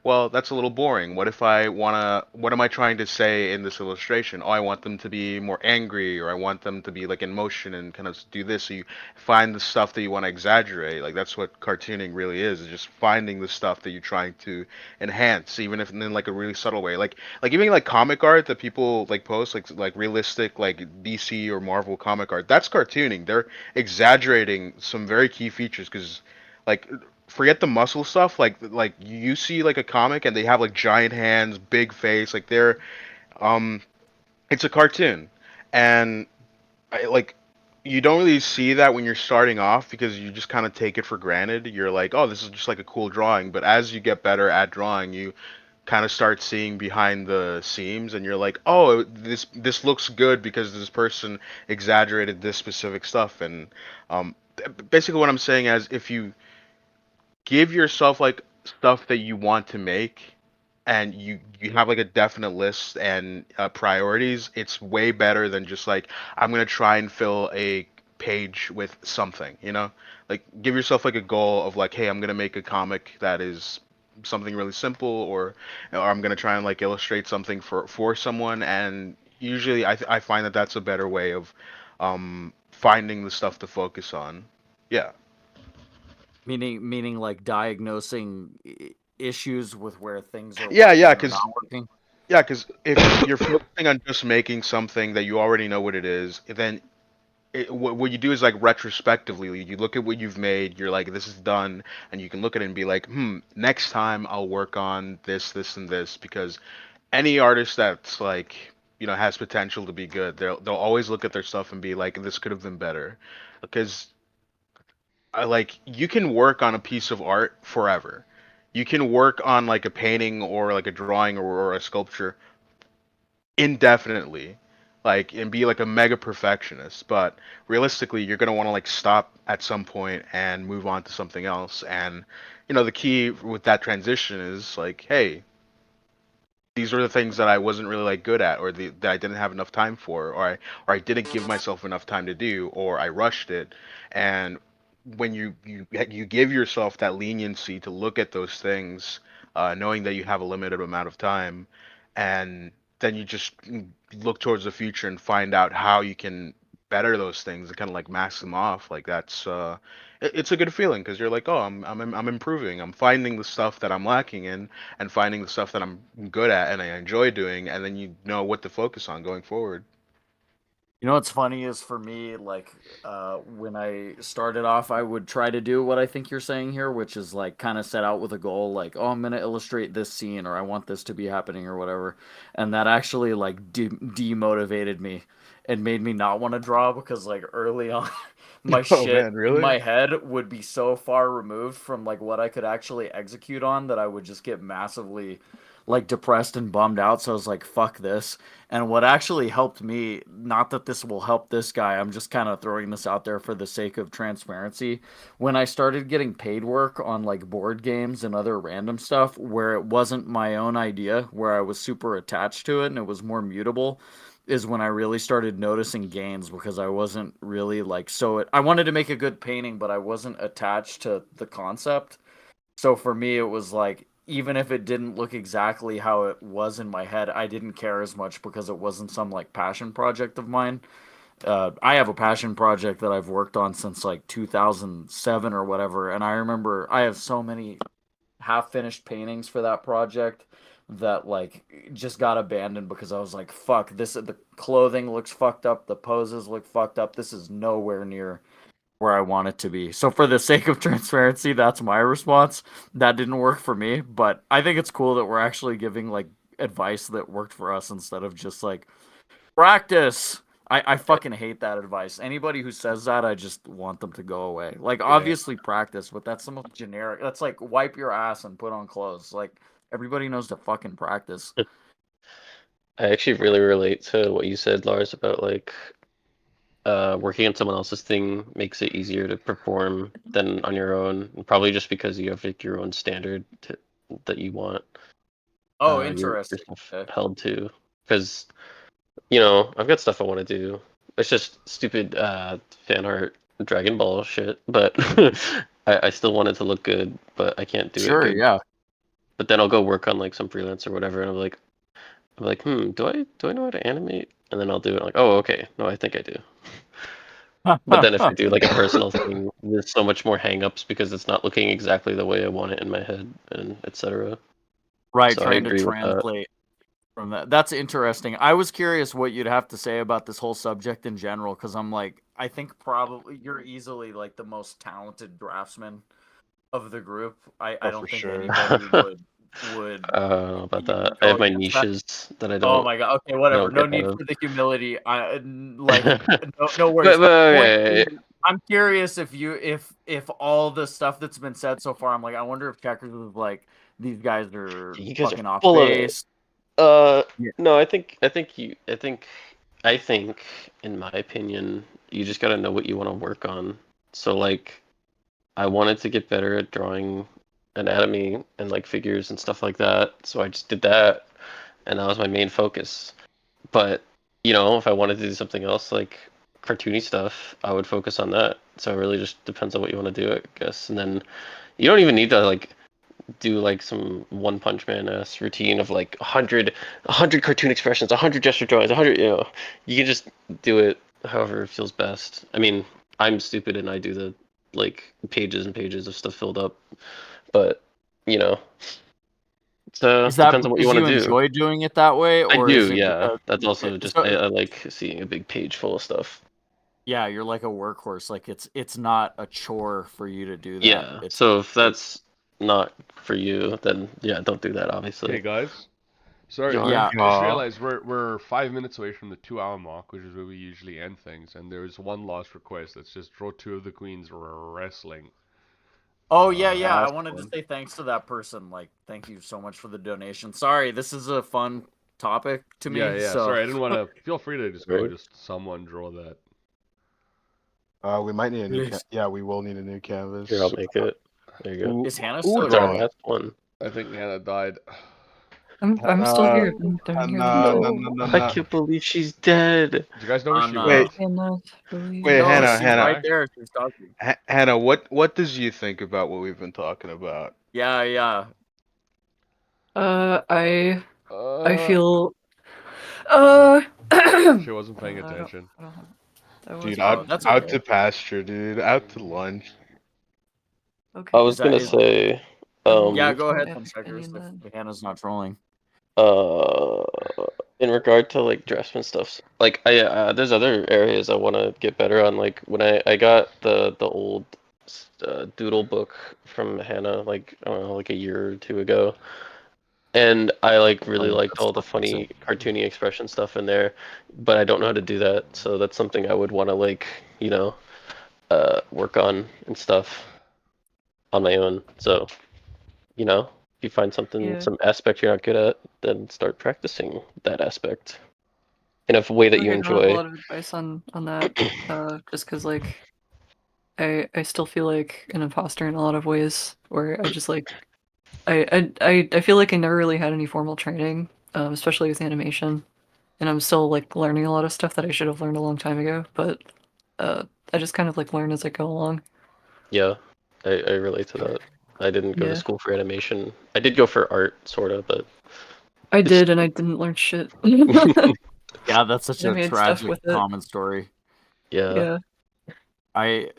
well, that's a little boring. What am I trying to say in this illustration? Oh, I want them to be more angry, or I want them to be like in motion and kind of do this. So you find the stuff that you want to exaggerate. Like that's what cartooning really is just finding the stuff that you're trying to enhance, even if in like a really subtle way. Like even like comic art that people like post, like realistic like DC or Marvel comic art. That's cartooning. They're exaggerating some very key features because like forget the muscle stuff. Like you see like a comic and they have like giant hands, big face, like they're um, it's a cartoon, and like you don't really see that when you're starting off because you just kind of take it for granted. You're like, oh, this is just like a cool drawing. But as you get better at drawing, you kind of start seeing behind the seams, and you're like, oh, this looks good because this person exaggerated this specific stuff. And basically, what I'm saying is, if you give yourself like stuff that you want to make and you have like a definite list and priorities, it's way better than just like I'm gonna try and fill a page with something, you know? Like give yourself like a goal of like, hey, I'm gonna make a comic that is something really simple, or I'm gonna try and like illustrate something for someone. And usually I find that that's a better way of finding the stuff to focus on. Yeah. Meaning like diagnosing issues with where things are Yeah, working yeah, or because not working. Yeah, because if you're focusing on just making something that you already know what it is, then what you do is like retrospectively, you look at what you've made, you're like, this is done, and you can look at it and be like, next time I'll work on this, this, and this, because any artist that's like, has potential to be good, they'll always look at their stuff and be like, this could have been better, because like you can work on a piece of art forever. You can work on like a painting or like a drawing or a sculpture indefinitely, like, and be like a mega perfectionist. But realistically, you're gonna want to like stop at some point and move on to something else. And the key with that transition is like, hey, these are the things that I wasn't really like good at, or that I didn't have enough time for, or I didn't give myself enough time to do, or I rushed it. And when you give yourself that leniency to look at those things, knowing that you have a limited amount of time, and then you just look towards the future and find out how you can better those things and kind of like mask them off. Like that's it's a good feeling because you're like, oh, I'm improving. I'm finding the stuff that I'm lacking in and finding the stuff that I'm good at and I enjoy doing, and then you know what to focus on going forward. You know what's funny is for me, like, when I started off, I would try to do what I think you're saying here, which is like kind of set out with a goal, like, oh, I'm gonna illustrate this scene, or I want this to be happening, or whatever. And that actually like demotivated me and made me not want to draw because like early on, my Oh shit man, in really? my head would be so far removed from like what I could actually execute on that I would just get massively like depressed and bummed out. So I was like, fuck this. And what actually helped me, not that this will help this guy, I'm just kind of throwing this out there for the sake of transparency. When I started getting paid work on like board games and other random stuff where it wasn't my own idea, where I was super attached to it and it was more mutable, is when I really started noticing gains because I wasn't really like, I wanted to make a good painting, but I wasn't attached to the concept. So for me, it was like, even if it didn't look exactly how it was in my head, I didn't care as much because it wasn't some like passion project of mine. I have a passion project that I've worked on since like 2007 or whatever, and I remember I have so many half finished paintings for that project that like just got abandoned because I was like, fuck, the clothing looks fucked up, the poses look fucked up. This is nowhere near where I want it to be. So for the sake of transparency, that's my response. That didn't work for me, but I think it's cool that we're actually giving like advice that worked for us instead of just like practice. I fucking hate that advice. Anybody who says that, I just want them to go away. Like Yeah. obviously practice, but that's the most generic. That's like wipe your ass and put on clothes. Like everybody knows to fucking practice. I actually really relate to what you said, Lars, about like working on someone else's thing makes it easier to perform than on your own. Probably just because you have like your own standard that you want Oh, your interesting. stuff Okay. held to. Because I've got stuff I want to do. It's just stupid fan art Dragon Ball shit, but I still want it to look good, but I can't do it Sure, good. yeah. But then I'll go work on like some freelance or whatever, and I'm like, do I know how to animate? And then I'll do it. Like, oh, okay, no, I think I do. But then if I do like a personal thing, there's so much more hang-ups because it's not looking exactly the way I want it in my head, and etc. Right, So I trying to agree with that. translate from that. That's interesting. I was curious what you'd have to say about this whole subject in general, because I'm like, I think probably you're easily like the most talented draftsman of the group. I Oh, don't for think sure. anybody would I don't know about you that. I go have my against that. niches that I Oh don't my god. Okay, whatever. don't No get out need of. for the humility. Like but no worries. Point okay. being, I'm curious if all the stuff that's been said so far, I'm like, I wonder if Checkers was like, these guys are You guys are fucking off full of it. base. Yeah. No, I think, in my opinion, you just gotta know what you want to work on. So like, I wanted to get better at drawing anatomy and like figures and stuff like that. So I just did that, and that was my main focus. But if I wanted to do something else like cartoony stuff, I would focus on that. So it really just depends on what you want to do, I guess. And then you don't even need to like do like some One Punch Man ass routine of like 100 cartoon expressions, 100 gesture drawings, 100. You can just do it however it feels best. I mean, I'm stupid and I do the like pages and pages of stuff filled up, but you know, it Is that depends on what you because want you to do. enjoy doing it that way, I or is do, it yeah. because That's also just so, I like seeing a big page full of stuff. yeah, you're like a workhorse. Like it's not a chore for you to do that. Yeah. It's So if that's not for you, then yeah, don't do that, Hey obviously. guys, sorry, Yarn. yeah. I just realized we're 5 minutes away from the 2 hour mark, which is where we usually end things, and there's one last request. Let's just draw two of the queens wrestling. Oh yeah. I That's wanted to fun. say thanks to that person. Like, thank you so much for the donation. Sorry, this is a fun topic to me. Yeah. So Sorry, I didn't want to. Feel free to just go. Right. Just someone draw that. We might need a new. Please. Yeah, we will need a new canvas. Here, I'll make it. There you go. Who, Is Hannah who still It's our going? last one. I think Hannah died. I'm still here. I'm here. No. I can't believe she's dead. Do you guys know where I'm she not. went? Wait. Cannot believe Wait, No, Hannah, she's Hannah. right there. She's talking. Hannah, what does you think about what we've been talking about? Yeah. I Uh, feel she wasn't paying I don't- attention. I don't have- that Dude, was Oh, that's out okay. to pasture, dude. Out to lunch. okay. I was gonna is- say, Yeah, go my ahead, epic Checkers. opinion then. If Hannah's not trolling. uh, in regard to like dressman stuff, like there's other areas I want to get better on. Like when I got the old doodle book from Hannah, like I don't know, like a year or two ago. And I like really liked all the funny cartoony expression stuff in there, but I don't know how to do that. So that's something I would want to like, work on and stuff on my own. So, if you find something, Yeah. some aspect you're not good at, then start practicing that aspect in a way that you I don't have a enjoy. lot of advice on that, just because like I still feel like an imposter in a lot of ways, where I just like I feel like I never really had any formal training, especially with animation, and I'm still like learning a lot of stuff that I should have learned a long time ago, but I just kind of like learn as I go along. Yeah, I relate to that. I didn't go to Yeah. school for animation. I did go for art, sort of, but I did, and I didn't learn shit. Yeah, that's such I a made stuff tragic with it. common story. yeah. I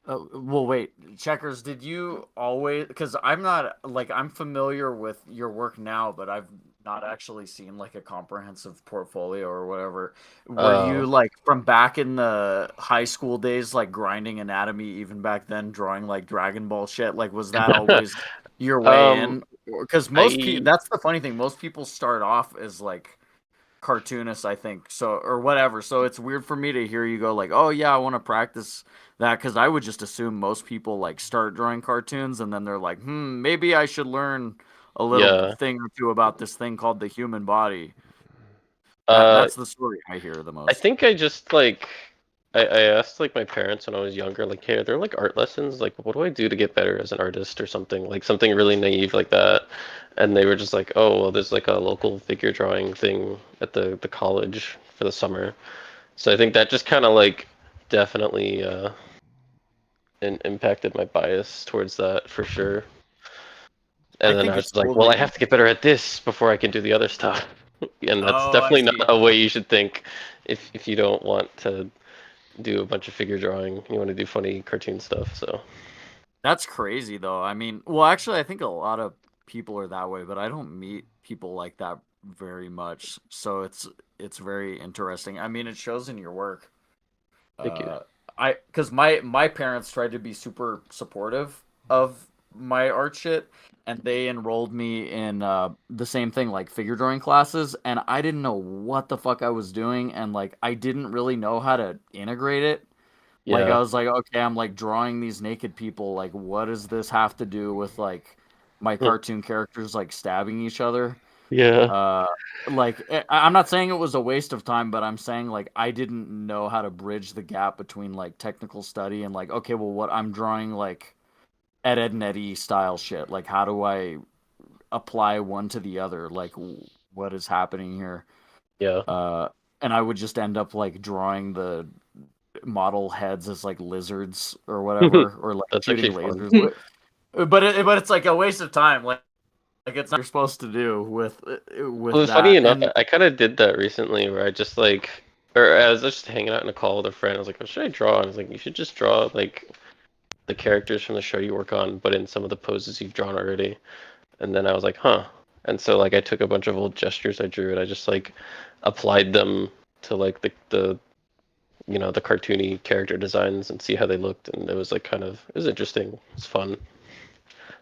well, wait, Checkers, did you always? Because I'm not like I'm familiar with your work now, but I've not actually seen like a comprehensive portfolio or whatever. Were you like from back in the high school days, like grinding anatomy, even back then, drawing like Dragon Ball shit? Like, was that always your way in? Because most people, that's the funny thing. Most people start off as like cartoonists, I think, so or whatever. So it's weird for me to hear you go like, "Oh yeah, I want to practice that," because I would just assume most people like start drawing cartoons and then they're like, maybe I should learn a little Yeah. thing or two about this thing called the human body. Uh, That's the story I hear the I most. think I just like I asked like my parents when I was younger, like, hey, are there like art lessons? Like, what do I do to get better as an artist or something? Like something really naive like that. And they were just like, oh, well, there's like a local figure drawing thing at the college for the summer. So I think that just kind of like definitely impacted my bias towards that for sure. And I then think I was it's like, cool well, that I have to get better at this before I can do the other stuff. And that's Oh, I definitely see. not a way you should think if you don't want to do a bunch of figure drawing. You want to do funny cartoon stuff. So That's crazy though. I mean, well, actually, I think a lot of people are that way, but I don't meet people like that very much. So it's very interesting. I mean, it shows in your work. thank you. Because my parents tried to be super supportive, of my art shit, and they enrolled me in the same thing, like figure drawing classes, and I didn't know what the fuck I was doing, and like I didn't really know how to integrate it. Like I Yeah. was like, okay, I'm like drawing these naked people. Like, what does this have to do with like my Hmm. cartoon characters like stabbing each other? Yeah. Uh, like I'm not saying it was a waste of time, but I'm saying like I didn't know how to bridge the gap between like technical study and like, okay, well, what I'm drawing like Ed and Eddie style shit. Like, how do I apply one to the other? Like, what is happening here? Yeah. And I would just end up like drawing the model heads as like lizards or whatever, or like That's shooting actually fun. lasers. But it's like a waste of time. Like it's not what you're supposed to do with Well, funny that. enough, And I kind of did that recently where I just like, or I was just hanging out in a call with a friend. I was like, what should I draw? And I was like, you should just draw like the characters from the show you work on, but in some of the poses you've drawn already. And then I was like, huh. And so like I took a bunch of old gestures I drew and I just like applied them to like the the cartoony character designs and see how they looked. And it was like it was interesting. It's fun.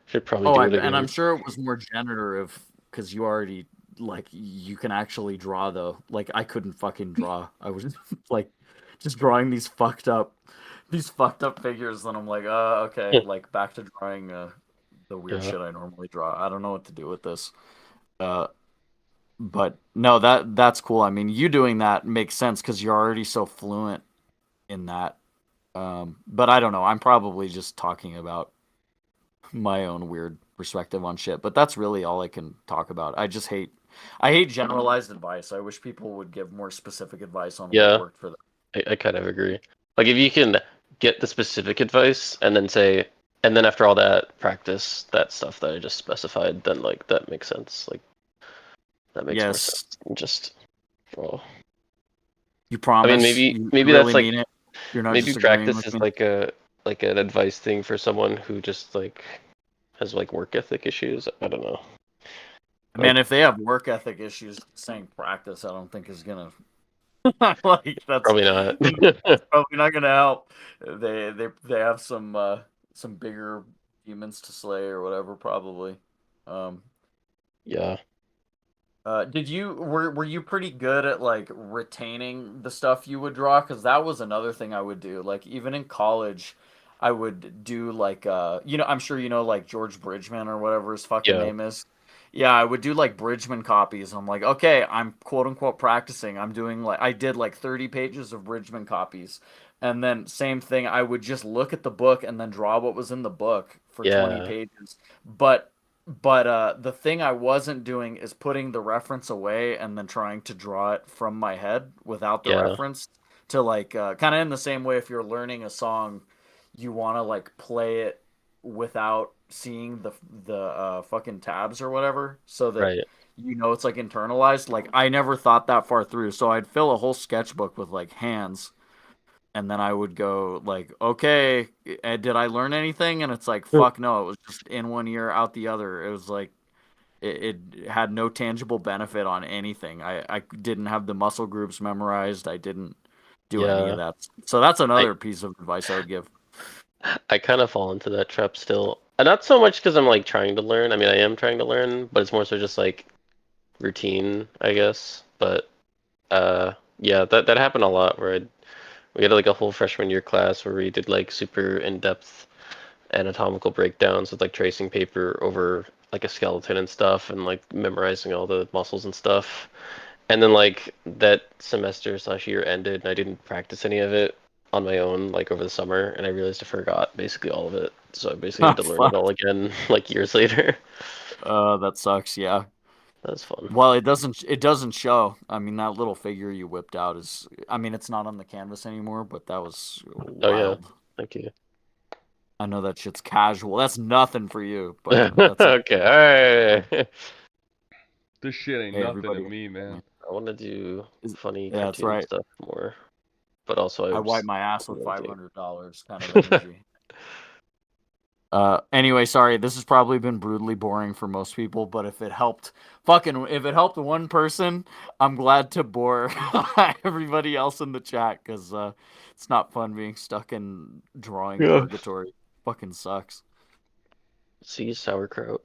Should probably do it and I'm again. sure it was more generative because you already like you can actually draw though. Like I couldn't fucking draw. I was like just drawing these fucked up figures, and I'm like, okay, like back to drawing the weird Yeah. shit I normally draw. I don't know what to do with this. Uh, but no, that's cool. I mean, you doing that makes sense because you're already so fluent in that. But I don't know. I'm probably just talking about my own weird perspective on shit. But that's really all I can talk about. I hate generalized advice. I wish people would give more specific advice on what Yeah. worked for them. I kind of agree. Like if you can get the specific advice and then say, and then after all that, practice that stuff that I just specified, then like that makes sense. Like that makes more Yes, sense than just draw. you I mean, promise. maybe You maybe really that's like mean it. You're not maybe just agreeing practice with is me. like an advice thing for someone who just like has like work ethic issues. I don't know. Man, Like if they have work ethic issues, saying practice, I don't think is gonna like that's probably not. probably not gonna help. They have some bigger demons to slay or whatever, probably. Um, Yeah. did you were you pretty good at like retaining the stuff you would draw? Because that was another thing I would do. Like even in college, I would do like I'm sure you know like George Bridgman or whatever his fucking Yeah. name is. Yeah, I would do like Bridgman copies. I'm like, okay, I'm quote unquote practicing. I'm doing like I did like 30 pages of Bridgman copies. And then same thing, I would just look at the book and then draw what was in the book for 20 Yeah. pages. But the thing I wasn't doing is putting the reference away and then trying to draw it from my head without the Yeah. reference to like kind of in the same way if you're learning a song, you want to like play it without seeing the fucking tabs or whatever so that Right. you know it's like internalized. Like I never thought that far through. So I'd fill a whole sketchbook with like hands and then I would go like, okay, did I learn anything? And it's like, fuck no, it was just in one ear, out the other. It was like it had no tangible benefit on anything. I didn't have the muscle groups memorized. I didn't do any of Yeah. that. So that's I another piece of advice I would give. I kind of fall into that trap still. And not so much because I'm like trying to learn. I mean, I am trying to learn, but it's more so just like routine, I guess. But yeah, that happened a lot where we had like a whole freshman year class where we did like super in-depth anatomical breakdowns with like tracing paper over like a skeleton and stuff and like memorizing all the muscles and stuff. And then like that semester slash year ended and I didn't practice any of it on my own like over the summer and I realized I forgot basically all of it. So I basically Oh had to learn it fuck. all again like years later. That sucks. Yeah. That was fun. Well, it doesn't show. I mean, that little figure you whipped out is. I mean, it's not on the canvas anymore, but that was Oh yeah, wild. thank you. I know that shit's casual. That's nothing for you, but that's Okay, alright. This shit ain't hey nothing to everybody. me, man. I want to do funny Yeah, that's cartoon right. stuff more, but also I I wipe just my ass with want to. $500 kind of energy. Anyway, sorry, this has probably been brutally boring for most people, but if it helped one person, I'm glad to bore everybody else in the chat because it's not fun being stuck in drawing Yeah. purgatory. Fucking sucks. See, sauerkraut.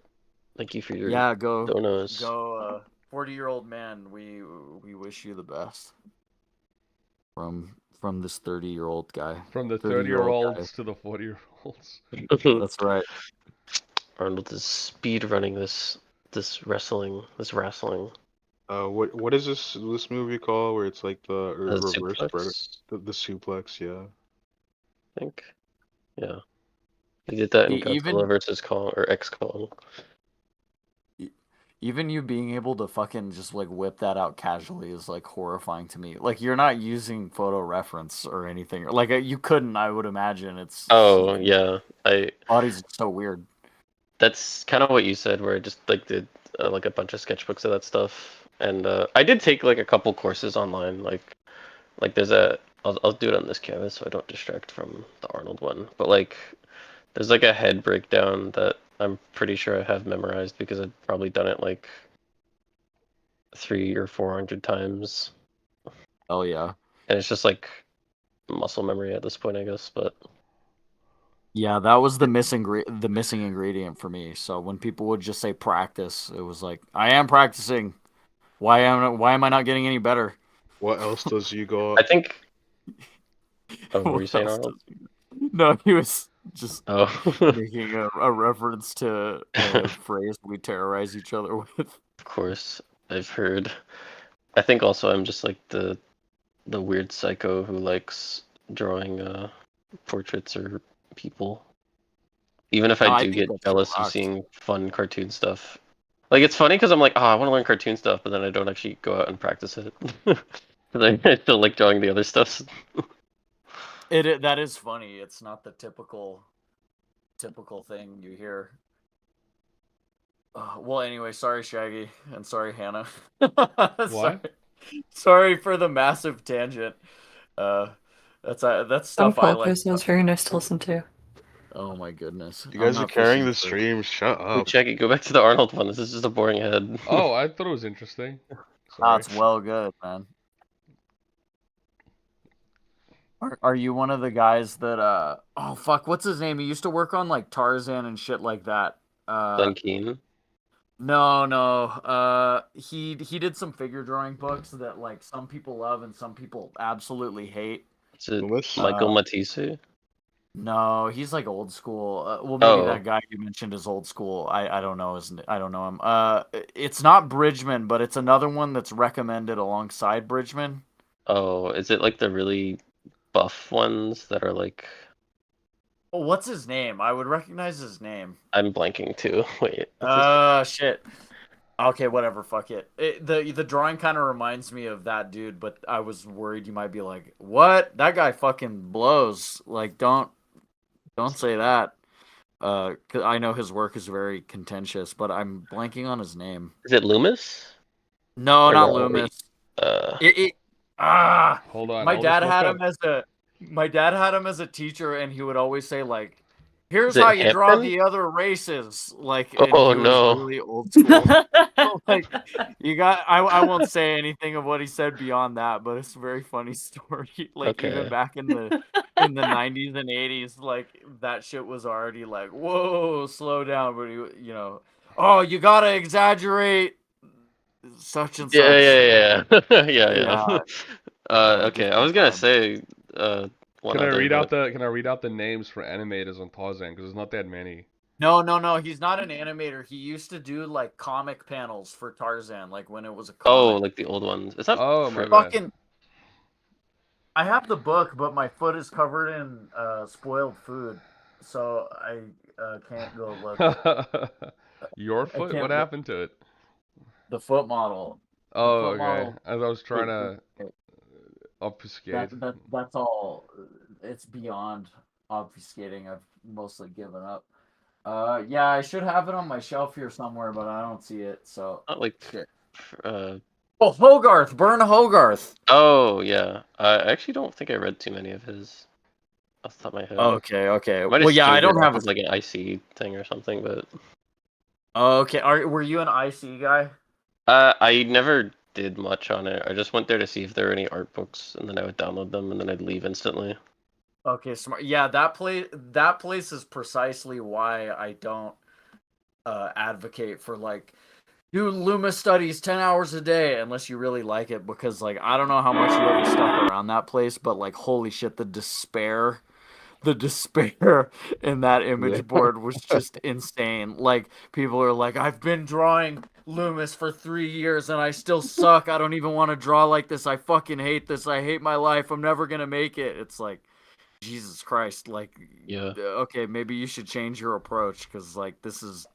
Thank you for your Yeah, go donos. go 40-year-old man, we wish you the best. From this 30-year-old guy. From the 30-year-old guy. 30-year-olds to the 40-year-olds. That's right. Arnold is speed running this wrestling. What is this movie called where it's like the reverse Suplex, the suplex? Yeah. I think. Yeah. He did that in Even Godzilla versus Kong or X Kong. even you being able to fucking just like whip that out casually is like horrifying to me. Like you're not using photo reference or anything. Like you couldn't, I would imagine. It's Oh yeah, body's so weird. that's kind of what you said, where I just like did like a bunch of sketchbooks of that stuff, and I did take like a couple courses online. Like there's I'll do it on this canvas so I don't distract from the Arnold one. But like there's like a head breakdown that I'm pretty sure I have memorized because I've probably done it like 300 or 400 times, Oh yeah. and it's just like muscle memory at this point, I guess. But Yeah, that was the missing ingredient for me. So when people would just say practice, it was like I am practicing. Why am I not getting any better? What else does you go? I think. Oh, what were you What saying, else Arnold? No, he was just Oh. making a reference to a phrase we terrorize each other with. Of course, I've heard. I think also I'm just like the weird psycho who likes drawing portraits or people. Even if No, I I do think get that's jealous of correct. seeing fun cartoon stuff. Like it's funny because I'm like, oh, I want to learn cartoon stuff, but then I don't actually go out and practice it. Because I still like drawing the other stuff. That is funny. It's not the typical thing you hear. Well, anyway, sorry Shaggy and sorry Hannah. What? Sorry for the massive tangent. That's stuff I like. That was very nice to listen to. Oh my goodness. You I'm guys are not carrying fishing the for- stream. Shut Hey, up. Jackie, go back to the Arnold one. This is just a boring head. Oh, I thought it was interesting. Sorry. That's well good, man. Are you one of the guys that oh fuck, what's his name? He used to work on like Tarzan and shit like that. Glenn Keane. No. He did some figure drawing books that like some people love and some people absolutely hate. Is it Lewis? Michael Matisse? No, he's like old school. Well, maybe Oh. that guy you mentioned is old school. I don't know. I don't know him. It's not Bridgman, but it's another one that's recommended alongside Bridgman. Oh, is it like the really buff ones that are like? Oh, what's his name? I would recognize his name. I'm blanking too. Wait. what's his- Shit. Okay, whatever. Fuck it. The drawing kind of reminds me of that dude, but I was worried you might be like, "What? That guy fucking blows!" Like, don't say that. 'Cause I know his work is very contentious, but I'm blanking on his name. Is it Loomis? No, Or not no, Loomis. wait. Hold on. My I'll dad just had look up. my dad had him as a teacher, and he would always say like, "Here's Is it how you draw Hampton? the other races." Like, and Oh he was no. really old school. Like, I won't say anything of what he said beyond that, but it's a very funny story. Like even Okay. back in the 90s and 80s, like that shit was already like, whoa, slow down. But oh, you gotta exaggerate such and such. Yeah. Yeah. Yeah. Okay. I was Different gonna vibe. say one Can I other, read out but the names for animators on Tarzan? Because there's not that many. No. He's not an animator. He used to do like comic panels for Tarzan, like when it was a oh, comic. like the old ones. It's not. Oh my bad. Fucking. I have the book, but my foot is covered in spoiled food, so I can't go look. Your foot? can't What look. happened to it? The foot model. Oh, foot okay. model- As I was trying to That, obfuscate. that's all. It's beyond obfuscating. I've mostly given up. Yeah, I should have it on my shelf here somewhere, but I don't see it. So. Not like. Shit. Uh, Oh, Hogarth, Burn Hogarth. oh yeah. I actually don't think I read too many of his off the top of my head. Okay. Might Well, yeah, I streamed it don't off have of, like an IC thing or something, but Okay, were you an IC guy? I never did much on it. I just went there to see if there were any art books, and then I would download them, and then I'd leave instantly. Okay, smart. Yeah, that place is precisely why I don't advocate for like do Loomis studies 10 hours a day unless you really like it, because like I don't know how much you ever stuck around that place, but like holy shit, the despair in that image board was just insane. Like people are like, I've been drawing Loomis for 3 years and I still suck. I don't even want to draw like this. I fucking hate this. I hate my life. I'm never gonna make it. It's like, Jesus Christ. Like, Yeah. okay, maybe you should change your approach, because like this is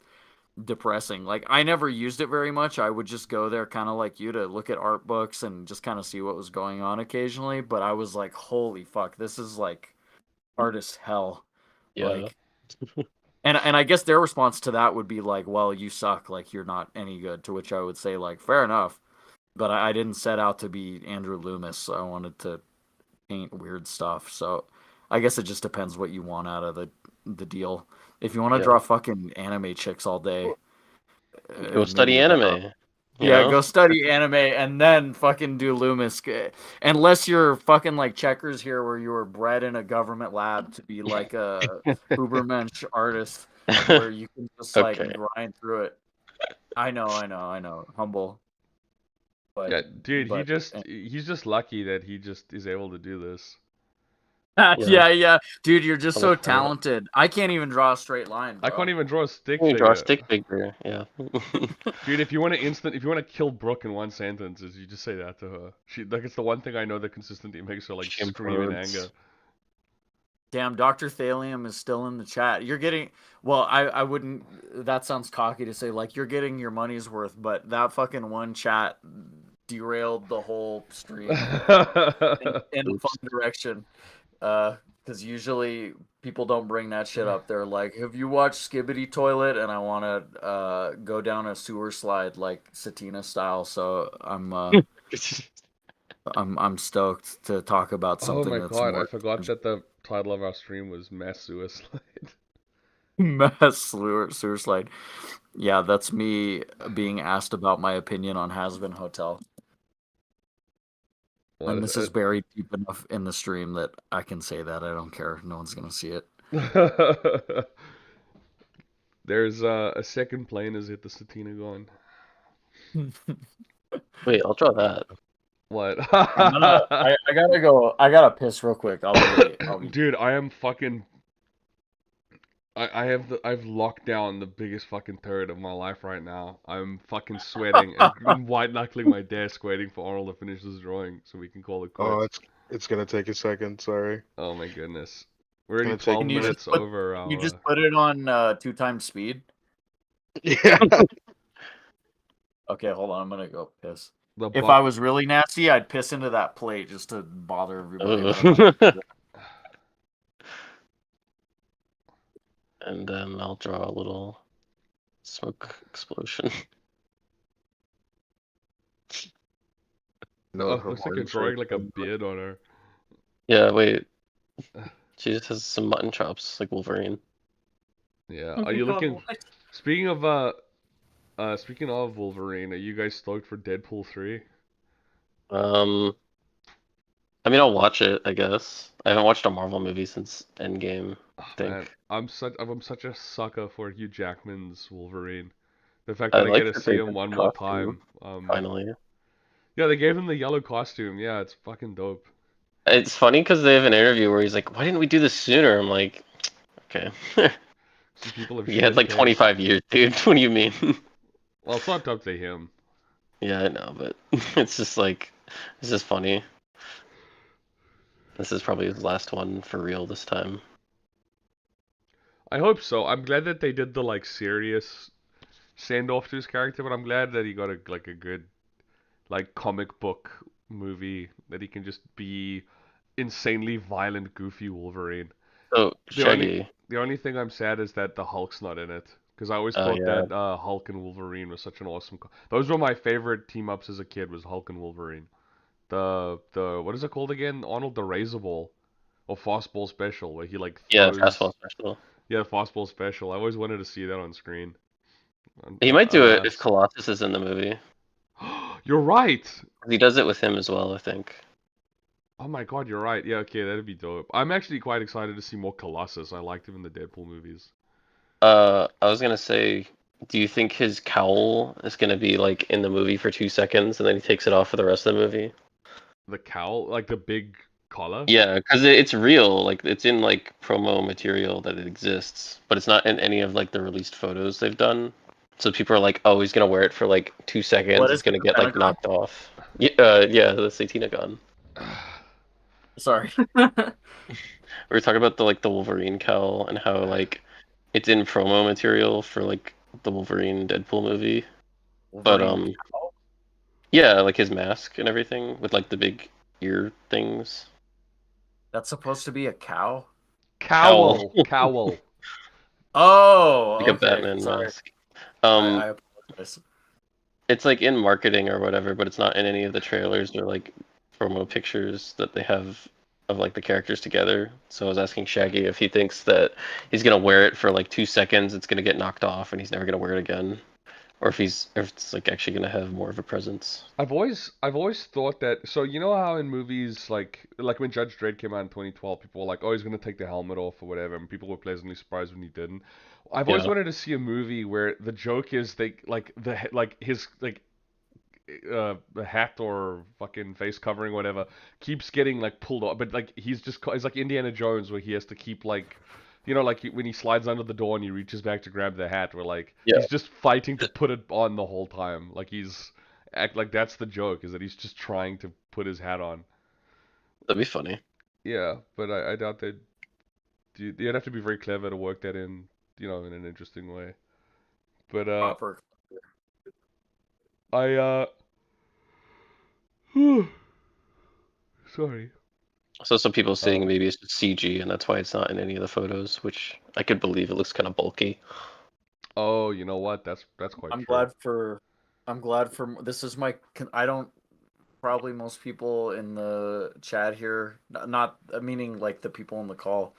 depressing. Like I never used it very much. I would just go there kind of like you to look at art books and just kind of see what was going on occasionally. But I was like, holy fuck, this is like artist hell. Yeah. Like, and I guess their response to that would be like, well, you suck, like you're not any good, to which I would say like, fair enough, but I didn't set out to be Andrew Loomis. So I wanted to paint weird stuff. So I guess it just depends what you want out of the deal. If you want to Yeah. draw fucking anime chicks all day, Go study anime. you yeah, know? go study anime and then fucking do Loomis. Unless you're fucking like Checkers here, where you were bred in a government lab to be like a Ubermensch artist, where you can just like Okay. grind through it. I know. Humble. But, Yeah, dude, but he's just lucky that he just is able to do this. yeah, dude, you're just so 100%. talented. I can't even draw a straight line, bro. I can't even draw a stick You draw a figure. stick figure. Yeah. Dude, if you want to kill Brooke in one sentence, is you just say that to her. It's the one thing I know that consistently makes her like She scream in implodes. anger. Damn, Dr. Thalium is still in the chat. You're getting, well, I wouldn't, that sounds cocky to say, like, you're getting your money's worth, but that fucking one chat derailed the whole stream in a fun direction. Because usually people don't bring that shit up. They're like, have you watched Skibbity Toilet? And I want to go down a sewer slide like Satina style. So I'm stoked to talk about Oh something my that's god, more I forgot that the title of our stream was Mass Suicide. mass sewer slide. Yeah, that's me being asked about my opinion on Has-Been Hotel. And this is buried deep enough in the stream that I can say that. I don't care. No one's gonna see it. There's a second plane has hit the Satinagon. Wait, I'll draw that. What? I gotta go. I gotta piss real quick. I'll be... Dude, I am fucking. I've locked down the biggest fucking turd of my life right now. I'm fucking sweating and white knuckling my desk waiting for Arnold to finish this drawing so we can call it quits. Oh, it's gonna take a second. Sorry. Oh my goodness. We're already Gonna take- 12 Can you minutes just put- over our. You just put it on 2x speed. Yeah. Okay, hold on. I'm gonna go piss. the If bu- I was really nasty, I'd piss into that plate just to bother everybody. And then I'll draw a little smoke explosion. No, Oh, looks like you're drawing like a beard on her. Yeah, wait. She just has some mutton chops, like Wolverine. Yeah. Oh Are you my God, looking? what? Speaking of Wolverine, are you guys stoked for Deadpool 3? I mean, I'll watch it, I guess. I haven't watched a Marvel movie since Endgame, I Oh, think. man, I'm such a sucker for Hugh Jackman's Wolverine. The fact I that I like get to that see they him did one the more costume, time. Finally. Yeah, they gave him the yellow costume. Yeah, it's fucking dope. It's funny because they have an interview where he's like, "Why didn't we do this sooner?" I'm like, "Okay." Some people have You had like shit 25 years, dude. What do you mean? Well, it's not up to him. Yeah, I know, but it's just like, it's just funny. This is probably his last one for real this time. I hope so. I'm glad that they did the like serious send off to his character, but I'm glad that he got a good like comic book movie that he can just be insanely violent, goofy Wolverine. So, The only- Shaggy. The only thing I'm sad is that the Hulk's not in it. Because I always Oh, thought yeah. that Hulk and Wolverine was such an awesome. Those were my favorite team ups as a kid. Was Hulk and Wolverine. The what is it called again? Arnold the Razor Ball, or Fastball Special, where he like Yeah, throws. fastball special. Yeah, Fastball Special. I always wanted to see that on screen. He might do it if Alas. Colossus is in the movie. You're right. He does it with him as well, I think. Oh my god, you're right. Yeah, okay, that'd be dope. I'm actually quite excited to see more Colossus. I liked him in the Deadpool movies. I was gonna say, Do you think his cowl is gonna be like in the movie for 2 seconds and then he takes it off for the rest of the movie? The cowl, like the big collar. Yeah, because it's real. Like it's in like promo material that it exists, but it's not in any of like the released photos they've done. So people are like, "Oh, he's gonna wear it for like 2 seconds. What It's is it, gonna the get like Pentagon? knocked off." Yeah, yeah, the Satinagon. Sorry. We were talking about the Wolverine cowl and how like it's in promo material for like the Wolverine Deadpool movie. But Wolverine cow? yeah, like his mask and everything with like the big ear things. That's supposed to be a cow? Cowl, cowl. Oh, Like a okay. Batman Sorry. mask. I apologize. It's like in marketing or whatever, but it's not in any of the trailers or like promo pictures that they have of like the characters together. So I was asking Shaggy if he thinks that he's gonna wear it for like 2 seconds, it's gonna get knocked off, and he's never gonna wear it again, or if it's like actually gonna have more of a presence. I've always thought that. So you know how in movies like when Judge Dredd came out in 2012, people were like, "Oh, he's gonna take the helmet off" or whatever, and people were pleasantly surprised when he didn't. I've always Yeah, wanted to see a movie where the joke is they like his the hat or fucking face covering whatever keeps getting like pulled off, but like he's like Indiana Jones where he has to keep like. You know, like when he slides under the door and he reaches back to grab the hat, where like yeah, he's just fighting to put it on the whole time. Like he's act like that's the joke, is that he's just trying to put his hat on. that'd be funny. Yeah, but I doubt they'd you'd have to be very clever to work that in, in an interesting way. But Proper. I sorry. So some people saying Um, maybe it's just CG and that's why it's not in any of the photos, which I could believe. It looks kind of bulky. oh, you know what? That's quite I'm true. glad for this is my I don't probably most people in the chat here not meaning like the people on the call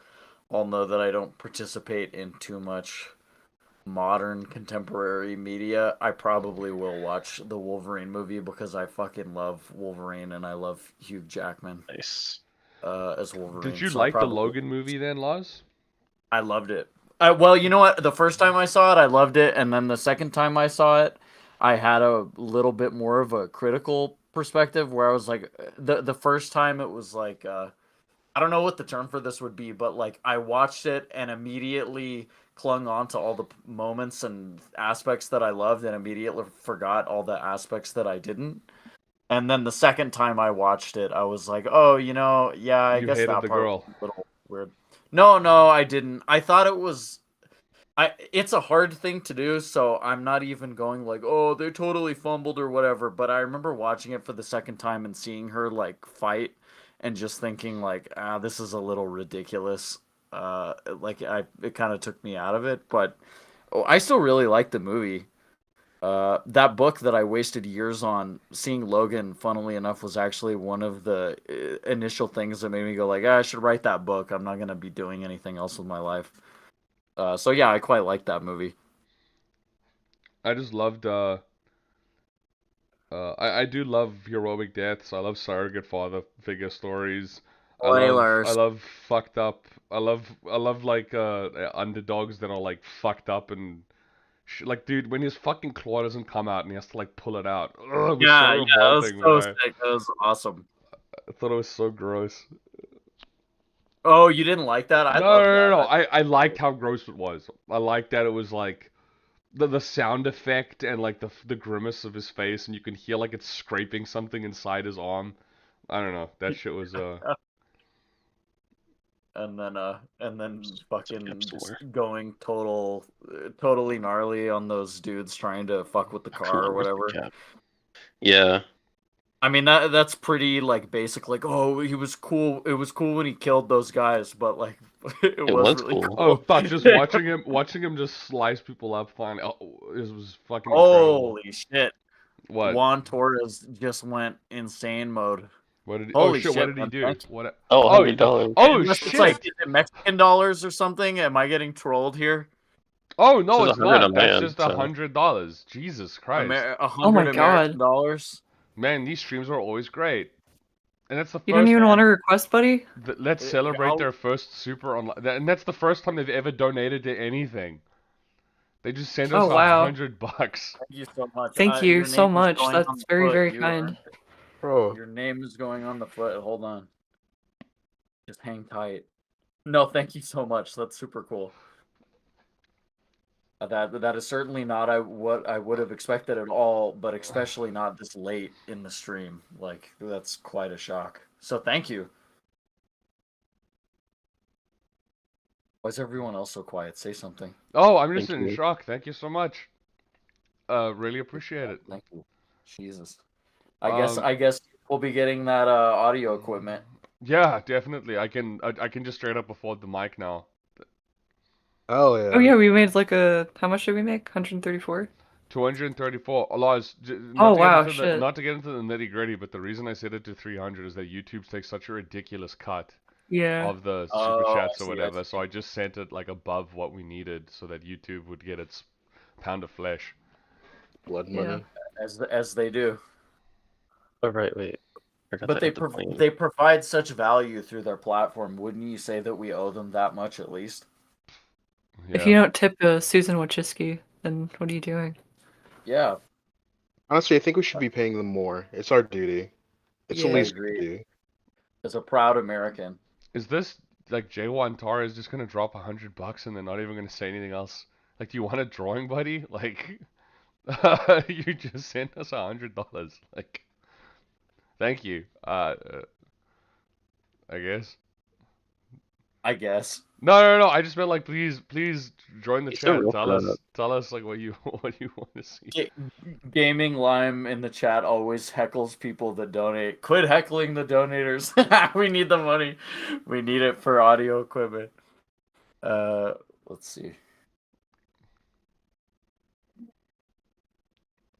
all know that I don't participate in too much modern contemporary media. I probably will watch the Wolverine movie because I fucking love Wolverine and I love Hugh Jackman Nice. as Did Wolverine. you So I like the probably Logan movie then, Laz? I loved it. Well, you know what? The first time I saw it, I loved it, and then the second time I saw it, I had a little bit more of a critical perspective where I was like, the first time it was like, I don't know what the term for this would be, but like I watched it and immediately clung on to all the moments and aspects that I loved, and immediately forgot all the aspects that I didn't. And then the second time I watched it, I was like, oh, yeah, I You guess hated that the part was girl. a little weird. No, I didn't. I thought it was it's a hard thing to do, so I'm not even going like, oh, they totally fumbled or whatever. But I remember watching it for the second time and seeing her like fight and just thinking like, this is a little ridiculous. Like it kind of took me out of it, but I still really like the movie. That book that I wasted years on, seeing Logan, funnily enough, was actually one of the initial things that made me go like, I should write that book. I'm not gonna be doing anything else with my life. So yeah, I quite like that movie. I just loved I do love heroic deaths. I love surrogate father figure stories. I Spoilers. love fucked up. I love like underdogs that are like fucked up and like, dude, when his fucking claw doesn't come out and he has to like pull it out. Ugh, it was so Yeah, that was revolting, so man. sick. That was awesome. I thought it was so gross. Oh, you didn't like that? I No, love no, no, that. no. I liked how gross it was. I liked that it was like the sound effect and like the grimace of his face, and you can hear like it's scraping something inside his arm. I don't know. That shit was And then It's like up fucking just somewhere. going totally gnarly on those dudes trying to fuck with the Oh, come car or on, where's the whatever. cap? Yeah, I mean that's pretty like basic. Like, oh, he was cool. It was cool when he killed those guys, but like it it was was really cool. oh cool. fuck, just watching him just slice people up fine. Oh, it was fucking incredible. Holy shit! What? Juan Torres just went insane mode. What did he, oh Holy shit, what shit, did he man! do? Thank you. What Oh, oh $100. oh Unless it's like, shit. is it Mexican dollars or something? Am I getting trolled here? Oh It no, says it's 100 not. on my That's end, just so $100. Jesus Christ. A Oh my hundred American god. dollars. Man, these streams are always great. And that's the You don't first even want to request, buddy? let's celebrate their first super online, and that's the first time they've ever donated to anything. They just sent us Oh, wow. $100. Thank you so much. Thank you your so name is much. going on That's the very, foot. very You kind. earned it. Bro, Your name is going on the foot. Hold on. Just hang tight. No, thank you so much. That's super cool. That is certainly not what I would have expected at all, but especially not this late in the stream. Like, that's quite a shock. So thank you. Why is everyone else so quiet? Say something. Oh, I'm just Thank in you. shock. Thank you so much. Really appreciate it. Thank you. Jesus. I guess we'll be getting that audio equipment. Yeah, definitely. I can just straight up afford the mic now. hell yeah. Oh yeah, we made like how much did we make? 134? 234. Lars, Oh wow, shit. not to get into the nitty gritty, but the reason I set it to 300 is that YouTube takes such a ridiculous cut Yeah. of the super Oh, chats I or see, I whatever. see. So I just sent it like above what we needed so that YouTube would get its pound of flesh. Blood Yeah. money. As they do. Oh, right, wait. Forgot But to add the plane. they provide such value through their platform. Wouldn't you say that we owe them that much at least? If Yeah. you don't tip Susan Wojcicki, then what are you doing? Yeah, Honestly, I think we should be paying them more. It's our duty. It's the Yeah. least I we agree. do. As a proud American. Is this like J1 Tar is just gonna drop $100 and they're not even gonna say anything else? Like, do you want a drawing, buddy? Like, you just sent us $100. Like, thank you. I guess. I guess. No. I just meant like, please join the He's so chat. real Tell for us, that. tell us like what you want to see. Gaming Lime in the chat always heckles people that donate. Quit heckling the donators. We need the money. We need it for audio equipment. Let's see.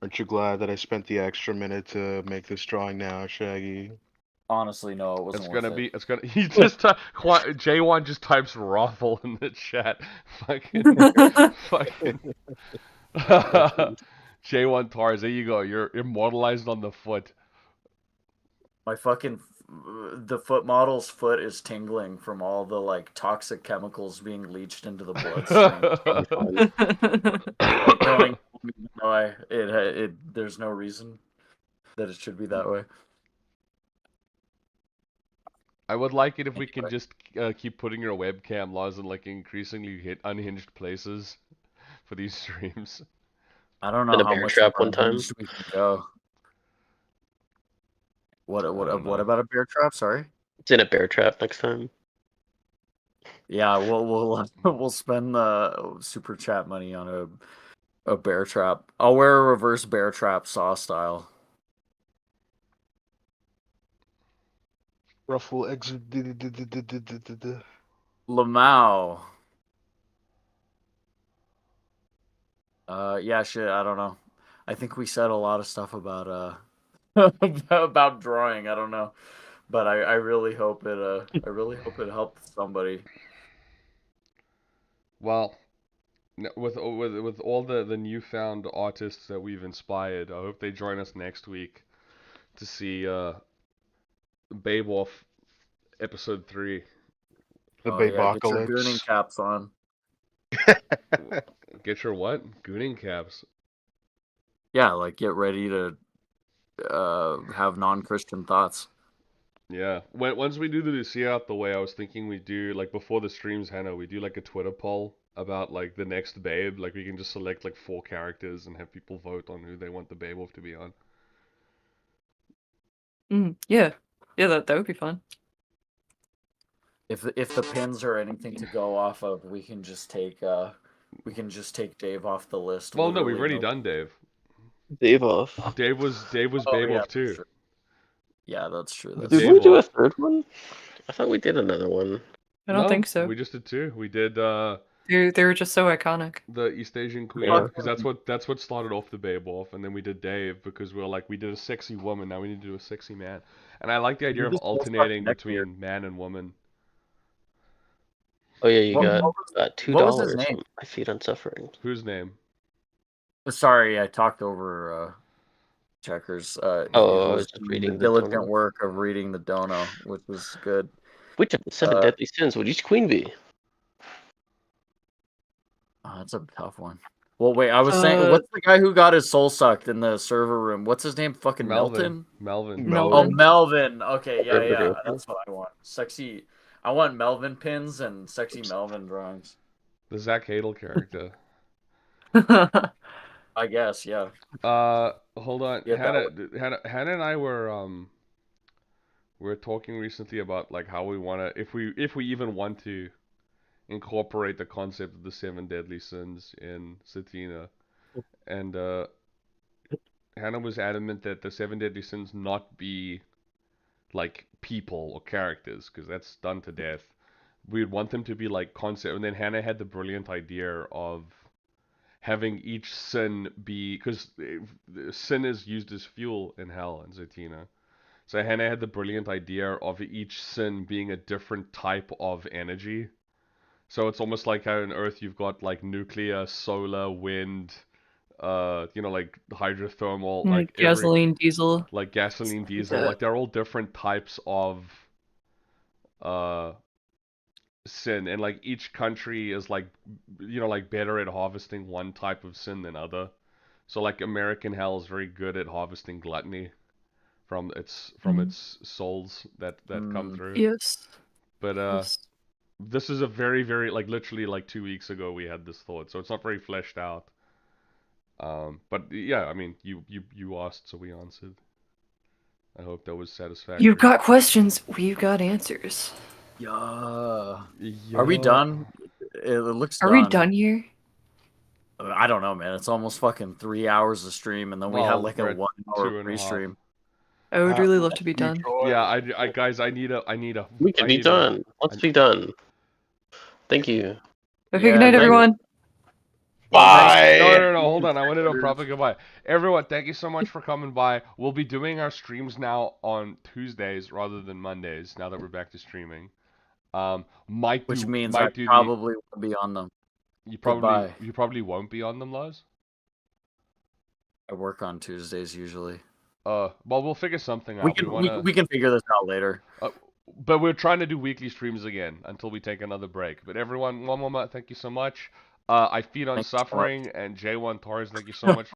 Aren't you glad that I spent the extra minute to make this drawing now, Shaggy? Honestly, no, it wasn't It's worth gonna it. be. It's gonna. He just J1 just types raffle in the chat. Fucking. J1 Tars. There you go. You're immortalized on the foot. My fucking the foot model's foot is tingling from all the like toxic chemicals being leached into the bloodstream. Going, no, there's no reason that it should be that way. I would like it if we can just keep putting your webcam laws in like increasingly unhinged places for these streams. I don't In know a how bear much trap more one time. unhinged we can go. What don't know. about a bear trap? Sorry. It's in a bear trap next time. Yeah, we'll spend the super chat money on a bear trap. I'll wear a reverse bear trap saw style. Ruffle exit. Lamau. Yeah, shit, I don't know. I think we said a lot of stuff about about drawing. I don't know, but I really hope it helped somebody. Well, with all the newfound artists that we've inspired, I hope they join us next week to see Babe Off episode 3. The Oh, yeah, get your Babeocalypse. gooning caps on. Get your what? Gooning caps. Yeah, like get ready to have non-Christian thoughts. Yeah. Once we do the Lucia out the way, I was thinking we do like before the streams, Hannah, we do like a Twitter poll about like the next Babe. Like we can just select like 4 characters and have people vote on who they want the Babe Off to be on. Yeah, that would be fun. If the pins are anything to go off of, we can just take Dave off the list. Well, no, we've literally, already done Dave. Dave off. Dave was Oh, Babe yeah, Off too. that's true. Yeah, that's true. That's Did Dave we do a off. third one? I thought we did another one. I don't No, think so. We just did 2. We did They were just so iconic. the East Asian Queen Yeah. because that's what started off the Babe Off, and then we did Dave because we were like we did a sexy woman, now we need to do a sexy man, and I like the idea of just both alternating next year. between man and woman. Oh yeah, you What- got what was- $2 what was his name? from I Feed on Suffering. Whose name? Sorry, I talked over Checkers. Oh, He I was was just doing reading the the diligent dono. work of reading the dono, which was good. Which of the 7 deadly sins would each queen be? Oh, that's a tough one. Well, wait, I was saying, what's the guy who got his soul sucked in the server room? What's his name? Fucking Melton? Melvin. Oh, Melvin. Okay, yeah, Okay. yeah. That's what I want. Sexy. I want Melvin pins and sexy Melvin drawings. The Zach Hadel character. I guess, yeah. Hold on. Yeah, Hannah and I were talking recently about like how we wanna, if we even want to incorporate the concept of the 7 deadly sins in Satina, and Hannah was adamant that the 7 deadly sins not be like people or characters, because that's done to death. We'd want them to be like concept, and then Hannah had the brilliant idea of having each sin be, because sin is used as fuel in hell in Satina. So Hannah had the brilliant idea of each sin being a different type of energy. So it's almost like how on Earth you've got like nuclear, solar, wind, like hydrothermal, like gasoline, diesel. like gasoline, diesel, Yeah. like they're all different types of sin, and like each country is like like better at harvesting one type of sin than other. So like American hell is very good at harvesting gluttony from its souls that come through. Yes. But Yes. this is a very, very, like literally like 2 weeks ago we had this thought, so it's not very fleshed out. But yeah, I mean, you asked, so we answered. I hope that was satisfactory. You've got questions, we've got answers. Yeah. Are we done? It looks Are we done here? I don't know, man. It's almost fucking 3 hours of stream, and then we had Well, like we're a at 1 hour 2.5. pre-stream. I would really love to be done. Yeah, guys, I need a. We can be done. Let's be done. Thank you. Okay, Yeah, good night, thank- everyone. Bye. No, hold on. I wanted a proper goodbye. Everyone, thank you so much for coming by. We'll be doing our streams now on Tuesdays rather than Mondays, now that we're back to streaming. Which means I probably won't be on them. You Goodbye. probably won't be on them, Lars. I work on Tuesdays usually. Well, we'll figure something out. We can figure this out later. But we're trying to do weekly streams again until we take another break. But everyone, one more, thank you so much. I Feed on Thanks so much. Suffering and J1 Torres, thank you so much